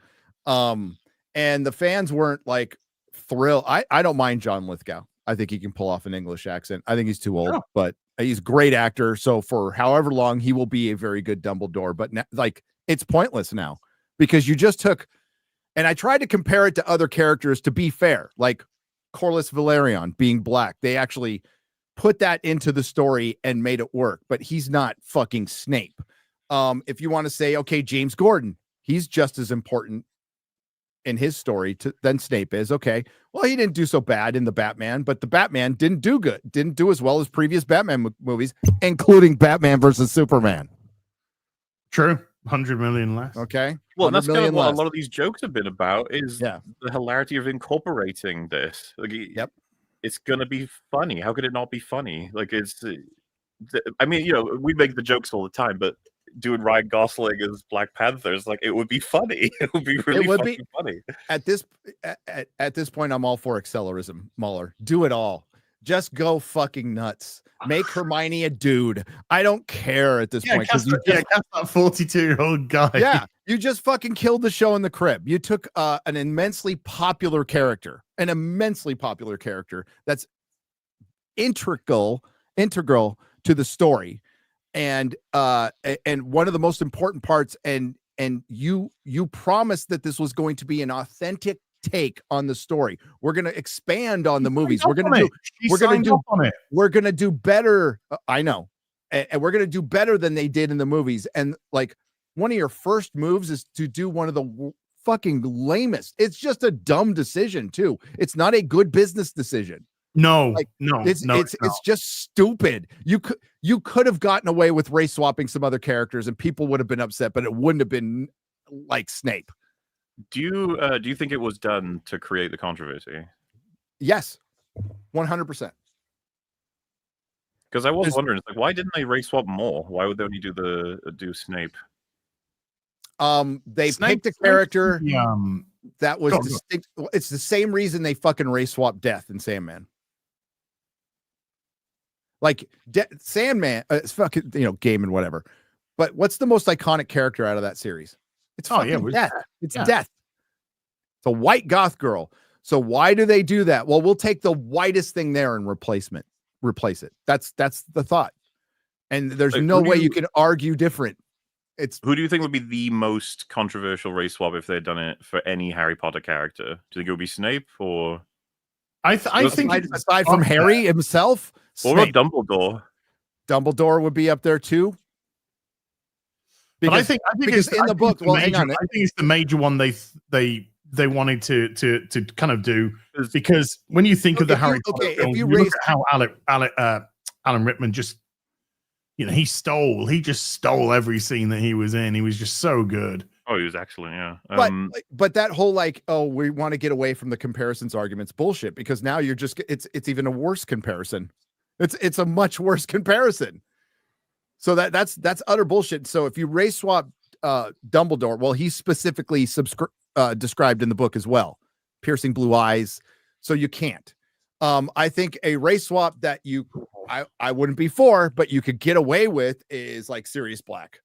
And the fans weren't like thrilled. I don't mind John Lithgow. I think he can pull off an English accent. I think he's too old, but he's a great actor. So for however long, he will be a very good Dumbledore. But now, like, it's pointless now because you just took, and I tried to compare it to other characters to be fair, like Corlys Velaryon being black. They actually put that into the story and made it work, but he's not fucking Snape. If you want to say, okay, James Gordon, he's just as important in his story than Snape is. Okay, well, he didn't do so bad in the Batman, but the Batman didn't do as well as previous Batman movies, including Batman versus Superman. True. 100 million less. Okay. Well, that's kind of what a lot of these jokes have been about is the hilarity of incorporating this. Like, it's going to be funny. How could it not be funny? Like, I mean, you know, we make the jokes all the time, but doing Ryan Gosling as Black Panther is like, it would be funny. It would be really funny. At this point, I'm all for accelerism, Mueller. Do it all. Just go fucking nuts. Make Hermione a dude. I don't care at this point. Cast that 42-year-old guy. Yeah, you just fucking killed the show in the crib. You took an immensely popular character that's integral to the story, and one of the most important parts. And you promised that this was going to be an authentic take on the story. We're going to expand on the movies. We're going to do better. I know. And we're going to do better than they did in the movies. And like one of your first moves is to do one of the fucking lamest. It's just a dumb decision too. It's not a good business decision. No, it's just stupid. You could have gotten away with race swapping some other characters and people would have been upset, but it wouldn't have been like Snape. Do you think it was done to create the controversy? Yes, 100%. Because I was wondering, it's like, why didn't they race swap more? Why would they only do Snape? They picked a character that was distinct. It's the same reason they fucking race swap Death and Sandman. Like Sandman, it's fucking Gaiman, whatever. But what's the most iconic character out of that series? It's Death. It's Death. It's a white goth girl. So why do they do that? Well, we'll take the whitest thing there and replace it. That's the thought. And there's no way you can argue different. Who do you think would be the most controversial race swap if they'd done it for any Harry Potter character? Do you think it would be Snape or? I think aside from Harry himself, or Dumbledore. Dumbledore would be up there too. Because, but I think because in the book, well, hang on. I think it's the major one they wanted to kind of do, because when you think of the Harry Potter film, you look at how Alan Rickman just, he just stole every scene that he was in. He was just so good. Oh, he was excellent, yeah. But that whole we want to get away from the comparisons arguments bullshit, because now you're just it's even a worse comparison. It's a much worse comparison. So that's utter bullshit. So if you race swap Dumbledore, well, he's specifically described in the book as well, piercing blue eyes. So you can't. I think a race swap that I wouldn't be for, but you could get away with is like Sirius Black.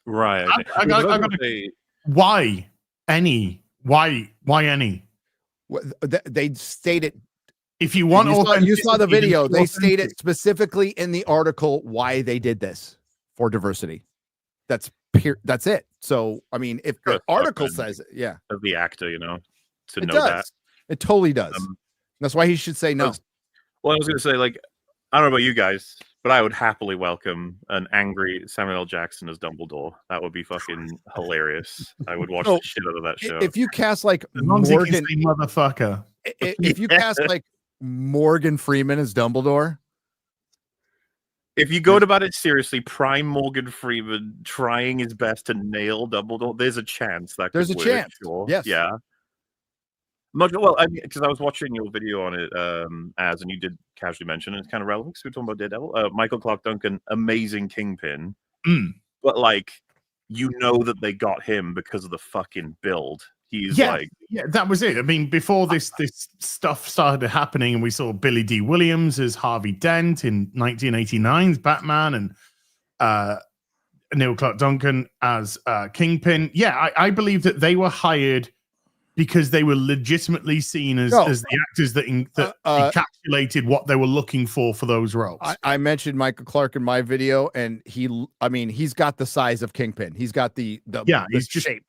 Right. I gotta say, why any? They stated. If you want, you saw the video. They stated specifically in the article why they did this for diversity. That's it. So I mean, if the article says it, of the actor, to it know does. that It totally does. That's why he should say no. Well, I was going to say, I don't know about you guys, but I would happily welcome an angry Samuel L. Jackson as Dumbledore. That would be fucking hilarious. I would watch the shit out of that show. If you cast like Morgan, motherfucker. If you cast like Morgan Freeman as Dumbledore. If you go about it seriously, prime Morgan Freeman trying his best to nail Dumbledore, there's a chance that there's a chance. Sure. Yes. Yeah. Well, because I was watching your video on it, and you did casually mention, and it's kind of relevant because we're talking about Daredevil. Michael Clark Duncan, amazing Kingpin, but that they got him because of the fucking build. He's that was it. I mean, before this stuff started happening, and we saw Billy D. Williams as Harvey Dent in 1989's Batman, and Neil Clark Duncan as Kingpin. Yeah, I believe that they were hired because they were legitimately seen as the actors that encapsulated what they were looking for those roles. I mentioned Michael Clark in my video, and he's got the size of Kingpin. He's got the shape.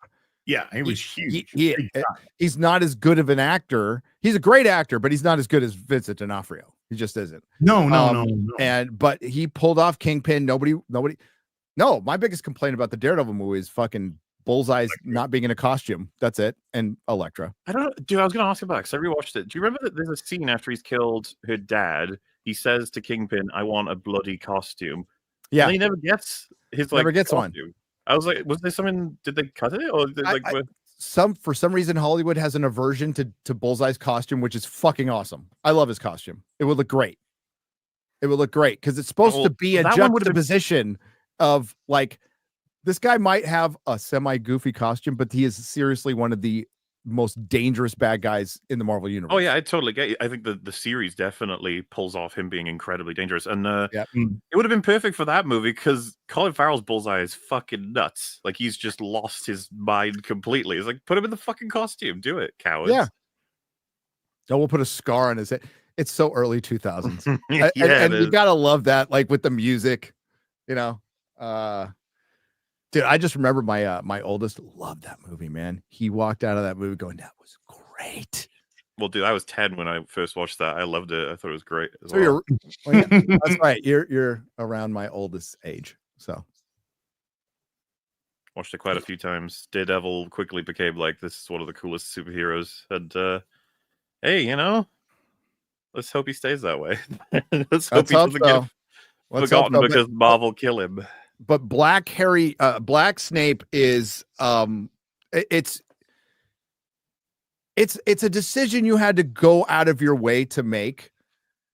Yeah, he was huge. He's not as good of an actor. He's a great actor, but he's not as good as Vincent D'Onofrio. He just isn't. No. But he pulled off Kingpin. Nobody. No, my biggest complaint about the Daredevil movie is fucking Bullseye's not being in a costume. That's it. And Elektra. I don't know, dude. I was going to ask about because I rewatched it. Do you remember that there's a scene after he's killed her dad? He says to Kingpin, "I want a bloody costume." Yeah, and he never gets his never gets costume. One. I was like, was there something? Did they cut it or for some reason Hollywood has an aversion to Bullseye's costume, which is fucking awesome. I love his costume. It would look great. Because it's supposed to be a juxtaposition of like. This guy might have a semi-goofy costume, but he is seriously one of the most dangerous bad guys in the Marvel universe. Oh yeah, I totally get you. I think the series definitely pulls off him being incredibly dangerous, and it would have been perfect for that movie because Colin Farrell's Bullseye is fucking nuts. Like he's just lost his mind completely. It's like put him in the fucking costume, do it, cowards. Yeah. No, we'll put a scar on his head. It's so early 2000s, and you gotta love that, like with the music, Dude, I just remember my oldest loved that movie, man. He walked out of that movie going, "That was great." Well, dude, I was 10 when I first watched that. I loved it. I thought it was great. So you're that's right. You're around my oldest age. So watched it quite a few times. Daredevil quickly became like, this is one of the coolest superheroes. And hey, let's hope he stays that way. Let's hope he doesn't get forgotten because Marvel kill him. But Black Snape is it's a decision you had to go out of your way to make,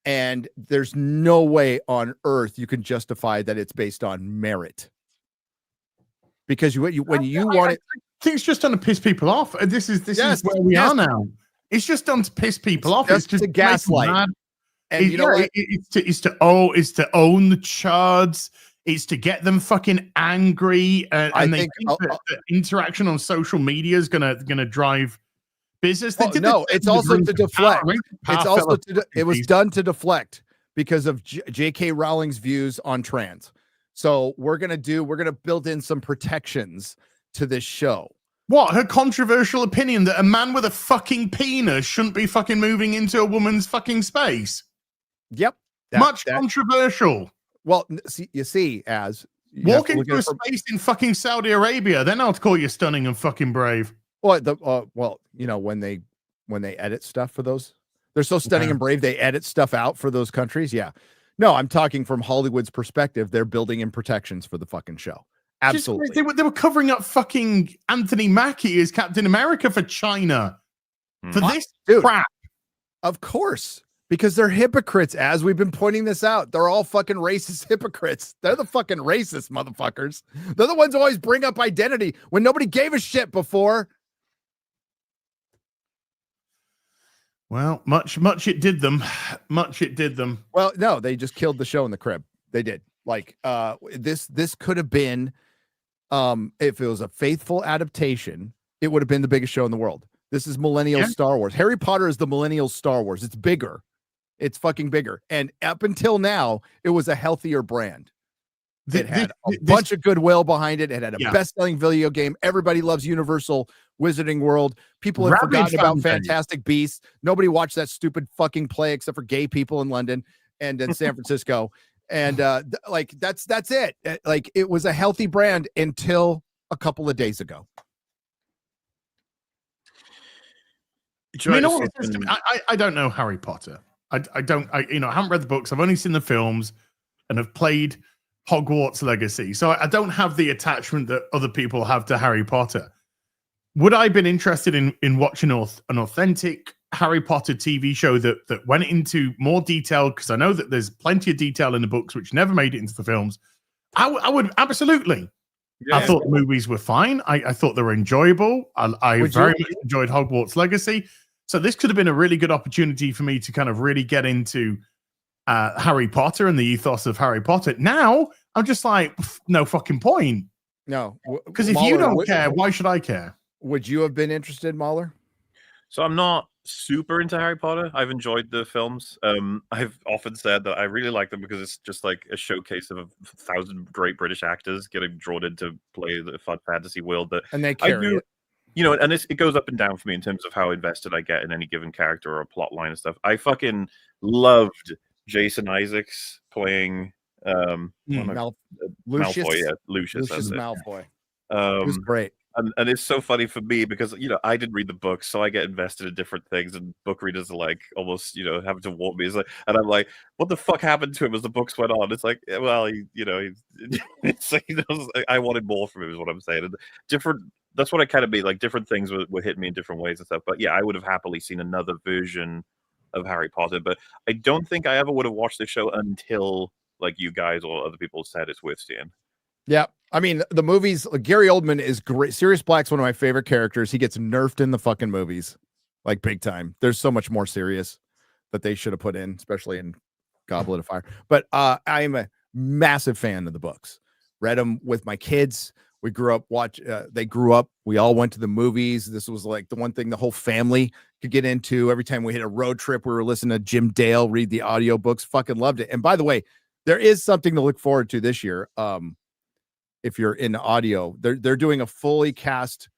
and there's no way on earth you can justify that it's based on merit. Because when you want it, I think it's just done to piss people off. This is where we are now. It's just done to piss people off. It's just to gaslight. And it's to own the chards. It's to get them fucking angry, and they think that interaction on social media is gonna drive business. It's also to deflect. It was done to deflect because of J.K. Rowling's views on trans. So we're gonna build in some protections to this show. What, her controversial opinion that a man with a fucking penis shouldn't be fucking moving into a woman's fucking space? Yep. Controversial. Well, you see, as walk into a space in fucking Saudi Arabia, then I'll call you stunning and fucking brave. Well, when they edit stuff for those, they're so stunning and brave. They edit stuff out for those countries. Yeah. No, I'm talking from Hollywood's perspective. They're building in protections for the fucking show. Absolutely. They were covering up fucking Anthony Mackie as Captain America for China. For this crap. Of course. Because they're hypocrites, as we've been pointing this out. They're all fucking racist hypocrites. They're the fucking racist motherfuckers. They're the ones who always bring up identity when nobody gave a shit before. Well, much it did them. Much it did them. Well, no, they just killed the show in the crib. They did. Like, this could have been, if it was a faithful adaptation, it would have been the biggest show in the world. This is millennial Star Wars. Harry Potter is the millennial Star Wars. It's bigger. It's fucking bigger. And up until now, it was a healthier brand. It had a bunch of goodwill behind it. It had a best-selling video game. Everybody loves Universal Wizarding World. People have forgotten about Fantastic Beasts. Nobody watched that stupid fucking play except for gay people in London and in San Francisco. And that's it. Like, it was a healthy brand until a couple of days ago. I don't know Harry Potter. I haven't read the books. I've only seen the films and have played Hogwarts Legacy. So I don't have the attachment that other people have to Harry Potter. Would I have been interested in watching an authentic Harry Potter TV show that went into more detail? Because I know that there's plenty of detail in the books which never made it into the films. I would absolutely. Yeah. I thought the movies were fine. I thought they were enjoyable. I very much enjoyed Hogwarts Legacy. So this could have been a really good opportunity for me to kind of really get into Harry Potter and the ethos of Harry Potter. Now I'm just like, no fucking point. No, because if you don't care, why should I care? Would you have been interested, Mahler? So I'm not super into Harry Potter. I've enjoyed the films. I've often said that I really like them because it's just like a showcase of 1,000 great British actors getting drawn into play the fun fantasy world. And they carry it. And it goes up and down for me in terms of how invested I get in any given character or a plot line and stuff. I fucking loved Jason Isaacs playing Lucius. Malfoy. Yeah, Lucius Malfoy. It was great. And it's so funny for me because, I didn't read the books, so I get invested in different things, and book readers are like almost, having to warn me. And I'm like, what the fuck happened to him as the books went on? It's like, well, I wanted more from him is what I'm saying. And that's what I kind of mean. Like, different things were hitting me in different ways and stuff. But yeah, I would have happily seen another version of Harry Potter, but I don't think I ever would have watched the show until like you guys or other people said it's worth seeing. Yeah. I mean, the movies, Gary Oldman is great. Sirius Black's one of my favorite characters. He gets nerfed in the fucking movies, like big time. There's so much more serious that they should have put in, especially in Goblet of Fire. But I am a massive fan of the books. Read them with my kids. We grew up they grew up. We all went to the movies. This was like the one thing the whole family could get into. Every time we hit a road trip, we were listening to Jim Dale read the audiobooks. Fucking loved it. And by the way, there is something to look forward to this year. if you're in audio. They're doing a fully cast,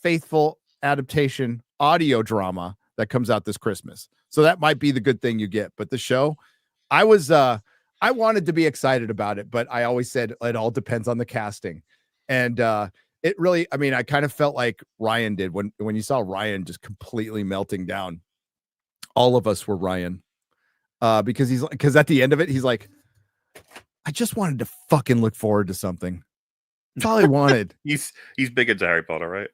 faithful adaptation audio drama that comes out this Christmas. So that might be the good thing you get. But the show, I wanted to be excited about it, but I always said it all depends on the casting. And it really, I mean, I kind of felt like Ryan did when you saw Ryan just completely melting down. All of us were Ryan. Because at the end of it, he's like, I just wanted to fucking look forward to something. That's all I wanted. He's big into Harry Potter, right?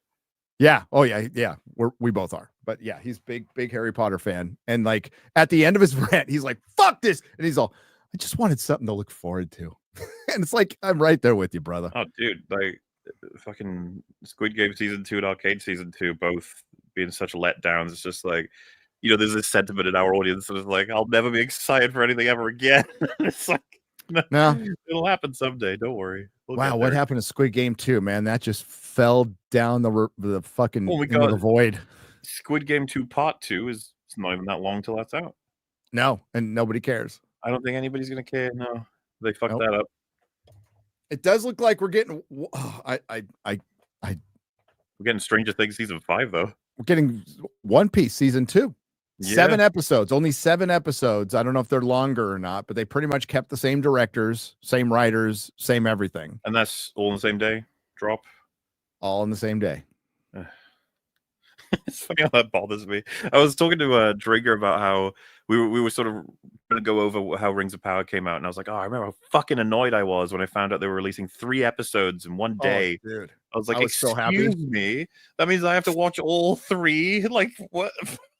Yeah. Oh yeah. Yeah. We both are. But yeah, he's big Harry Potter fan. And like at the end of his rant, he's like, fuck this. And he's all, I just wanted something to look forward to. And it's like, I'm right there with you, brother. Oh, dude, like fucking Squid Game season 2 and Arcade season 2 both being such letdowns. It's just like, you know, there's this sentiment in our audience that is like, I'll never be excited for anything ever again. It's like, no, it'll happen someday. Don't worry. Wow, what happened to Squid Game 2, man? That just fell down the fucking into the void. Squid Game 2 Part 2 is it's not even that long till that's out. No, and nobody cares. I don't think anybody's gonna care. No, they fucked that up. It does look like we're getting. We're getting Stranger Things season 5 though. We're getting One Piece season 2. Yeah. 7 episodes, only 7 episodes. I don't know if they're longer or not, but they pretty much kept the same directors, same writers, same everything. And that's all in the same day drop? All in the same day. It's funny how that bothers me. I was talking to Drigger about how we were sort of going to go over how Rings of Power came out, and I was like, oh, I remember how fucking annoyed I was when I found out they were releasing 3 episodes in one day. Oh, dude. I was like, excuse me? That means I have to watch all 3? Like, what?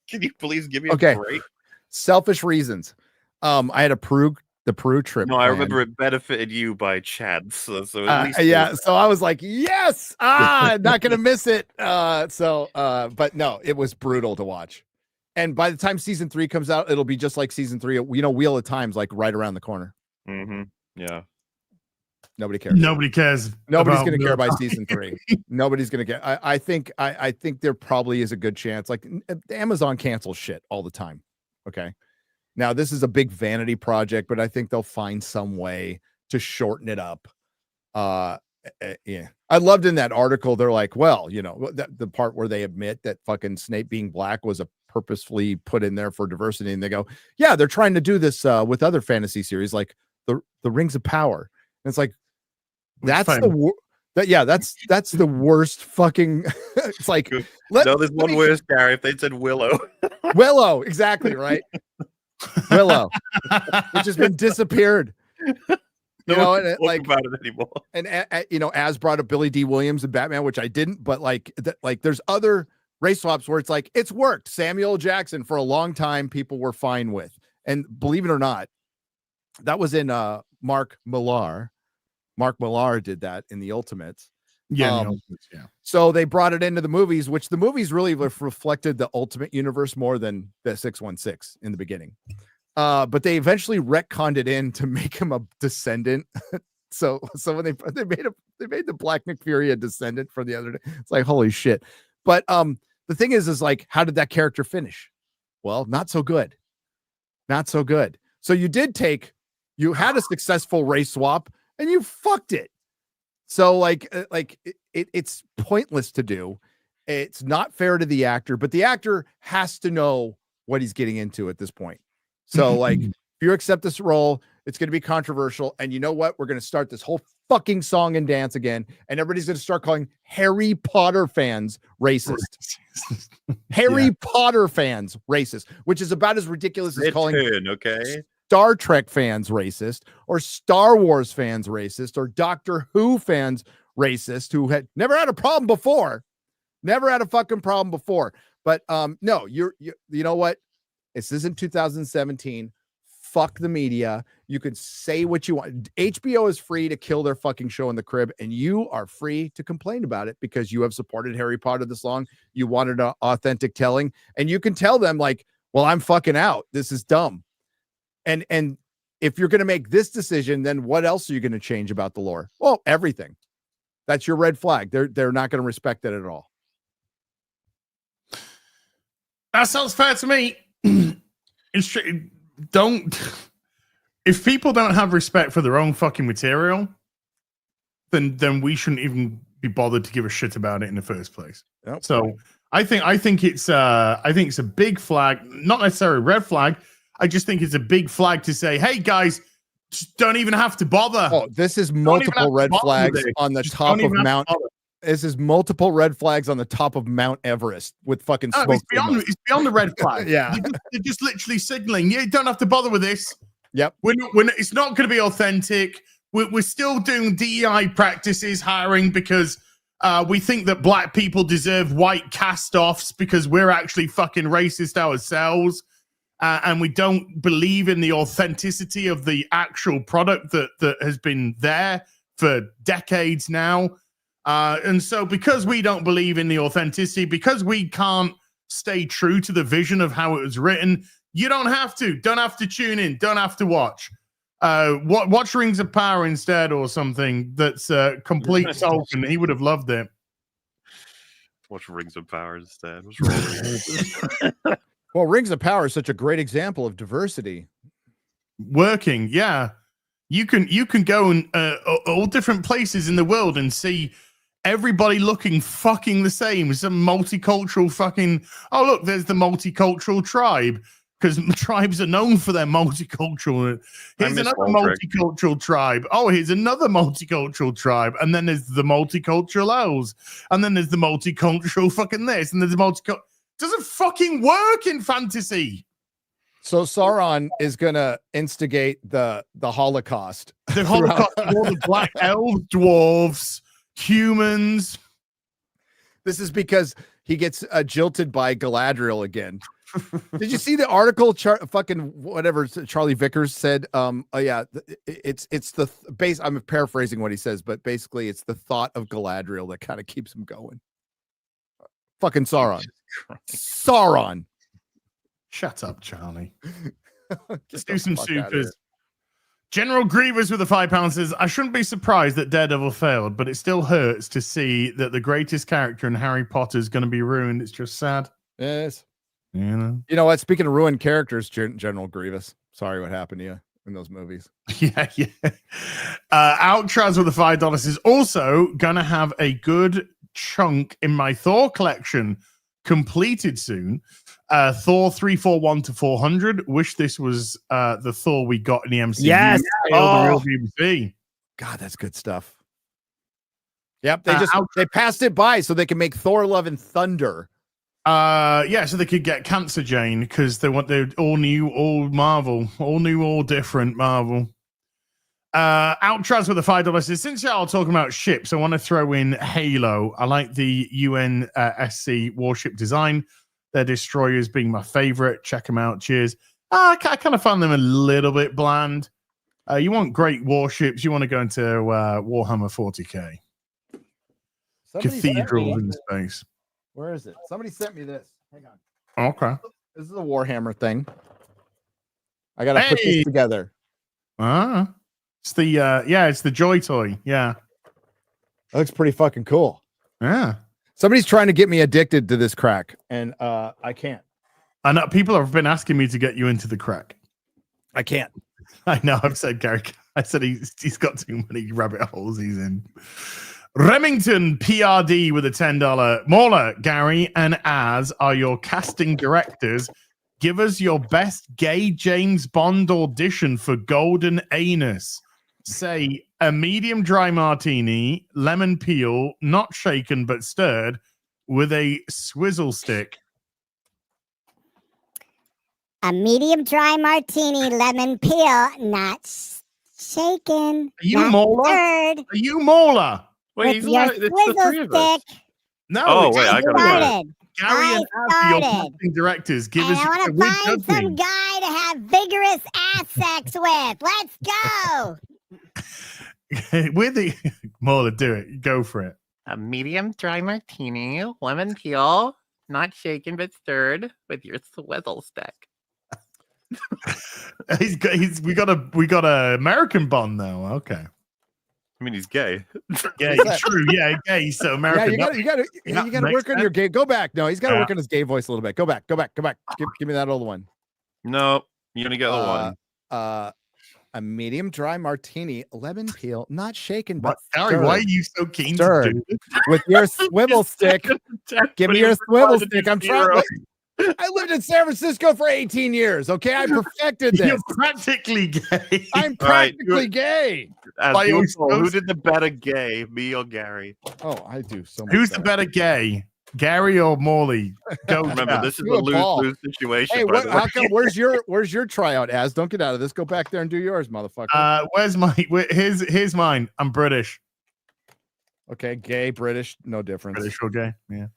Can you please give me a break? Selfish reasons. I had the Peru trip. No, I remember it benefited you by chance. So at least so I was like, yes, not gonna miss it. But no, it was brutal to watch. And by the time season 3 comes out, it'll be just like season 3. You know, Wheel of Time's like right around the corner. Mm-hmm. Yeah. Nobody cares. Nobody cares. Nobody's going to care by season 3. Nobody's going to get. I think there probably is a good chance. Like Amazon cancels shit all the time. Okay. Now this is a big vanity project, but I think they'll find some way to shorten it up. Yeah. I loved in that article. They're like, well, you know, the part where they admit that fucking Snape being black was a purposefully put in there for diversity, and they go, yeah, they're trying to do this with other fantasy series like the Rings of Power. And it's like. That's the worst fucking. It's like there's one worse, Gary. If they said Willow, exactly right. Willow, which has been disappeared. About it anymore. And you know, as brought up Billy D. Williams and Batman, which I didn't, but like there's other race swaps where it's like it's worked. Samuel Jackson for a long time, people were fine with, and believe it or not, that was in Mark Millar. Mark Millar did that in the Ultimates. Yeah. So they brought it into the movies, which the movies really reflected the Ultimate Universe more than the 616 in the beginning. But they eventually retconned it in to make him a descendant. so when they made the Black Nick Fury a descendant for the other day, it's like holy shit. But the thing is like, how did that character finish? Well, not so good. Not so good. So you had a successful race swap. And you fucked it. So it's pointless to do. It's not fair to the actor, but the actor has to know what he's getting into at this point. So like, if you accept this role, it's going to be controversial. And you know what? We're going to start this whole fucking song and dance again. And everybody's going to start calling Harry Potter fans racist. Harry Potter fans racist, which is about as ridiculous as calling Star Trek fans racist, or Star Wars fans racist, or Doctor Who fans racist, who had never had a problem before. Never had a fucking problem before. But no, you know what? This isn't 2017. Fuck the media. You can say what you want. HBO is free to kill their fucking show in the crib, and you are free to complain about it because you have supported Harry Potter this long. You wanted an authentic telling, and you can tell them like, well, I'm fucking out. This is dumb. And if you're going to make this decision, then what else are you going to change about the lore? Well, everything. That's your red flag. They're not going to respect it at all. That sounds fair to me. If people don't have respect for their own fucking material, then we shouldn't even be bothered to give a shit about it in the first place. Yep. So I think it's a big flag, not necessarily a red flag. I just think it's a big flag to say, hey guys, just don't even have to bother. Oh, this is multiple red flags on the top of Mount. This is multiple red flags on the top of Mount Everest with fucking smoke. It's beyond the red flag. Yeah, they're just literally signaling. You don't have to bother with this. Yep. It's not going to be authentic. We're still doing DEI practices, hiring because we think that black people deserve white cast-offs because we're actually fucking racist ourselves. And we don't believe in the authenticity of the actual product that has been there for decades now. And so because we don't believe in the authenticity, because we can't stay true to the vision of how it was written, you don't have to tune in, don't have to watch. Watch Rings of Power instead or something that's complete Tolkien. He would have loved it. Watch Rings of Power instead. What's wrong with you? Well, Rings of Power is such a great example of diversity. Working, yeah. You can go in all different places in the world and see everybody looking fucking the same. Some multicultural fucking. Oh, look, there's the multicultural tribe because tribes are known for their multicultural. Here's another multicultural tribe. Oh, here's another multicultural tribe, and then there's the multicultural elves, and then there's the multicultural fucking this, and there's the multicultural. Doesn't fucking work in fantasy. So Sauron is gonna instigate the Holocaust. The Holocaust of all the black elves, dwarves, humans. This is because he gets jilted by Galadriel again. Did you see the article? Fucking whatever Charlie Vickers said. Oh yeah, it's the base. I'm paraphrasing what he says, but basically it's the thought of Galadriel that kind of keeps him going. Fucking Sauron. Sauron. Shut up, Charlie. Let's do some supers. General Grievous with the £5 says, I shouldn't be surprised that Daredevil failed, but it still hurts to see that the greatest character in Harry Potter is going to be ruined. It's just sad. Yes. You know what? Speaking of ruined characters, General Grievous. Sorry what happened to you in those movies. Yeah. Outras with the $5 is also going to have a good chunk in my Thor collection completed soon. Thor 341 to 400. Wish this was the Thor we got in the MCU. Yes. The real BBC. God, that's good stuff. Yep. They passed it by so they can make Thor Love and Thunder. So they could get Cancer Jane because they all new, all Marvel, all new, all different Marvel. Outras with the $5 says, since y'all talking about ships, I want to throw in Halo. I like the UNSC warship design. Their destroyers being my favorite. Check them out. Cheers. I kind of found them a little bit bland. You want great warships. You want to go into Warhammer 40k. Cathedrals in space. Where is it? Somebody sent me this. Hang on. Okay. This is a Warhammer thing. I got to put this together. It's the Joy toy. Yeah. That looks pretty fucking cool. Yeah. Somebody's trying to get me addicted to this crack, and I can't. I know people have been asking me to get you into the crack. I can't. I know. I've said, Gary. I said he's got too many rabbit holes he's in. Remington PRD with a $10. Mauler, Gary, and Az are your casting directors. Give us your best gay James Bond audition for Golden Anus. Say a medium dry martini, lemon peel, not shaken but stirred, with a swizzle stick. A medium dry martini, lemon peel, not shaken. Are you Mauler? Stirred. Are you Mauler? Wait, with your swizzle stick. No. Oh, wait, I got started. Gary and Az, your casting directors. Give us. I want to find some guy to have vigorous ass sex with. Let's go. With the Mauler, do it. Go for it. A medium dry martini, lemon peel, not shaken but stirred, with your swizzle stick. We got a American Bond now. Okay. I mean, he's gay. Yeah, true. Yeah, gay. So American. Yeah, you got to work on your gay. Go back. No, he's got to work on his gay voice a little bit. Go back. Give me that old one. No, you're gonna get the one. a medium dry martini, lemon peel, not shaken, but Gary, why are you so keen to stirred do this? with your swivel stick. Give me your swivel stick. I'm trying. I lived in San Francisco for 18 years. Okay, I perfected this. You're practically gay. I'm practically gay. Who did the better gay, me or Gary? Oh, I do so much. Who's the better gay, Gary or Morley? Go. Remember, this is a lose-lose situation. Hey, how come? Where's your tryout? Az, don't get out of this. Go back there and do yours, motherfucker. Here's mine. I'm British. Okay, gay, British, no difference. British or gay? Yeah.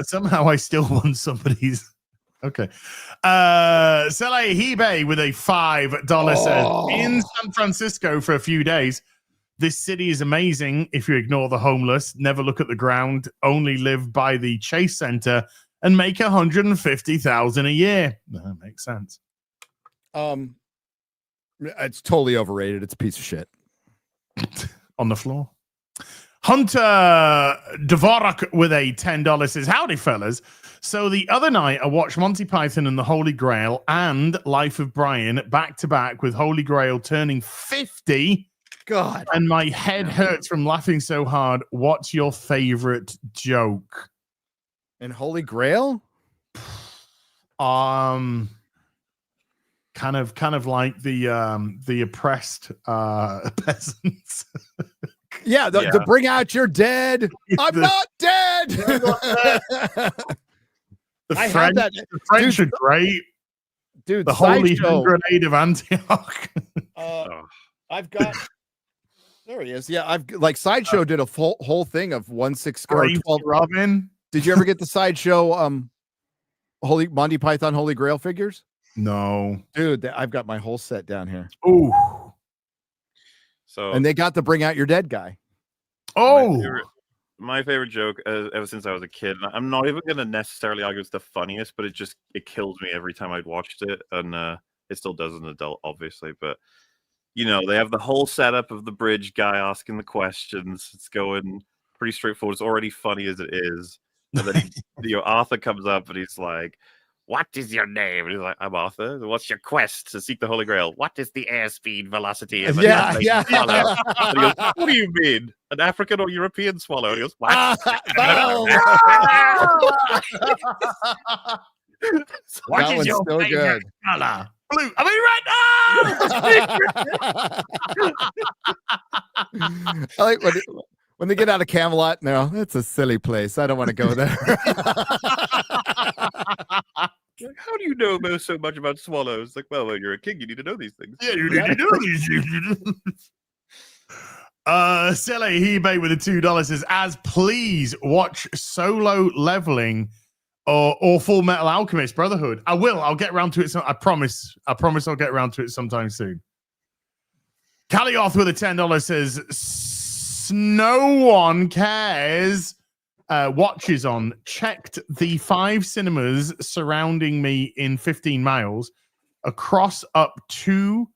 Somehow I still want somebody's. Okay. Sele Hebe with a $5 says in San Francisco for a few days. This city is amazing if you ignore the homeless, never look at the ground, only live by the Chase Center, and make $150,000 a year. That makes sense. It's totally overrated. It's a piece of shit. On the floor. Hunter Dvorak with a $10 says, howdy, fellas. So the other night, I watched Monty Python and the Holy Grail and Life of Brian back to back with Holy Grail turning 50. God. And my head hurts from laughing so hard. What's your favorite joke? And Holy Grail? Kind of like the oppressed peasants. Yeah, the bring out your dead. I'm not dead. The French are great. Dude, the Holy Grenade of Antioch. I've got. There he is. Yeah, I've like Sideshow did a whole thing of 1/6 or 12 Robin. Did you ever get the Sideshow Holy Monty Python Holy Grail figures? No, dude, I've got my whole set down here. Ooh. So and they got the bring out your dead guy. Oh, my favorite joke ever since I was a kid. And I'm not even gonna necessarily argue it's the funniest, but it kills me every time I've watched it, and it still does as an adult, obviously. But you know, they have the whole setup of the bridge guy asking the questions. It's going pretty straightforward. It's already funny as it is. And then Arthur comes up and he's like, "What is your name?" And he's like, "I'm Arthur. What's your quest to seek the Holy Grail? What is the airspeed velocity of yeah. And he goes, "What do you mean? An African or European swallow?" And he goes, "What?" What is your favorite color? Blue. I mean, I like when they get out of Camelot. No, that's a silly place. I don't want to go there. How do you know so much about swallows? Like, well, when you're a king, you need to know these things. Yeah, you need to know these things. Sele Hebe with the $2 says, as please watch Solo Leveling or Full Metal Alchemist Brotherhood. I will. I'll get around to it. I promise. I'll get around to it sometime soon. Calioth with a $10 says, no one cares. Watches on. Checked the 5 cinemas surrounding me in 15 miles across up 2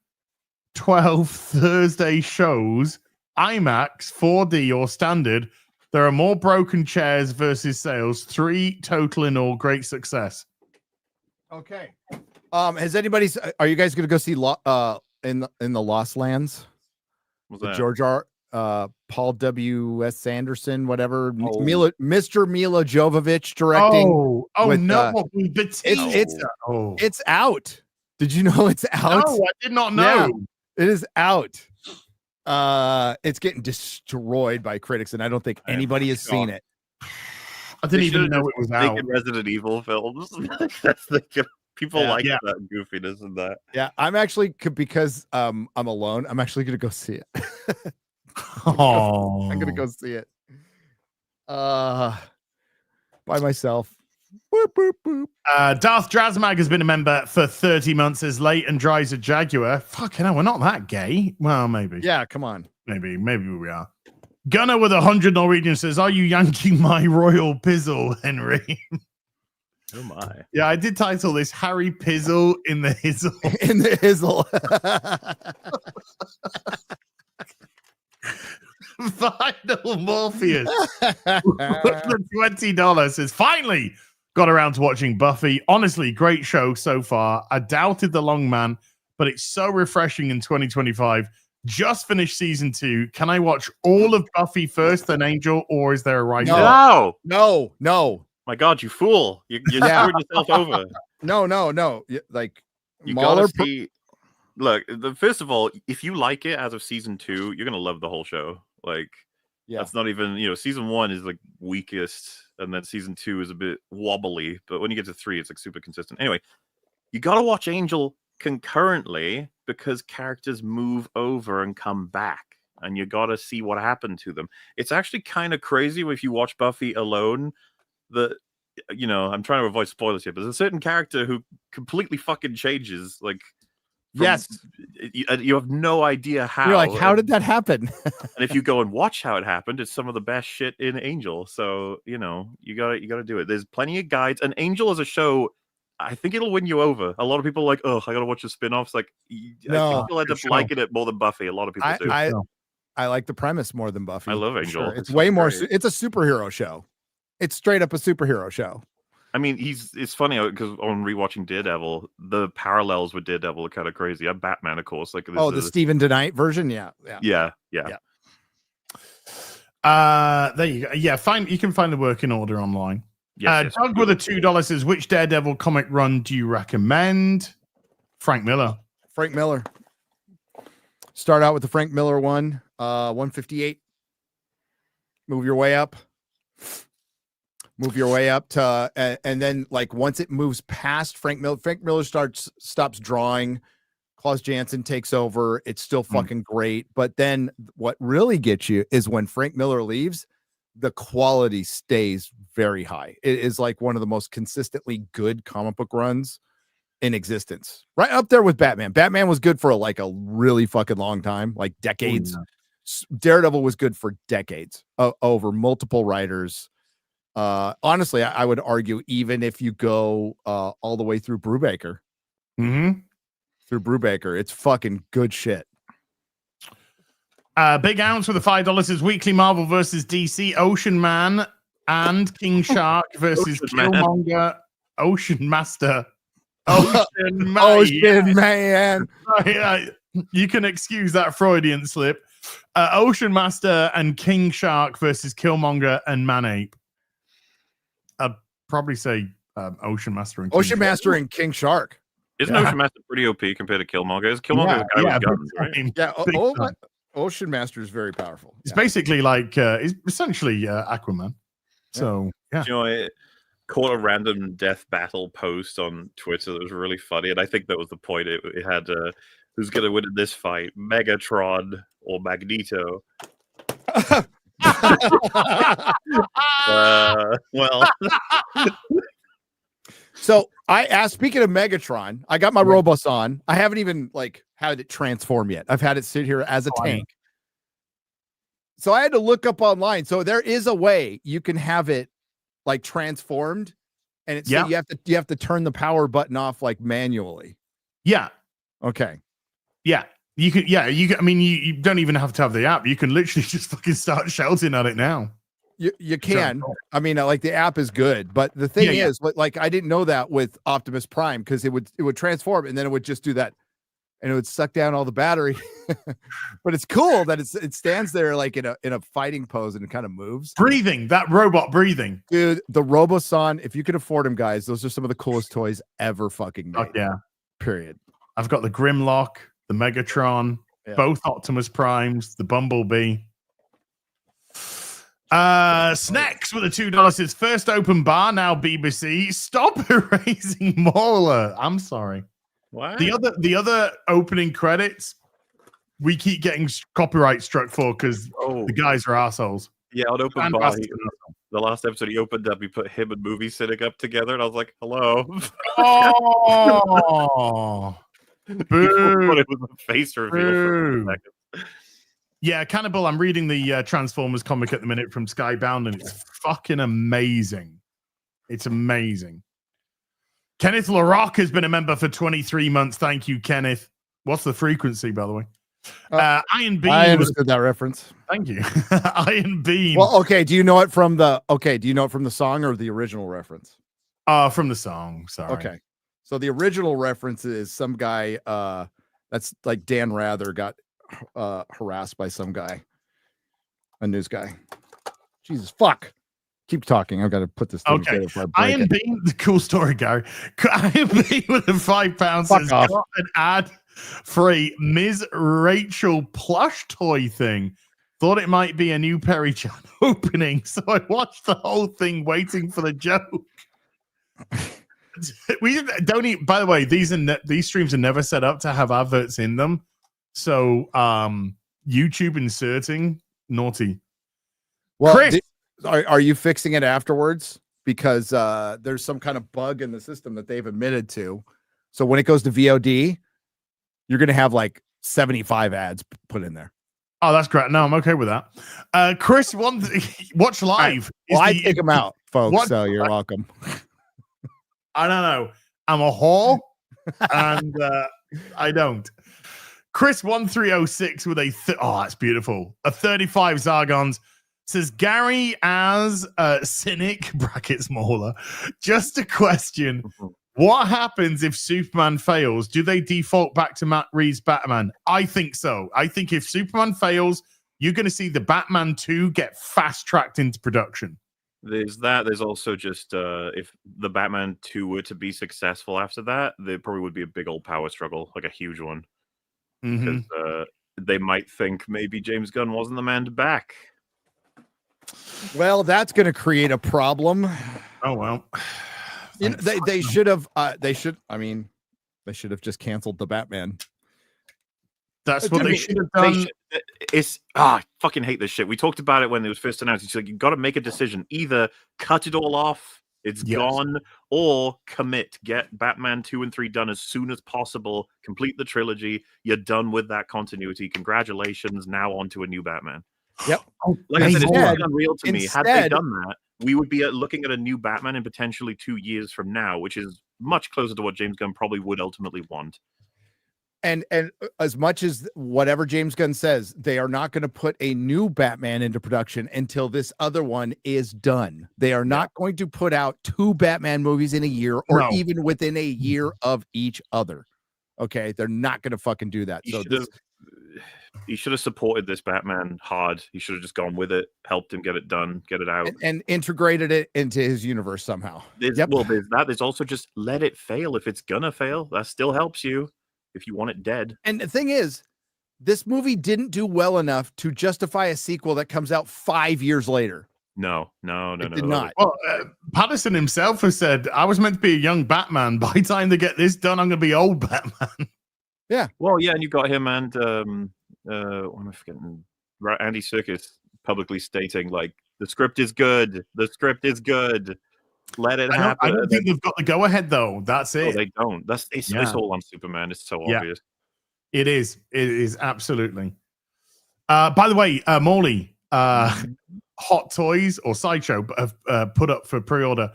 12 Thursday shows, IMAX, 4D or standard. There are more broken chairs versus sales. 3 total in all. Great success. Okay. Has anybody? Are you guys going to go see in the Lost Lands? George R. Paul W.S. Anderson, whatever. Mr. Mila Jovovich directing. It's out. Did you know it's out? No, I did not know. Yeah, it is out. It's getting destroyed by critics, and I don't think anybody has seen it. I didn't even know it was out. Resident Evil films. People like that goofiness and that. Yeah, I'm actually because I'm alone. I'm actually gonna go see it. Oh, I'm gonna go see it. By myself. Boop, boop, boop. Darth Drazmag has been a member for 30 months as late and dries a Jaguar. Fucking hell, we're not that gay. Well, maybe. Yeah, come on. Maybe we are. Gunner with 100 Norwegian says, are you yanking my royal Pizzle, Henry? Oh my. Yeah, I did title this Harry Pizzle in the Hizzle. In the Hizzle. Final Morpheus. $20 says, finally got around to watching Buffy. Honestly, great show so far. I doubted the long man, but it's so refreshing in 2025. Just finished season 2. Can I watch all of Buffy first, then Angel, or is there a right? No. My God, you fool! You're screwing yourself over. No. Like You Mahler gotta see. Look, first of all, if you like it as of season 2, you're gonna love the whole show. Like, that's not even, season 1 is like weakest, and then season 2 is a bit wobbly. But when you get to 3, it's like super consistent. Anyway, you gotta watch Angel concurrently because characters move over and come back, and you gotta see what happened to them. It's actually kind of crazy if you watch Buffy alone. That I'm trying to avoid spoilers here, but there's a certain character who completely fucking changes. Like, you have no idea how. You're like, how did that happen? And if you go and watch how it happened, it's some of the best shit in Angel. So you gotta do it. There's plenty of guides, and Angel as a show, I think it'll win you over. A lot of people are like, oh, I gotta watch the spin-offs. Like, I think you'll end up liking it more than Buffy. A lot of people do. I like the premise more than Buffy. I love Angel. Sure. It's way more. It's a superhero show. It's straight up a superhero show. I mean, it's funny because on rewatching Daredevil, the parallels with Daredevil are kind of crazy. I'm Batman, of course. Like, the Stephen DeKnight version, yeah. There you go. Yeah, you can find the working order online. Yes, Doug with a $2 says, which Daredevil comic run do you recommend? Frank Miller. Start out with the Frank Miller one, 158. Move your way up to, and then like once it moves past Frank Miller stops drawing. Klaus Janson takes over. It's still fucking great. But then what really gets you is when Frank Miller leaves, the quality stays very high. It is like one of the most consistently good comic book runs in existence. Right up there with Batman. Batman was good for like a really fucking long time, like decades. Oh, yeah. Daredevil was good for decades over multiple writers. Honestly, I would argue even if you go all the way through Brubaker. Mm-hmm. Through Brubaker, it's fucking good shit. Big Ounce with the $5 is Weekly Marvel versus DC, Ocean Man and King Shark versus Killmonger, Ocean Master. Ocean Man. You can excuse that Freudian slip. Ocean Master and King Shark versus Killmonger and Manape. I'd probably say Ocean Master and King Shark. Isn't Ocean Master pretty OP compared to Killmonger? Is Killmonger the guy with guns, right? Yeah, Ocean Master is very powerful. It's basically like it's essentially Aquaman. So yeah. I caught a random death battle post on Twitter that was really funny, and I think that was the point. It had who's going to win in this fight, Megatron or Magneto? Well. So I asked, speaking of Megatron, I got my Robos on. I haven't even had it transform yet. I've had it sit here as a tank. So I had to look up online. So there is a way you can have it like transformed, and it's you have to turn the power button off like manually. Yeah. Okay. Yeah. You can. Yeah. You can. I mean, you don't even have to have the app. You can literally just fucking start shouting at it now. You can. I mean, like the app is good, but the thing is, like I didn't know that with Optimus Prime because it would transform and then it would just do that, and it would suck down all the battery. But it's cool that it stands there like in a fighting pose and it kind of moves. Breathing, that robot breathing, dude. The Roboson, if you could afford them, guys, those are some of the coolest toys ever fucking made. Yeah. Period. I've got the Grimlock, the Megatron, both Optimus Primes, the Bumblebee. Snacks with a $2 is first open bar, now BBC. Stop erasing Mauler. I'm sorry. What? The other opening credits we keep getting copyright struck for because the guys are assholes. Yeah, on open bar. The last episode he opened up, he put him and movie sitting up together, and I was like, "Hello." Oh, boo! It was a face reveal for a second. Yeah, Cannibal, I'm reading the Transformers comic at the minute from Skybound, and it's fucking amazing. It's amazing. Kenneth LaRock has been a member for 23 months. Thank you, Kenneth. What's the frequency, by the way? Iron Beam. I understood that reference. Thank you. Iron Beam. Well, okay. Do you know it from the song or the original reference? From the song. Sorry. Okay. So the original reference is some guy That's like Dan Rather got harassed by some guy, a news guy. Jesus, fuck. Keep talking. I've got to put this thing together before I break it. The cool story, Gary. IMB with the £5 has got an ad for a Ms. Rachel plush toy thing. Thought it might be a new Perry Chan opening, so I watched the whole thing waiting for the joke. We don't eat. By the way, these streams are never set up to have adverts in them. So YouTube inserting naughty. Well, Chris, are you fixing it afterwards? Because there's some kind of bug in the system that they've admitted to. So when it goes to VOD, you're going to have like 75 ads put in there. Oh, that's great. No, I'm okay with that. Chris, watch live. Well, I take them out, folks. So you're welcome. I don't know. I'm a whore, and I don't. Chris 1306 with that's beautiful. A 35 Zargons says Gary as cynic brackets Mauler. Just a question. What happens if Superman fails? Do they default back to Matt Reeves' Batman? I think so. I think if Superman fails, you're going to see the Batman 2 get fast-tracked into production. There's that. There's also just if the Batman 2 were to be successful after that, there probably would be a big old power struggle, like a huge one. Because they might think maybe James Gunn wasn't the man to back. Well, that's going to create a problem. Oh, well. You know, they should have just canceled the Batman. That's what they should have done. I fucking hate this shit. We talked about it when it was first announced. It's like, you got to make a decision. Either cut it all off, it's gone, or commit. Get Batman 2 and 3 done as soon as possible. Complete the trilogy. You're done with that continuity. Congratulations. Now on to a new Batman. Yep. Like I said, it's unreal to me. Had they done that, we would be looking at a new Batman in potentially 2 years from now, which is much closer to what James Gunn probably would ultimately want. And as much as whatever James Gunn says, they are not going to put a new Batman into production until this other one is done. They are not going to put out 2 Batman movies in a year or even within a year of each other. Okay, they're not going to fucking do that. He should have supported this Batman hard. He should have just gone with it, helped him get it done, get it out, and integrated it into his universe somehow. Well, there's that. There's also just let it fail if it's gonna fail. That still helps you if you want it dead. And the thing is, this movie didn't do well enough to justify a sequel that comes out 5 years later. No. Did not. Well, Patterson himself has said, I was meant to be a young Batman. By the time they get this done, I'm going to be old Batman. Yeah. Well, yeah, and you got him and what am I forgetting? Andy Serkis publicly stating, like, the script is good. The script is good. Let it happen. I don't think they've got the go-ahead, though. That's it. No, they don't. It's all on Superman. It's so obvious. It is. It is absolutely. By the way, Morley, Hot Toys or Sideshow have put up for pre-order.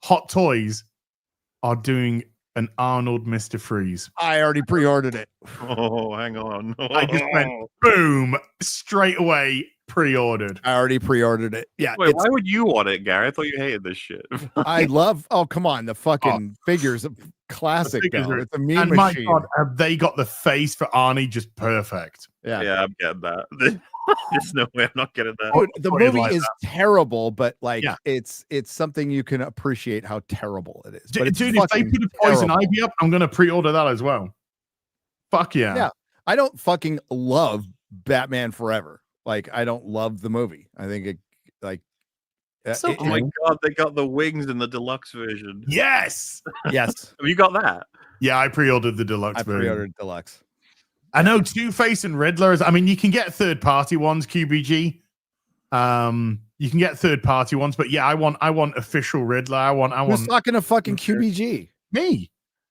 Hot Toys are doing an Arnold Mr. Freeze. I already pre-ordered it. Oh, hang on. I just went boom straight away. Pre-ordered. I already pre-ordered it. Yeah. Wait, why would you want it, Gary? I thought you hated this shit. I love. Oh, come on, the fucking figures, classic. It's a meme and machine. My God, have they got the face for Arnie just perfect? Yeah, I'm getting that. There's no way I'm not getting that. Oh, the movie is terrible, but it's something you can appreciate how terrible it is. But dude, if they put a Poison Ivy up, I'm gonna pre-order that as well. Fuck yeah. Yeah, I don't fucking love Batman Forever. Like, I don't love the movie. I think oh my God, they got the wings in the deluxe version. Yes. Yes. Have you got that? Yeah, I pre-ordered the deluxe version. I pre-ordered deluxe. I know Two-Face and Riddler. I mean, you can get third-party ones, QBG. You can get third-party ones, but yeah, I want official Riddler. Who's talking to fucking QBG? Me.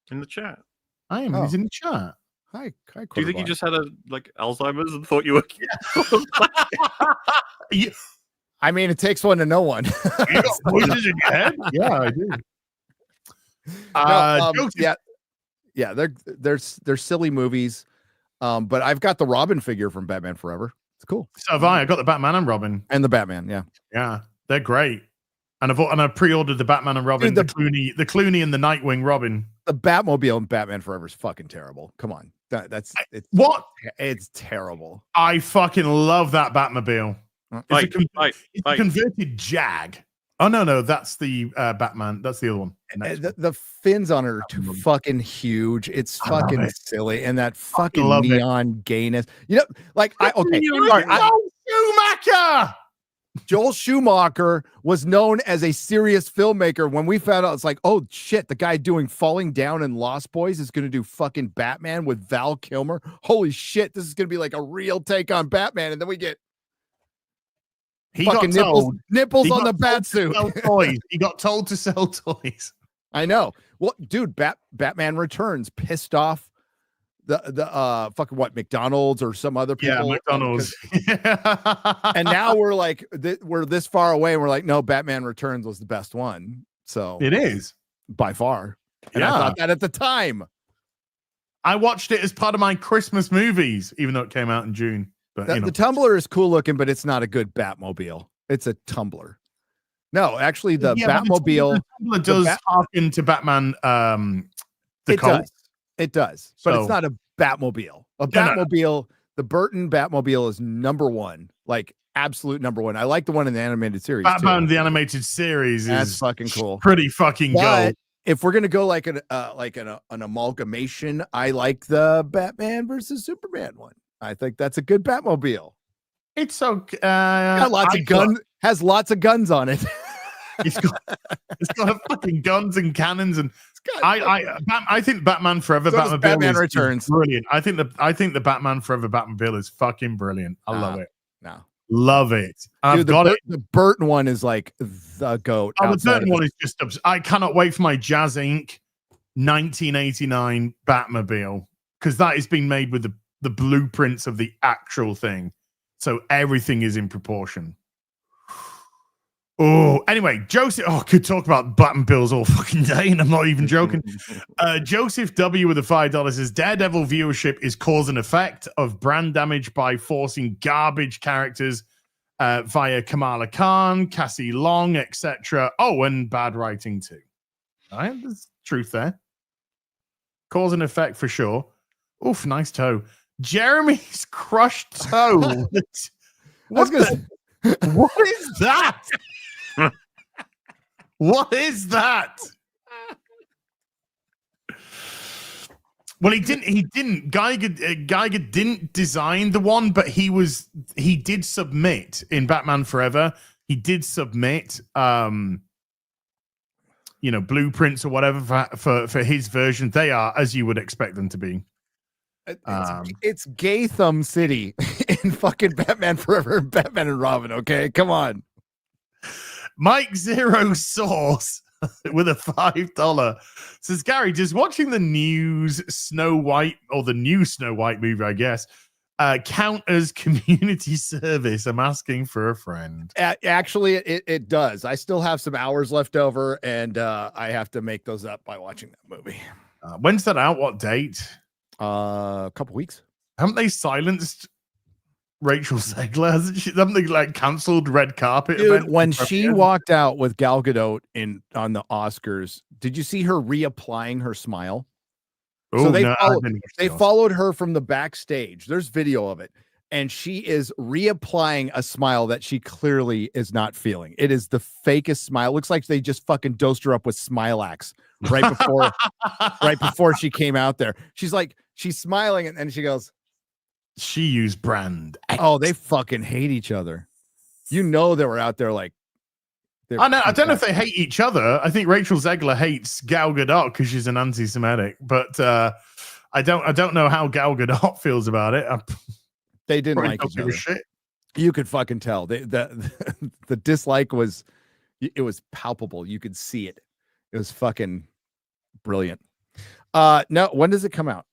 In the chat. I am. He's in the chat. Hi. Do you think you just had Alzheimer's and thought you were? I mean, it takes one to know one. You got voices in your head? Yeah, I do. Yeah. They're silly movies. But I've got the Robin figure from Batman Forever. It's cool. So have I. I got the Batman and Robin. And the Batman, yeah. Yeah, they're great. And I pre-ordered the Batman and Robin, Dude, the Clooney and the Nightwing Robin. The Batmobile in Batman Forever is fucking terrible. Come on. It's terrible. I fucking love that Batmobile. It's a converted Jag. Oh no, that's the Batman. That's the other one. The fins on it are too fucking huge. It's fucking silly, and that fucking neon gayness. You know, like Schumacher. Joel Schumacher was known as a serious filmmaker. When we found out, it's like, oh shit, the guy doing Falling Down and Lost Boys is going to do fucking Batman with Val Kilmer. Holy shit, this is going to be like a real take on Batman, and then we get. He fucking got nipples on the bat suit. He got told to sell toys. I know. Well, dude, Batman Returns pissed off the fucking McDonald's or some other people. Yeah, McDonald's. And now we're like we're this far away, and we're like, no, Batman Returns was the best one. So it is by far. And I thought that at the time. I watched it as part of my Christmas movies, even though it came out in June. But the Tumbler is cool looking, but it's not a good Batmobile. It's a Tumbler. No, actually, the Batmobile the Tumbler does harken to Batman. It does, but it's not a Batmobile. The Burton Batmobile is number one, like absolute number one. I like the one in the animated series. Batman, the animated series, that's fucking cool. Pretty fucking gold. If we're gonna go like an amalgamation, I like the Batman versus Superman one. I think that's a good Batmobile. It's okay. Got lots of guns. Has lots of guns on it. It's got fucking guns and cannons, and I think Batman Forever Batmobile Returns is brilliant. I think the Batman Forever Batmobile is fucking brilliant. I love it. No, love it. Dude, the Burton one is like the goat. Oh, the Burton one is just. I cannot wait for my Jazz Inc. 1989 Batmobile, because that is being made with the blueprints of the actual thing, so everything is in proportion. Oh, anyway, Joseph. Oh, I could talk about Batmobiles all fucking day, and I'm not even joking. Joseph W with the $5 says Daredevil viewership is cause and effect of brand damage by forcing garbage characters via Kamala Khan, Cassie Long, etc. Oh, and bad writing too. All right, there's truth there. Cause and effect for sure. Oof, nice toe. Jeremy's crushed toe. What is that? What is that? Well, he didn't. Geiger didn't design the one, but he did submit in Batman Forever. He did submit, blueprints or whatever for his version. They are as you would expect them to be. It's Gay Thumb City in fucking Batman Forever and Batman and Robin. Okay, come on. Mike Zero Source with a $5 says, Gary, does watching the new Snow White movie, I guess, count as community service? I'm asking for a friend. Actually, it does. I still have some hours left over, and I have to make those up by watching that movie. When's that out? What date? A couple weeks. Haven't they silenced Rachel Zegler? Hasn't she? Haven't they like cancelled red carpet? Dude, when she walked out with Gal Gadot on the Oscars, did you see her reapplying her smile? Oh, so they followed her from the backstage. There's video of it, and she is reapplying a smile that she clearly is not feeling. It is the fakest smile. It looks like they just fucking dosed her up with Smilax right before she came out there. She's smiling, and then she goes, she used brand X. Oh, they fucking hate each other. They were out there like. I don't know if they hate each other. I think Rachel Zegler hates Gal Gadot because she's an anti-Semitic, but I don't know how Gal Gadot feels about it. They didn't like each other. Shit. You could fucking tell. The dislike was palpable. You could see it. It was fucking brilliant. No, when does it come out?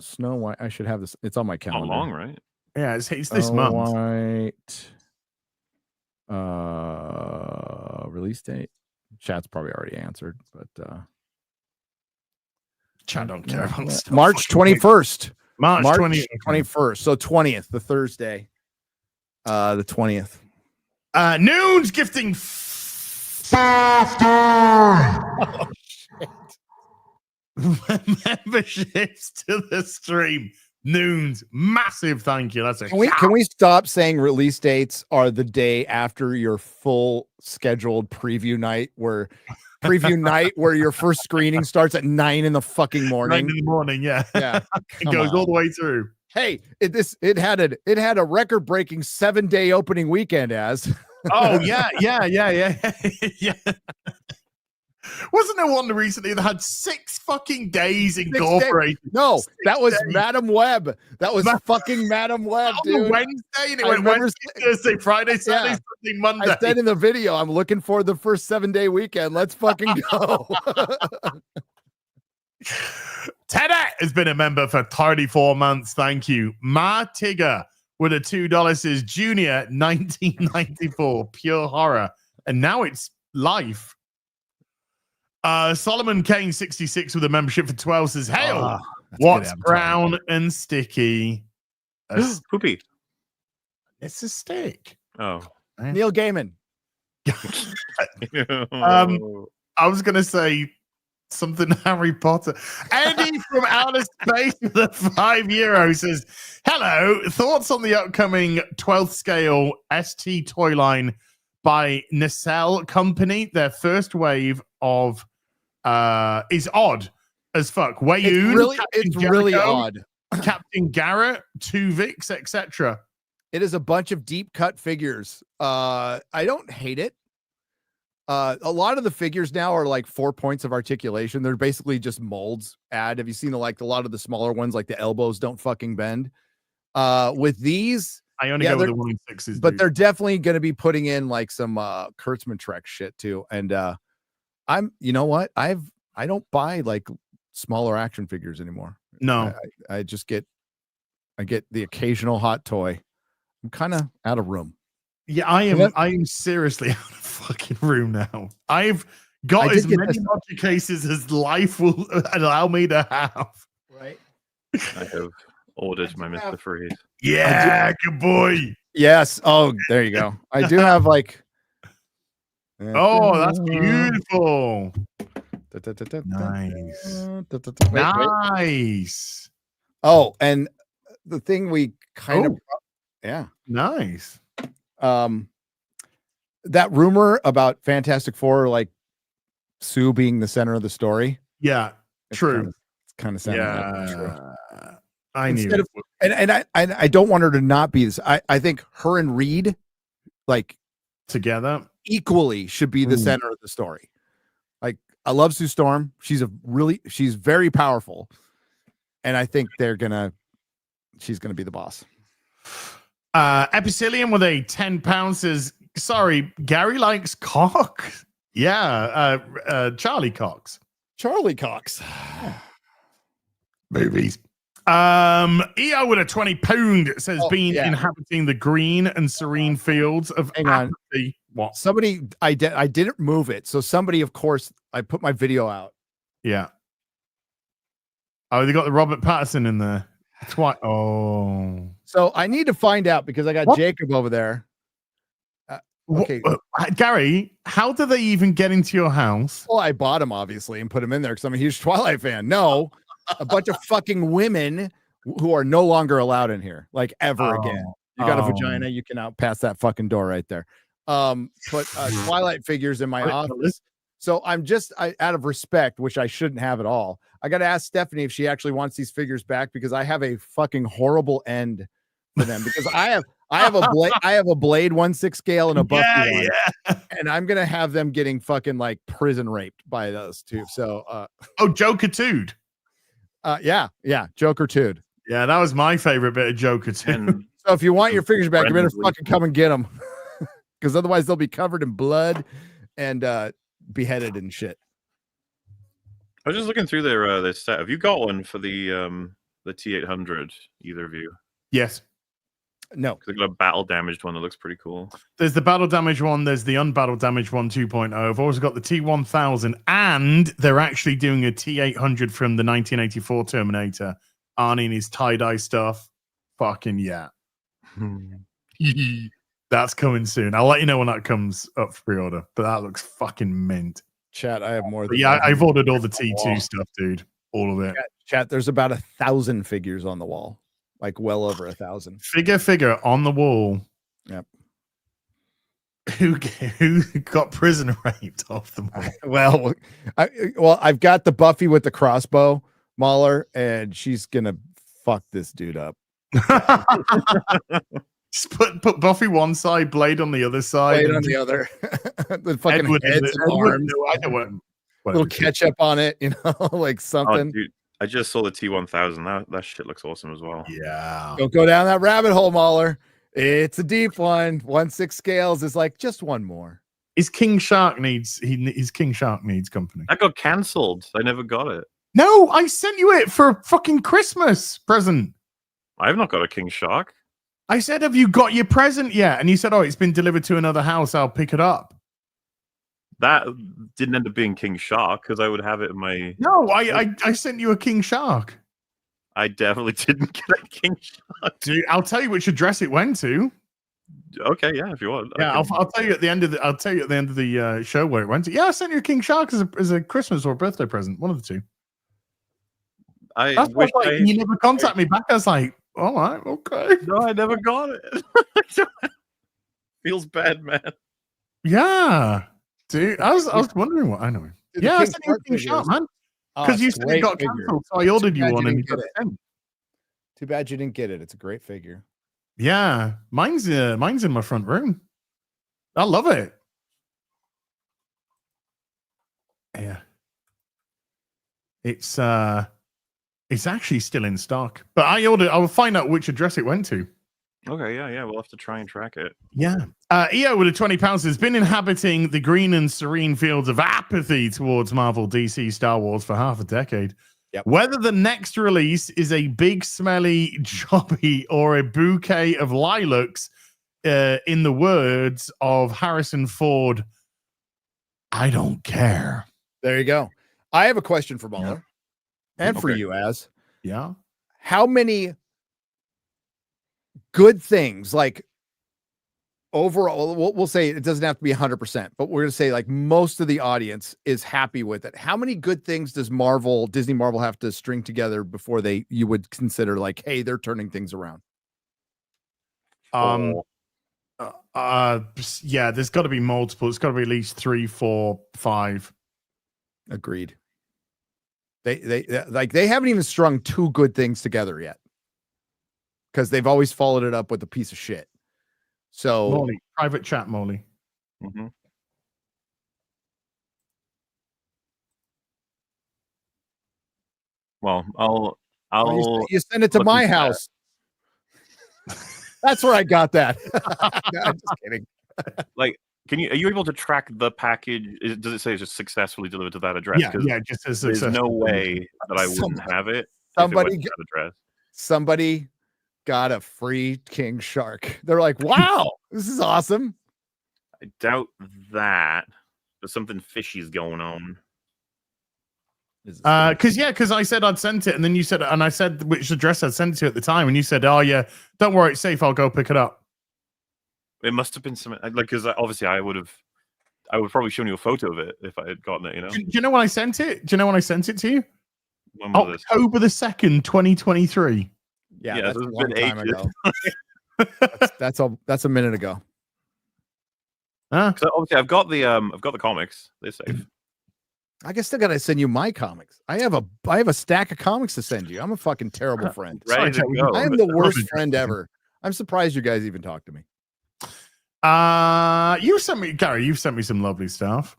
Snow White. I should have this. It's on my calendar. Not long, right? Yeah, it's this month. White. Release date. Chat's probably already answered, but chat don't care about stuff. March 21st. March 21st. So 20th, the Thursday. The 20th. Noon's gifting. Oh, shit. memberships to the stream. Noons, massive thank you. That's a can we stop saying release dates are the day after your full scheduled preview night where your first screening starts at 9 in the fucking morning. 9 in the morning, yeah. It goes all the way through. Hey, it had a record-breaking 7-day opening weekend as. Oh yeah. Wasn't there one recently that had 6 fucking days incorporated? No, 6 that was days. Madam Web. That was fucking Madam Web, dude. Wednesday, and it went Wednesday, Thursday, Friday, Saturday, Sunday, Monday. I said in the video, I'm looking for the first 7-day weekend. Let's fucking go. Teddy has been a member for 34 months. Thank you. Ma Tigger with a $2 says Junior 1994, pure horror. And now it's life. Solomon Kane 66 with a membership for 12 says, Hail, what's brown and sticky? Poopy. It's a stick. Oh. Neil Gaiman. I was going to say something Harry Potter. Eddie from outer space with a €5 says, hello, thoughts on the upcoming 12th scale ST toy line by Nacelle Company? Their first wave of is odd as fuck. Wayoon, it's really odd. Captain Garrett, 2 Vix, etc. It is a bunch of deep cut figures. I don't hate it. A lot of the figures now are like 4 points of articulation. They're basically just molds. Have you seen a lot of the smaller ones, like the elbows don't fucking bend? With these, I only go with the 1/6s, but they're definitely going to be putting in like some Kurtzman Trek shit too. And you know what? I don't buy like smaller action figures anymore. No, I just get the occasional hot toy. I'm kind of out of room. Yeah, I am seriously out of fucking room now. I've got as many module cases as life will allow me to have. Right. I have ordered my Mr. Freeze. Yeah, good boy. Yes. Oh, there you go. I do have like. Oh, that's beautiful. Nice. Nice. Oh, and the thing we kind of. Yeah. Nice. That rumor about Fantastic Four, like Sue being the center of the story. Yeah, true. It's kind of sounding like true. I knew. I don't want her to not be this. I think her and Reed, like together, equally should be the center of the story. Like I love Sue Storm. She's very powerful, and I think she's gonna be the boss. Epicillium with a £10 says, sorry, Gary likes cock. Yeah, Charlie Cox. Charlie Cox. Movies. EO with a £20 says, inhabiting the green and serene fields of apathy. What? Somebody, I didn't move it. So somebody, of course, I put my video out. Yeah. Oh, they got the Robert Pattinson in there. Oh. So I need to find out because I got Jacob over there. Okay. Gary, how do they even get into your house? Well, I bought him obviously and put him in there because I'm a huge Twilight fan. No, a bunch of fucking women who are no longer allowed in here, like ever again. You got a vagina, you can out past that fucking door right there. Put Twilight figures in my office. So I'm just out of respect, which I shouldn't have at all. I got to ask Stephanie if she actually wants these figures back because I have a fucking horrible end for them because I have a Blade 1/6 scale and a Buffy one, and I'm gonna have them getting fucking like prison raped by those two. So Joker Tood. Yeah, Joker Tood. Yeah, that was my favorite bit of Joker Tood. So if you want your figures back, you better fucking come and get them because otherwise they'll be covered in blood and beheaded and shit. I was just looking through their set. Have you got one for the T800? Either of you? Yes. No. Because they've got a battle damaged one that looks pretty cool. There's the battle damaged one. There's the unbattle damaged one 2.0. I've also got the T1000, and they're actually doing a T800 from the 1984 Terminator. Arnie and his tie-dye stuff. Fucking yeah. That's coming soon. I'll let you know when that comes up for pre-order. But that looks fucking mint. Chat, I have more. I've ordered all the T2 stuff, dude. all of it. Chat, there's about 1,000 figures on the wall, like well over 1,000. Figure on the wall. Yep. Who got prison raped off the wall? I've got the Buffy with the crossbow, Mahler, and she's gonna fuck this dude up. Just put Buffy one side, Blade on the other side. Blade on the other. The fucking heads and arms. Little ketchup on it, like something. Oh, dude, I just saw the T1000. That shit looks awesome as well. Yeah. Don't go down that rabbit hole, Mahler. It's a deep one. 1/6 scales is like just one more. His King Shark needs company. That got cancelled. I never got it. No, I sent you it for a fucking Christmas present. I've not got a King Shark. I said, have you got your present yet? And you said, oh, it's been delivered to another house. I'll pick it up. That didn't end up being King Shark because I would have it in my. No, I sent you a King Shark. I definitely didn't get a King Shark. Dude, I'll tell you which address it went to. Okay, yeah, if you want. Yeah, I'll tell you at the end of the show where it went to. Yeah, I sent you a King Shark as a Christmas or birthday present. One of the two. I wish you never contact me back. I was like, all right, okay. No, I never got it. Feels bad, man. Yeah, dude. I was wondering what. I know. Yeah, I sent you a King Shark, man. Because you said it got cancelled, so I ordered you one, and you got it. Too bad you didn't get it. It's a great figure. Yeah, mine's in my front room. I love it. Yeah, it's actually still in stock, but I will find out which address it went to. Okay, yeah, we'll have to try and track it. Yeah. EO with a £20 has been inhabiting the green and serene fields of apathy towards Marvel, DC, Star Wars for half a decade. Yep. Whether the next release is a big, smelly jobby or a bouquet of lilacs, in the words of Harrison Ford, I don't care. There you go. I have a question for Mahler and for you, Az. Yeah. How many good things, like overall, we'll say it doesn't have to be 100%, but we're going to say like most of the audience is happy with it. How many good things does Disney Marvel have to string together before you would consider like, hey, they're turning things around? Yeah, there's got to be multiple. It's got to be at least 3, 4, 5. Agreed. They haven't even strung 2 good things together yet, because they've always followed it up with a piece of shit. So Molly, private chat, Molly. Mm-hmm. Well, I'll you send it to my house. That's where I got that. No, I'm just kidding. Like, are you able to track the package? Does it say it's just successfully delivered to that address? Yeah, just says there's no way that I wouldn't have it. Somebody got a free King Shark. They're like, wow, this is awesome. I doubt that, but something fishy is going on. Because I said I'd sent it, and then you said, and I said which address I'd sent it to at the time, and you said, oh yeah, don't worry, it's safe, I'll go pick it up. It must have been something like, because obviously I would probably shown you a photo of it if I had gotten it. Do you know when I sent it? Do you know when I sent it to you? When was October the 2nd, 2023. Yeah, that's a long time ago. That's a minute ago. So obviously I've got the comics. They're safe. I guess still gotta send you my comics. I have a stack of comics to send you. I'm a fucking terrible friend. Ready to go. I am the worst friend ever. I'm surprised you guys even talk to me. You sent me, Gary. You've sent me some lovely stuff.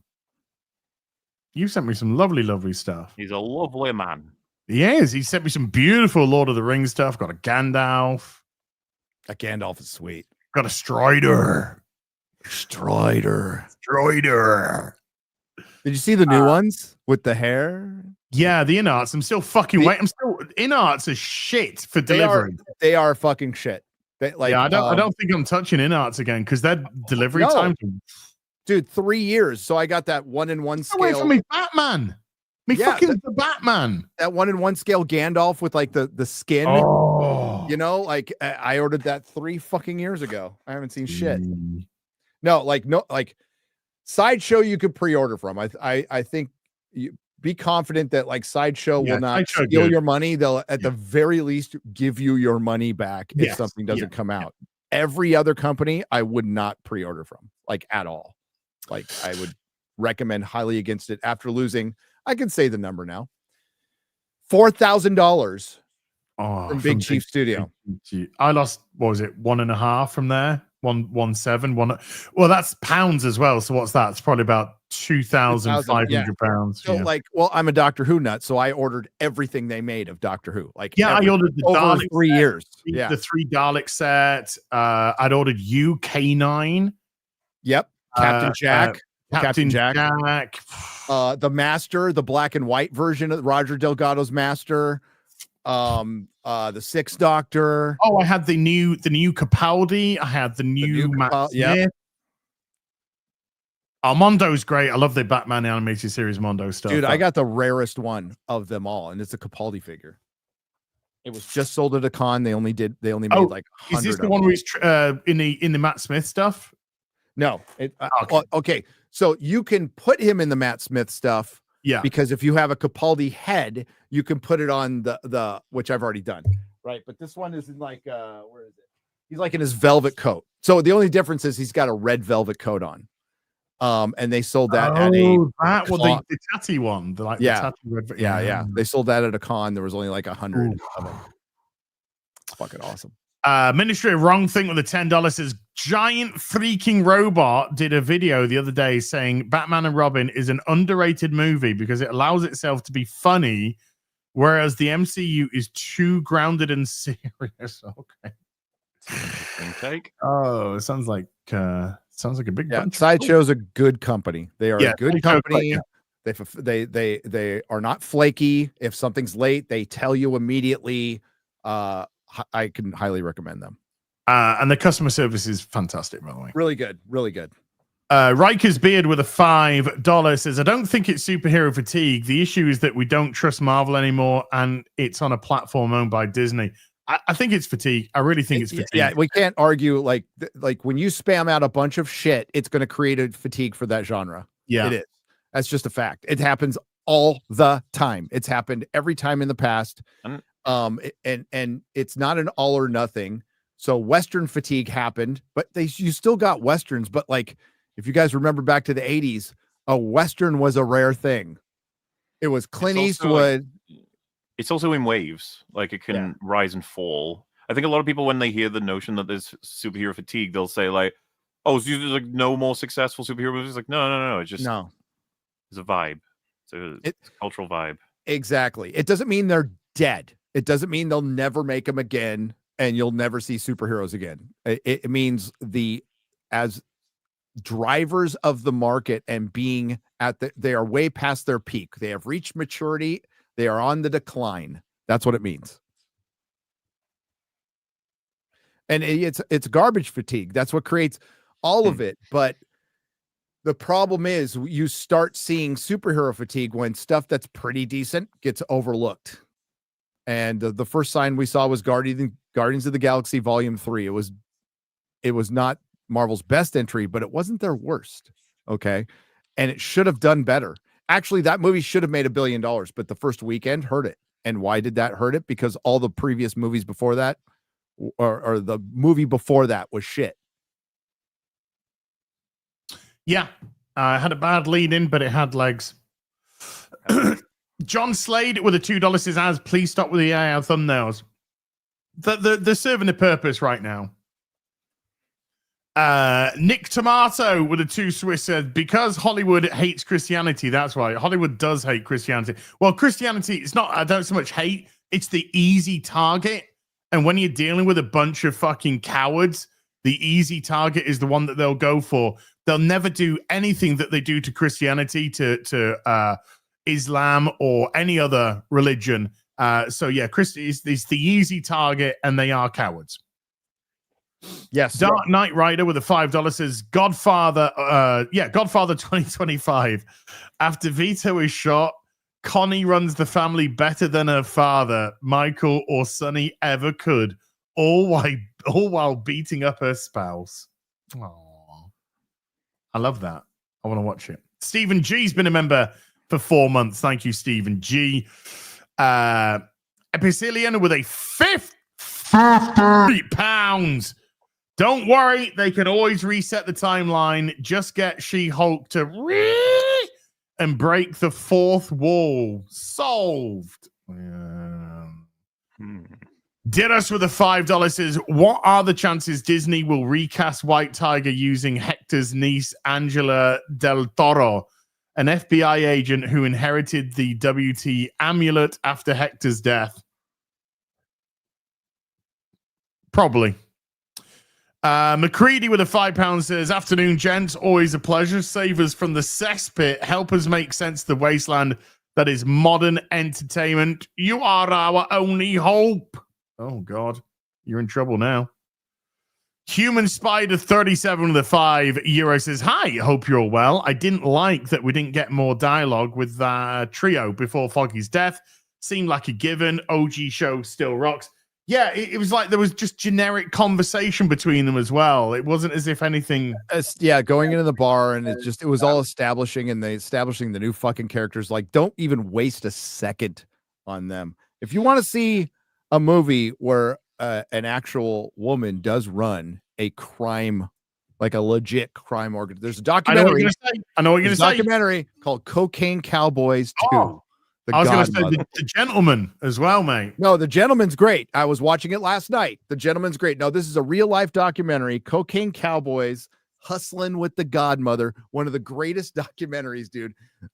You sent me some lovely stuff. He's a lovely man. He is. He sent me some beautiful Lord of the Rings stuff. Got a Gandalf. That Gandalf is sweet. Got a Strider. Did you see the new ones with the hair? Yeah, the in-arts. I'm still fucking waiting. In-arts are shit for delivery. They are fucking shit. I don't think I'm touching in-arts again because that delivery time. Dude, 3 years. So I got that 1-in-1 scale. Away from me, Batman. The Batman. That 1-in-1 scale Gandalf with like the skin. Oh. Like I ordered that 3 fucking years ago. I haven't seen shit. No, Sideshow you could pre-order from. I think be confident that like Sideshow will not Sideshow steal good. your money. They'll at the very least give you your money back if Yes. something doesn't come out. Every other company I would not pre-order from, like at all. Like I would recommend highly against it. After losing, I can say the number now. $4,000 from Big Chief Studio. I lost, what was it, 1.5 from there? 1.7. Well, that's pounds as well. So what's that? It's probably about 2,500 pounds. So like, well, I'm a Doctor Who nut, so I ordered everything they made of Doctor Who. Like, I ordered the over Dalek 3 set, years. the 3 Dalek set. I'd ordered UK9. Yep, Captain Jack. Captain Jack. The Master, the black and white version of Roger Delgado's Master. The Sixth Doctor. Oh, I had the new Capaldi. I had the new Matt Smith. Mondo's great. I love the Batman animated series Mondo stuff. Dude, I got the rarest one of them all, and it's a Capaldi figure. It was just sold at a con. They only made like 100. Is this the one where he's in the Matt Smith stuff? No. Okay. So you can put him in the Matt Smith stuff. Yeah. Because if you have a Capaldi head, you can put it on the which I've already done. Right. But this one is in like where is it? He's like in his velvet coat. So the only difference is he's got a red velvet coat on. And they sold that at the tatty one. The tatty red, They sold that at a con. There was only like 100 of them. It's fucking awesome. Ministry of Wrong Thing with the $10 says giant freaking robot did a video the other day saying Batman and Robin is an underrated movie because it allows itself to be funny, whereas the MCU is too grounded and serious. Okay. Take. Oh, it sounds like a big bunch. Sideshow's a good company. They are a good company. They are not flaky. If something's late, they tell you immediately. I can highly recommend them. And the customer service is fantastic, by the way. Really good. Really good. Riker's Beard with a $5 says, I don't think it's superhero fatigue. The issue is that we don't trust Marvel anymore, and it's on a platform owned by Disney. I think it's fatigue. I really think it's fatigue. Yeah, we can't argue. Like when you spam out a bunch of shit, it's going to create a fatigue for that genre. Yeah, it is. That's just a fact. It happens all the time. It's happened every time in the past. And it's not an all or nothing. So Western fatigue happened, but you still got Westerns. But like, if you guys remember back to the 80s, a Western was a rare thing. It was Clint Eastwood. It's also in waves. Like it can rise and fall. I think a lot of people, when they hear the notion that there's superhero fatigue, they'll say like, oh, so there's like no more successful superhero movies. Like, no. It's just it's a vibe. It's a cultural vibe. Exactly. It doesn't mean they're dead. It doesn't mean they'll never make them again and you'll never see superheroes again. It means as drivers of the market and being they are way past their peak. They have reached maturity. They are on the decline. That's what it means. And it's garbage fatigue. That's what creates all of it. But the problem is you start seeing superhero fatigue when stuff that's pretty decent gets overlooked. And the first sign we saw was Guardians of the Galaxy Volume 3. It was not Marvel's best entry, but it wasn't their worst. Okay. And it should have done better. Actually, that movie should have made $1 billion, but the first weekend hurt it. And why did that hurt it? Because all the previous movies before that, or the movie before that, was shit. Yeah. Had a bad lead in, but it had legs. John Slade with a $2 says, "As please stop with the AI thumbnails. They're serving a purpose right now." Nick Tomato with a 2 Swiss said, because Hollywood hates Christianity. That's right. Hollywood does hate Christianity. Well, Christianity, it's not, I don't so much hate, it's the easy target. And when you're dealing with a bunch of fucking cowards, the easy target is the one that they'll go for. They'll never do anything that they do to Christianity, to Islam or any other religion. So yeah, Christ is the easy target, and they are cowards. Yes. Dark Knight Rider with a $5 says, Godfather 2025. After Vito is shot, Connie runs the family better than her father, Michael, or Sonny ever could, all while beating up her spouse. Aww. I love that. I want to watch it. Stephen G's been a member for 4 months. Thank you, Stephen G. Epicillion with a £50. Don't worry, they can always reset the timeline. Just get She-Hulk to and break the fourth wall. Solved. Did us with a $5 says, what are the chances Disney will recast White Tiger using Hector's niece, Angela Del Toro, an FBI agent who inherited the WT amulet after Hector's death? Probably. McCready with a £5 says, afternoon, gents. Always a pleasure. Save us from the cesspit. Help us make sense of the wasteland that is modern entertainment. You are our only hope. Oh, God. You're in trouble now. Human Spider 37 with a €5 says, hi, hope you're well. I didn't like that we didn't get more dialogue with the trio before Foggy's death. Seemed like a given. OG show still rocks. Yeah, it was like there was just generic conversation between them as well. It wasn't as if anything. Going into the bar and it was all establishing the new fucking characters. Like, don't even waste a second on them. If you want to see a movie where an actual woman does run a crime, like a legit crime organ, there's a documentary. I know what you're going to say. Documentary called Cocaine Cowboys 2. Oh. I was going to say the Gentleman as well, mate. No, The Gentleman's great. I was watching it last night. The Gentleman's great. No, this is a real life documentary. Cocaine Cowboys hustling with the Godmother. One of the greatest documentaries, dude.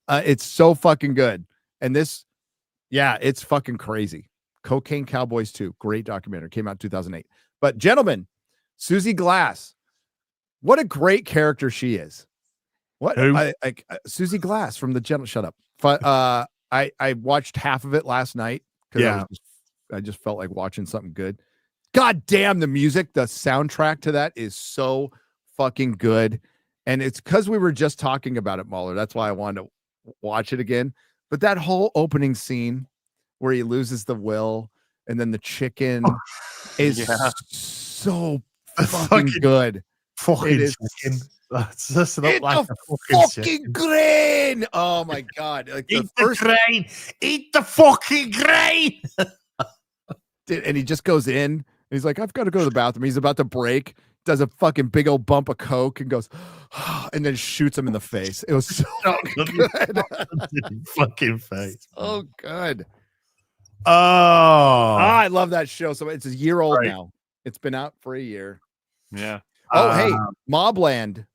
It's so fucking good. And it's fucking crazy. Cocaine Cowboys 2. Great documentary. Came out in 2008. But Gentleman, Susie Glass. What a great character she is. What? Susie Glass from The Gentleman. Shut up. I watched half of it last night because I just felt like watching something good. God damn, the music, the soundtrack to that is so fucking good. And it's because we were just talking about it, Mahler. That's why I wanted to watch it again. But that whole opening scene where he loses the will and then the chicken is so fucking good. Fucking chicken. It's just not like a fucking grain. Oh my God. Like Eat the grain. Eat the fucking grain. And he just goes in and he's like, I've got to go to the bathroom. He's about to break, does a fucking big old bump of Coke and goes, and then shoots him in the face. It was so good. Fucking face. Oh, good. Oh, I love that show. So it's a year old now. It's been out for a year. Yeah. Oh, hey, Mobland.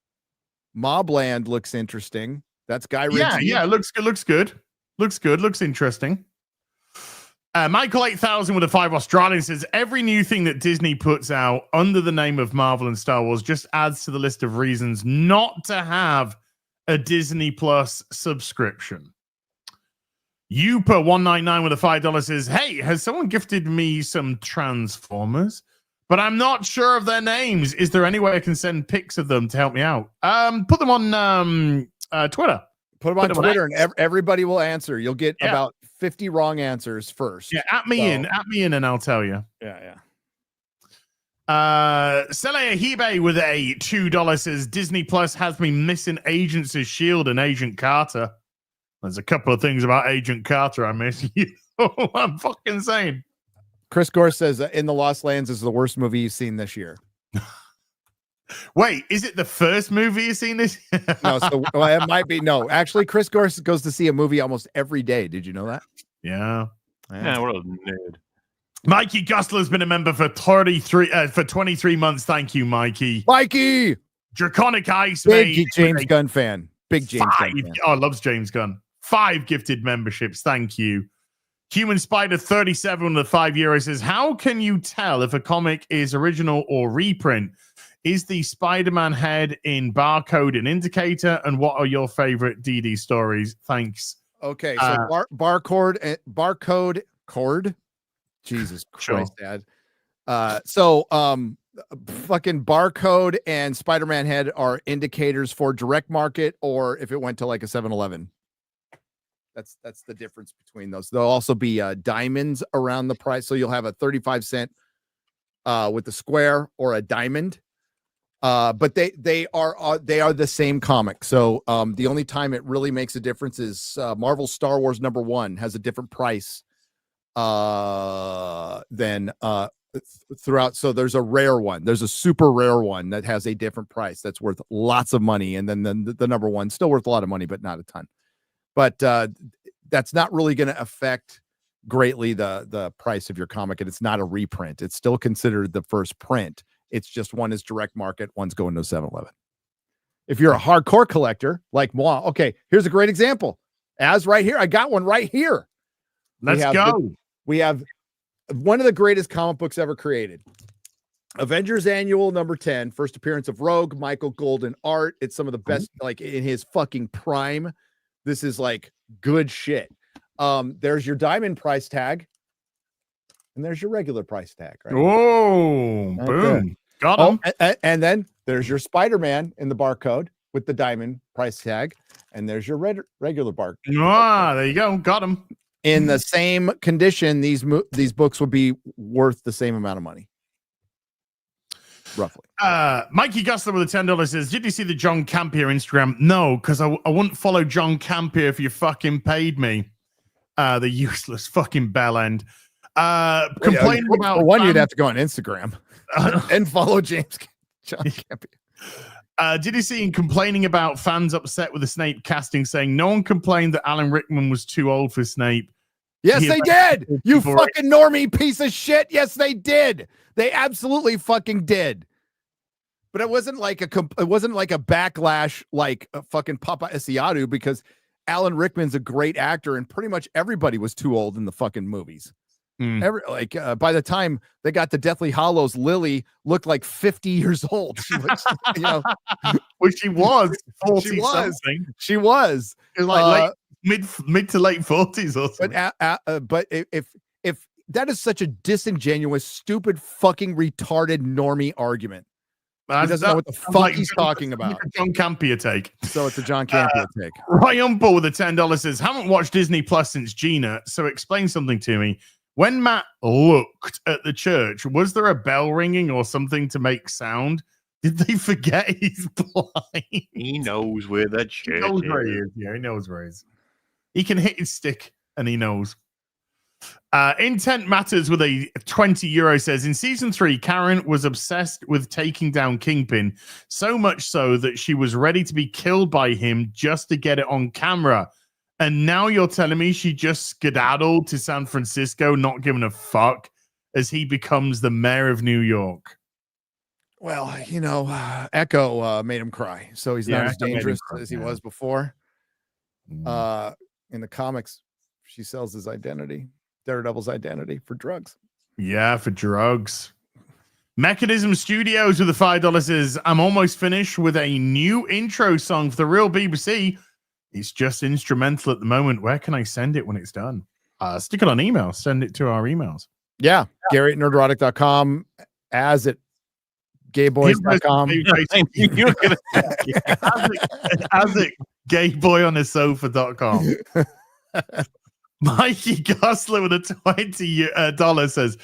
Mobland looks interesting. That's Guy Ritchie. Yeah, looks good. Looks interesting. Michael 8000 with a 5 Australian says, every new thing that Disney puts out under the name of Marvel and Star Wars just adds to the list of reasons not to have a Disney Plus subscription. Youper 199 with a $5 says, hey, has someone gifted me some Transformers? But I'm not sure of their names. Is there any way I can send pics of them to help me out? Put them on Twitter. Put them on Twitter, and everybody will answer. You'll get about 50 wrong answers first. Yeah, at me in, and I'll tell you. Yeah. Celia Hibe with a $2 says, Disney Plus has me missing Agents of S.H.I.E.L.D. and Agent Carter. There's a couple of things about Agent Carter I miss. I'm fucking saying. Chris Gore says In the Lost Lands is the worst movie you've seen this year. Wait, is it the first movie you've seen this year? No, it might be. No, actually, Chris Gore goes to see a movie almost every day. Did you know that? Yeah. What a nerd. Mikey Gustler's been a member for 23 months. Thank you, Mikey. Mikey! Draconic Ice. Big James Gunn fan. Big James Gunn fan. Oh, loves James Gunn. 5 gifted memberships. Thank you. Human Spider 37 with €5 says, how can you tell if a comic is original or reprint? Is the Spider-Man head in Barcode an indicator? And what are your favorite DD stories? Thanks. Okay, so barcode cord. Jesus Christ, Dad. Fucking Barcode and Spider-Man head are indicators for direct market, or if it went to like a 7-Eleven. That's the difference between those. There'll also be diamonds around the price. So you'll have a 35 cent with the square or a diamond. But they are the same comic. So the only time it really makes a difference is Marvel Star Wars #1 has a different price than throughout. So there's a rare one. There's a super rare one that has a different price that's worth lots of money, and then the #1 still worth a lot of money, but not a ton. But that's not really going to affect greatly the price of your comic, and it's not a reprint. It's still considered the first print. It's just one is direct market, one's going to 7-Eleven. If you're a hardcore collector like moi, okay, here's a great example. As right here, I got one right here. Let's go. We have one of the greatest comic books ever created. Avengers Annual #10, first appearance of Rogue, Michael Golden art. It's some of the best, like in his fucking prime. This is like good shit. There's your diamond price tag. And there's your regular price tag, right? Whoa, Right boom. there. Got him. And then there's your Spider-Man in the barcode with the diamond price tag. And there's your regular barcode. There you go. Got him. In the same condition, these books will be worth the same amount of money. Roughly. Mikey Gustler with a $10 says, did you see the John Campier Instagram? No, because I wouldn't follow John Campier if you fucking paid me. The useless fucking bell end. Complaining about one, you'd have to go on Instagram and follow John Campier. Did you see him complaining about fans upset with the Snape casting, saying no one complained that Alan Rickman was too old for Snape? Yes, they did. You fucking normie piece of shit. Yes, they did. They absolutely fucking did. But it wasn't like a backlash like a fucking Papa Esiadu, because Alan Rickman's a great actor and pretty much everybody was too old in the fucking movies. By the time they got to Deathly Hallows, Lily looked like 50 years old. She was, well, she was 40 something. She was. It was like mid to late 40s or something. But if that is such a disingenuous, stupid, fucking retarded normie argument. He doesn't know what the fuck he's talking about. John Campier take. So it's a John Campier take. Ryan Paul with a $10 says, haven't watched Disney Plus since Gina, so explain something to me. When Matt looked at the church, was there a bell ringing or something to make sound? Did they forget he's blind? He knows where the church He knows where he is. Yeah, he knows where he is. He can hit his stick and he knows. Intent Matters with a €20 says, in season 3, Karen was obsessed with taking down Kingpin, so much so that she was ready to be killed by him just to get it on camera. And now you're telling me she just skedaddled to San Francisco, not giving a fuck, as he becomes the mayor of New York. Well, Echo made him cry, so he's not as dangerous as he was before. In the comics, she sells his identity, Daredevil's identity, for drugs. Yeah, for drugs. Mechanism Studios with the $5 says, I'm almost finished with a new intro song for the real BBC. It's just instrumental at the moment. Where can I send it when it's done? Stick it on email. Send it to our emails. Yeah. Gary at nerdrotic.com, as at gayboys.com. As at gayboyonthesofa.com. Mikey Gosler with a $20 says,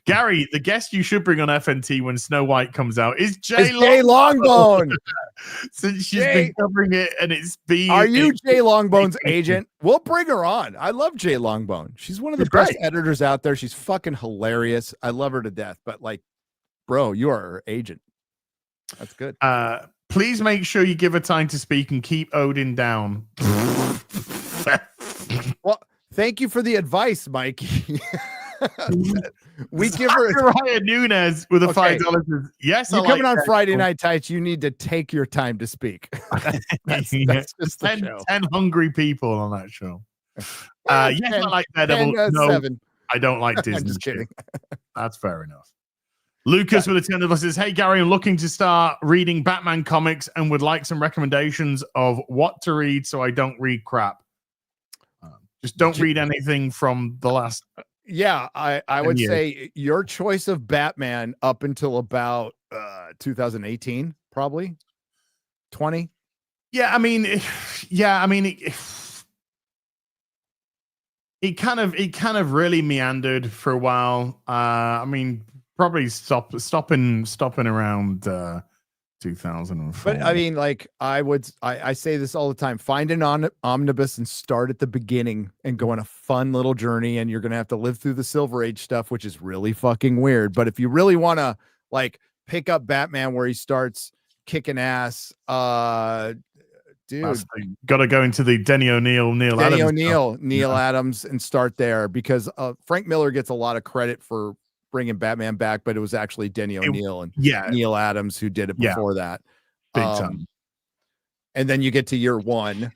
Gary, the guest you should bring on FNT when Snow White comes out is Jay Longbone. Since she's been covering it and it's been... Are you Jay Longbone's agent? We'll bring her on. I love Jay Longbone. She's one of the best editors out there. She's fucking hilarious. I love her to death. But bro, you are her agent. That's good. Please make sure you give her time to speak and keep Odin down. Well, thank you for the advice, Mikey. We give her Ryan Nunez with a $5. Yes, you're coming on Friday Night Tights. You need to take your time to speak. That's just 10 hungry people on that show. Yes, I like Daredevil. No, 7. I don't like Disney. I'm just kidding. That's fair enough. Lucas with a $10 says, hey, Gary, I'm looking to start reading Batman comics and would like some recommendations of what to read so I don't read crap. Just don't read anything from the last... Yeah, I would say your choice of Batman up until about 2018, probably 20. Yeah, I mean, it kind of really meandered for a while. I mean, probably stopping around 2004. But I mean, like I say this all the time: find an omnibus and start at the beginning and go on a fun little journey. And you're gonna have to live through the Silver Age stuff, which is really fucking weird. But if you really want to like pick up Batman where he starts kicking ass, dude, got to go into the Denny O'Neil, Neil Adams, and start there because Frank Miller gets a lot of credit for bringing Batman back, but it was actually Denny O'Neil and Neil Adams who did it before that. Big time. And then you get to year one,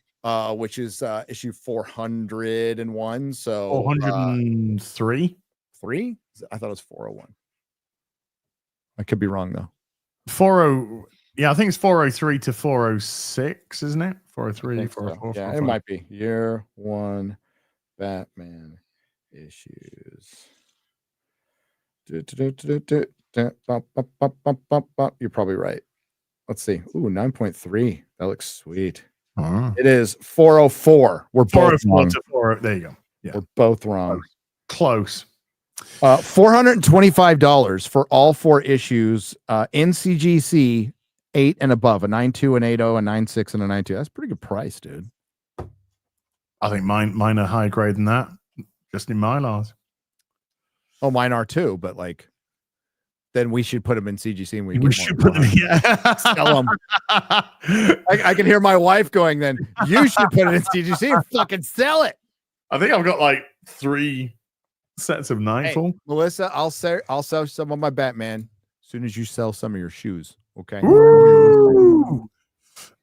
which is issue 401. So 403. Three? I thought it was 401. I could be wrong though. 40. Yeah, I think it's 403 to 406, isn't it? 403, 404. So. Yeah, it might be year one Batman issues. You're probably right. Let's see. Ooh, 9.3. That looks sweet. It is 404. We're both wrong. There you go. Yeah. We're both wrong. Close. $425 for all 4 issues. NCGC 8 and above, a 9.2, an 8.0, a 9.6, and a 9.2. That's a pretty good price, dude. I think mine are higher grade than that. Just in my laws. Oh, mine are too, but like, then we should put them in CGC and we should put them. Yeah, sell them. I can hear my wife going. Then you should put it in CGC and fucking sell it. I think I've got like 3 sets of Nightfall. Hey, Melissa, I'll sell some of my Batman as soon as you sell some of your shoes. Okay.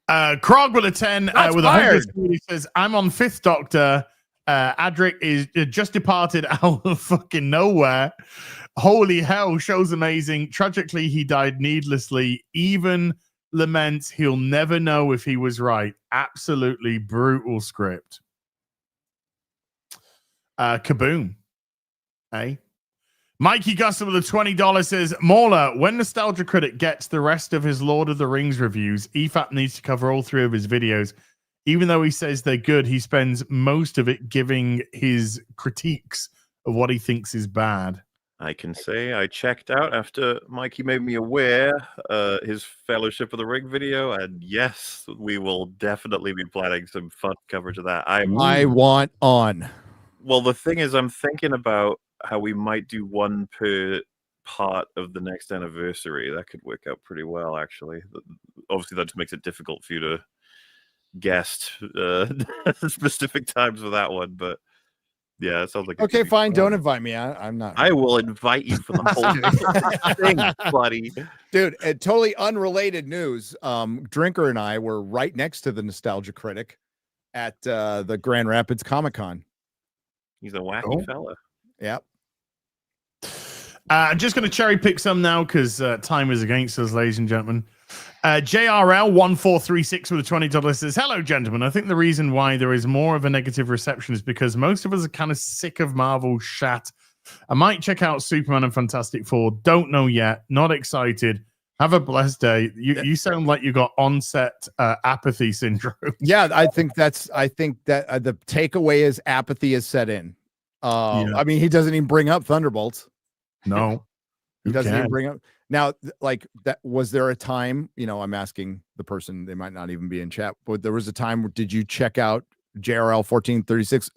Krog with a 10 with 100. He says, "I'm on 5th Doctor. Adric is just departed out of fucking nowhere. Holy hell, show's amazing. Tragically, he died needlessly. Even laments he'll never know if he was right. Absolutely brutal script." Kaboom. Hey. Mikey Gusson with a $20 says, "Mauler, when Nostalgia Critic gets the rest of his Lord of the Rings reviews, EFAP needs to cover all 3 of his videos. Even though he says they're good, he spends most of it giving his critiques of what he thinks is bad." I can say I checked out after Mikey made me aware his Fellowship of the Ring video, and yes, we will definitely be planning some fun coverage of that. I want on. Well, the thing is, I'm thinking about how we might do one per part of the next anniversary. That could work out pretty well, actually. Obviously, that just makes it difficult for you to guess specific times for that one, but yeah, it sounds like okay. Fine, don't invite me. I'm not. I will invite you for the whole thing, buddy. Dude, totally unrelated news. Drinker and I were right next to the Nostalgia Critic at the Grand Rapids Comic-Con. He's a wacky fella. Yep. I'm just going to cherry pick some now because time is against us, ladies and gentlemen. JRL1436 with a $20 says, "Hello, gentlemen. I think the reason why there is more of a negative reception is because most of us are kind of sick of Marvel shat. I might check out Superman and Fantastic Four. Don't know yet. Not excited. Have a blessed day." You sound like you got onset apathy syndrome. Yeah, I think that the takeaway is apathy is set in. I mean, he doesn't even bring up Thunderbolts. No, he doesn't even bring up. Now, like that, was there a time, I'm asking the person, they might not even be in chat, but there was a time where, did you check out JRL 1436?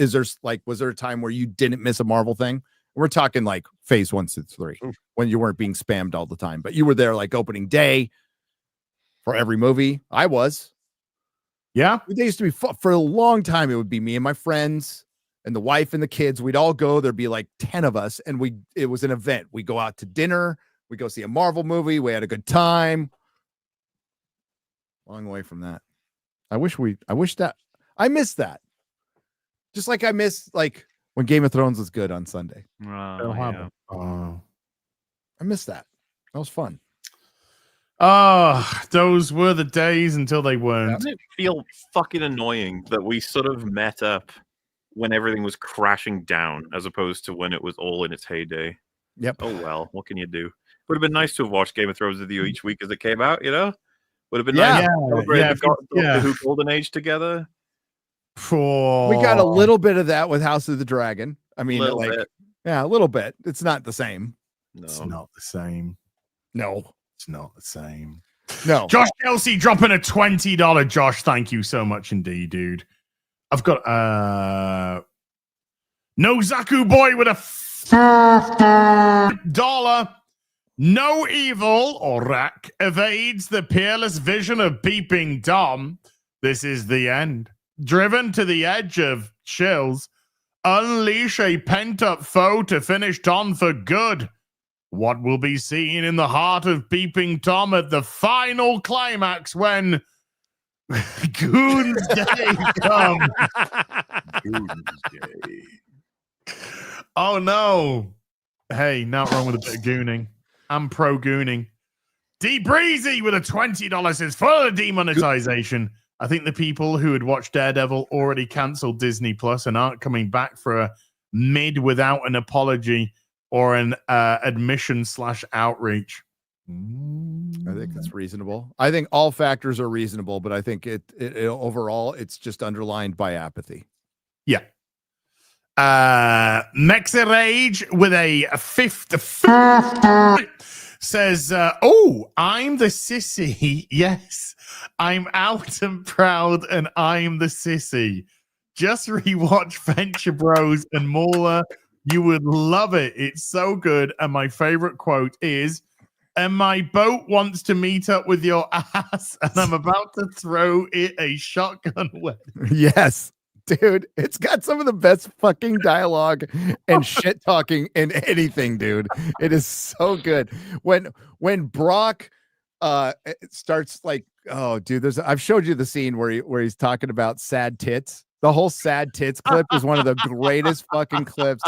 Was there a time where you didn't miss a Marvel thing? We're talking like phase 1 to 3 when you weren't being spammed all the time, but you were there like opening day for every movie. I was. Yeah. They used to be for a long time. It would be me and my friends and the wife and the kids. We'd all go. There'd be like 10 of us. And it was an event. We go out to dinner. We go see a Marvel movie. We had a good time. Long way from that. I miss that. Just like I miss like when Game of Thrones was good on Sunday. Yeah. I miss that. That was fun. Those were the days until they weren't. Doesn't it feel fucking annoying that we sort of met up when everything was crashing down as opposed to when it was all in its heyday? Yep. Oh well, what can you do? Would have been nice to have watched Game of Thrones with you each week as it came out, Would have been nice to celebrate the Who Golden Age together. We got a little bit of that with House of the Dragon. I mean, a little bit. It's not the same. No. It's not the same. No. It's not the same. No. Josh Kelsey dropping a $20. Josh, thank you so much indeed, dude. I've got Nozaku Boy with a $5. No evil or rack evades the peerless vision of beeping Dom. This is the end. Driven to the edge of chills, unleash a pent-up foe to finish Tom for good. What will be seen in the heart of beeping Tom at the final climax when Goons Day comes? Goons Day. Oh no. Hey, not wrong with a bit of gooning. I'm pro gooning. D Breezy with a $20 says for the demonetization. I think the people who had watched Daredevil already canceled Disney Plus and aren't coming back for a mid without an apology or an admission/outreach. I think that's reasonable. I think all factors are reasonable, but I think it overall it's just underlined by apathy. Yeah. Mexerage with a fifth says, oh, I'm the sissy. Yes, I'm out and proud and I'm the sissy. Just rewatch Venture Bros and Mauler. You would love it. It's so good. And my favorite quote is, and my boat wants to meet up with your ass and I'm about to throw it a shotgun wedding. Yes. Dude, it's got some of the best fucking dialogue and shit talking in anything, dude. It is so good. When Brock starts like, oh, dude, I've showed you the scene where he's talking about sad tits. The whole sad tits clip is one of the greatest fucking clips.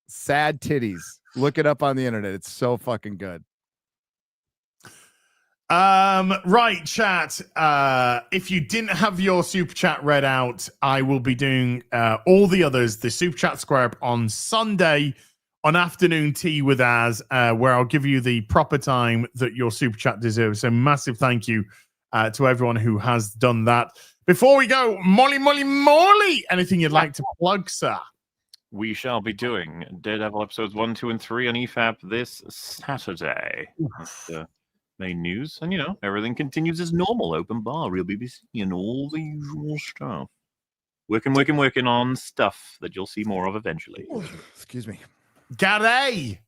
Sad titties. Look it up on the internet. It's so fucking good. Right, chat. If you didn't have your super chat read out, I will be doing all the others, the super chat square up on Sunday on Afternoon Tea with Az, where I'll give you the proper time that your super chat deserves. So massive thank you to everyone who has done that. Before we go, Molly, anything you'd like to plug, sir? We shall be doing Daredevil episodes 1, 2, and 3 on EFAP this Saturday. That's the main news. And, everything continues as normal. Open bar, real BBC, and all the usual stuff. Working on stuff that you'll see more of eventually. Excuse me. Gary!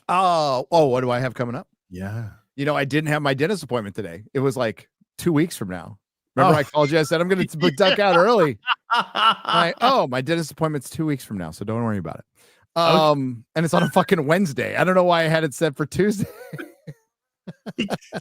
Oh, what do I have coming up? Yeah. I didn't have my dentist appointment today. It was like 2 weeks from now. Remember, I called you. I said I'm going to duck out early. My dentist appointment's 2 weeks from now, so don't worry about it. And it's on a fucking Wednesday. I don't know why I had it set for Tuesday.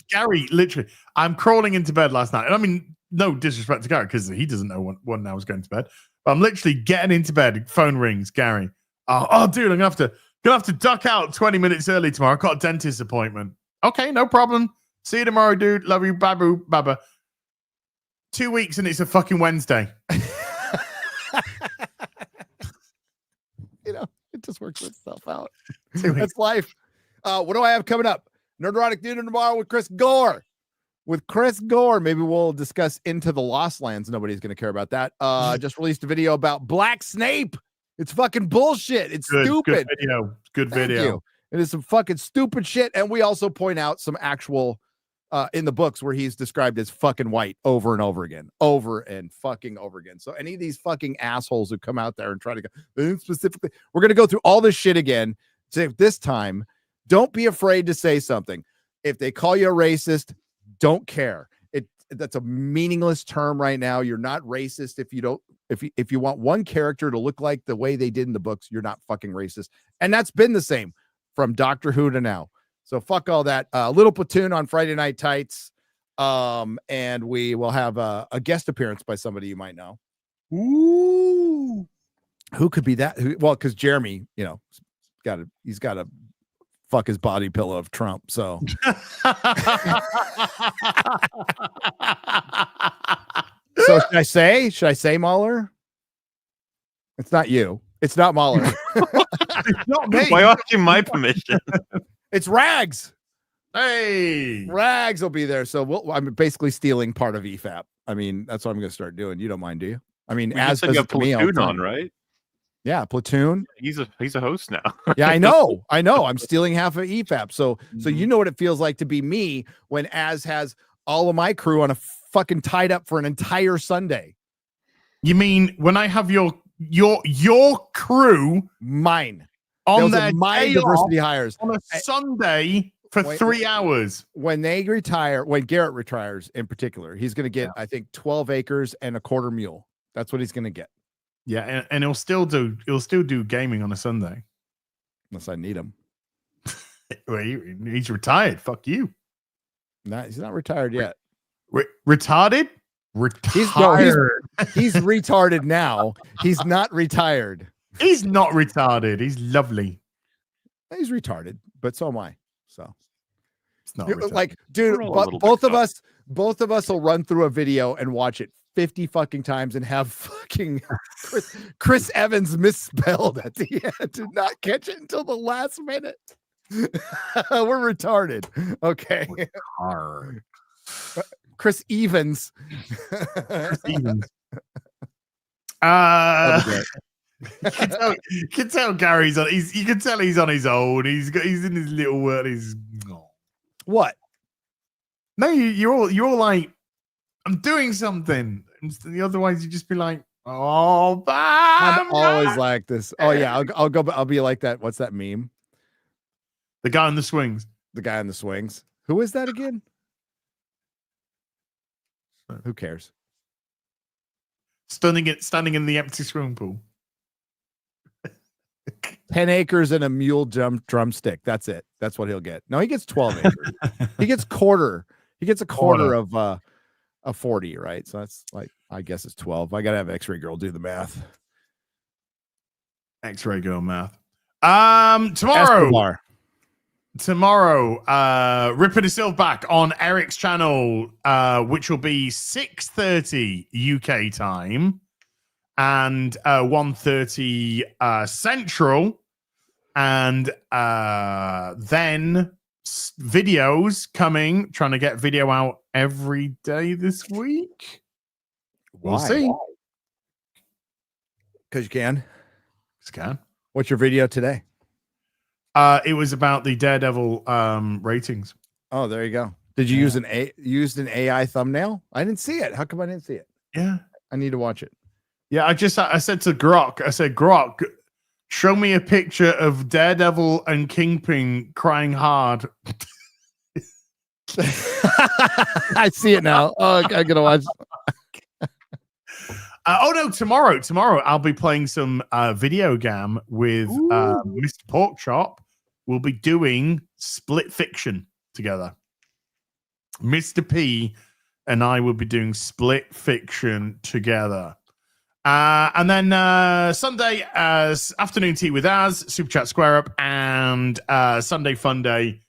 Gary, literally, I'm crawling into bed last night. And I mean, no disrespect to Gary because he doesn't know when I was going to bed. But I'm literally getting into bed. Phone rings, Gary. Oh, dude, I'm gonna have to duck out 20 minutes early tomorrow. I've got a dentist appointment. Okay, no problem. See you tomorrow, dude. Love you, babu, baba. 2 weeks and it's a fucking Wednesday. It just works itself out. That's life. What do I have coming up? Nerdrotic Dinner tomorrow with Chris Gore. Maybe we'll discuss Into the Lost Lands. Nobody's going to care about that. Just released a video about Black Snape. It's fucking bullshit. It's stupid. Good video. It is some fucking stupid shit. And we also point out some actual in the books where he's described as fucking white over and over again. So any of these fucking assholes who come out there and try to go specifically, we're going to go through all this shit again. So this time, don't be afraid to say something. If they call you a racist, don't care. That's a meaningless term right now. You're not racist if you want one character to look like the way they did in the books, you're not fucking racist. And that's been the same from Doctor Who to now. So fuck all that. Little Platoon on Friday Night Tights. And we will have a guest appearance by somebody you might know. Ooh. Who could be that? Because Jeremy, he's got to fuck his body pillow of Trump. So so should I say Mahler? It's not you. It's not Mahler. It's not me. Why asking my permission? It's Rags. Hey, Rags will be there. So I'm basically stealing part of EFAP. I mean, that's what I'm going to start doing. You don't mind, do you? I mean, as does it to me all the time. Right? Yeah, Platoon. He's a host now. Yeah, I know. I'm stealing half of EFAP. So you know what it feels like to be me when Az has all of my crew on a fucking tied up for an entire Sunday. You mean when I have your crew mine on their my diversity hires on a Sunday for 3 hours? When they retire, when Garrett retires in particular, he's going to get, I think, 12 acres and a quarter mule. That's what he's going to get. Yeah, and he'll still do gaming on a Sunday. Unless I need him. Well, he's retired. Fuck you. He's not retired yet. Retarded? Retired. He's retarded now. He's not retired. He's not retarded. He's lovely. He's retarded, but so am I. So it's not like, dude, both of us will run through a video and watch it 50 fucking times and have fucking Chris Evans misspelled at the end. Did not catch it until the last minute. We're retarded. Okay. Chris Evans. Chris Evans. You can tell Gary's on. You can tell he's on his own. He's in his little world. What? No, you're all like, I'm doing something. Otherwise, you just be like, oh, I'm always like this. Oh yeah, I'll be like that. What's that meme? The guy on the swings. The guy on the swings. Who is that again? Who cares? Standing in the empty swimming pool. 10 acres and a mule drumstick. That's it. That's what he'll get. No, he gets 12 acres. He gets quarter. He gets a quarter of a 40, right? So that's like, I guess it's 12. I gotta have X-Ray Girl do the math. X-Ray Girl math. Tomorrow, Ripper the Silverback on Eric's channel, which will be 6:30 UK time and 1:30 Central, and then videos coming. Trying to get video out every day this week. We'll see. Because you can. Can. What's your video today? It was about the Daredevil ratings. Oh, there you go. Did you use an AI thumbnail? I didn't see it. How come I didn't see it? Yeah, I need to watch it. Yeah, I said to Grok, Grok, show me a picture of Daredevil and Kingpin crying hard. I see it now. Oh, I gotta watch. Tomorrow I'll be playing some video game with Mr. Porkchop. We'll be doing Split Fiction together. Mr. P and I will be doing Split Fiction together. And then Sunday, afternoon tea with Az, Super Chat Square Up, and Sunday Fun Day.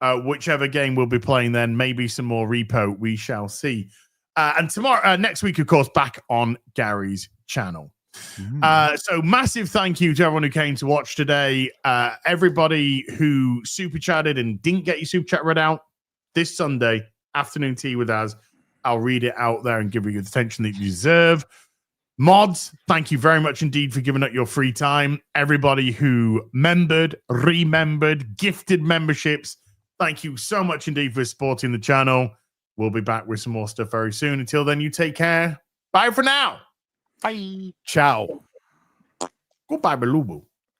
Whichever game we'll be playing then, maybe some more repo, we shall see. And tomorrow, next week, of course, back on Gary's channel. So massive thank you to everyone who came to watch today. Everybody who super chatted and didn't get your super chat read out this Sunday, afternoon tea with us. I'll read it out there and give you the attention that you deserve. Mods, thank you very much indeed for giving up your free time. Everybody who membered, remembered, gifted memberships, thank you so much indeed for supporting the channel. We'll be back with some more stuff very soon. Until then, you take care. Bye for now. Bye. Ciao. Goodbye, Belubu.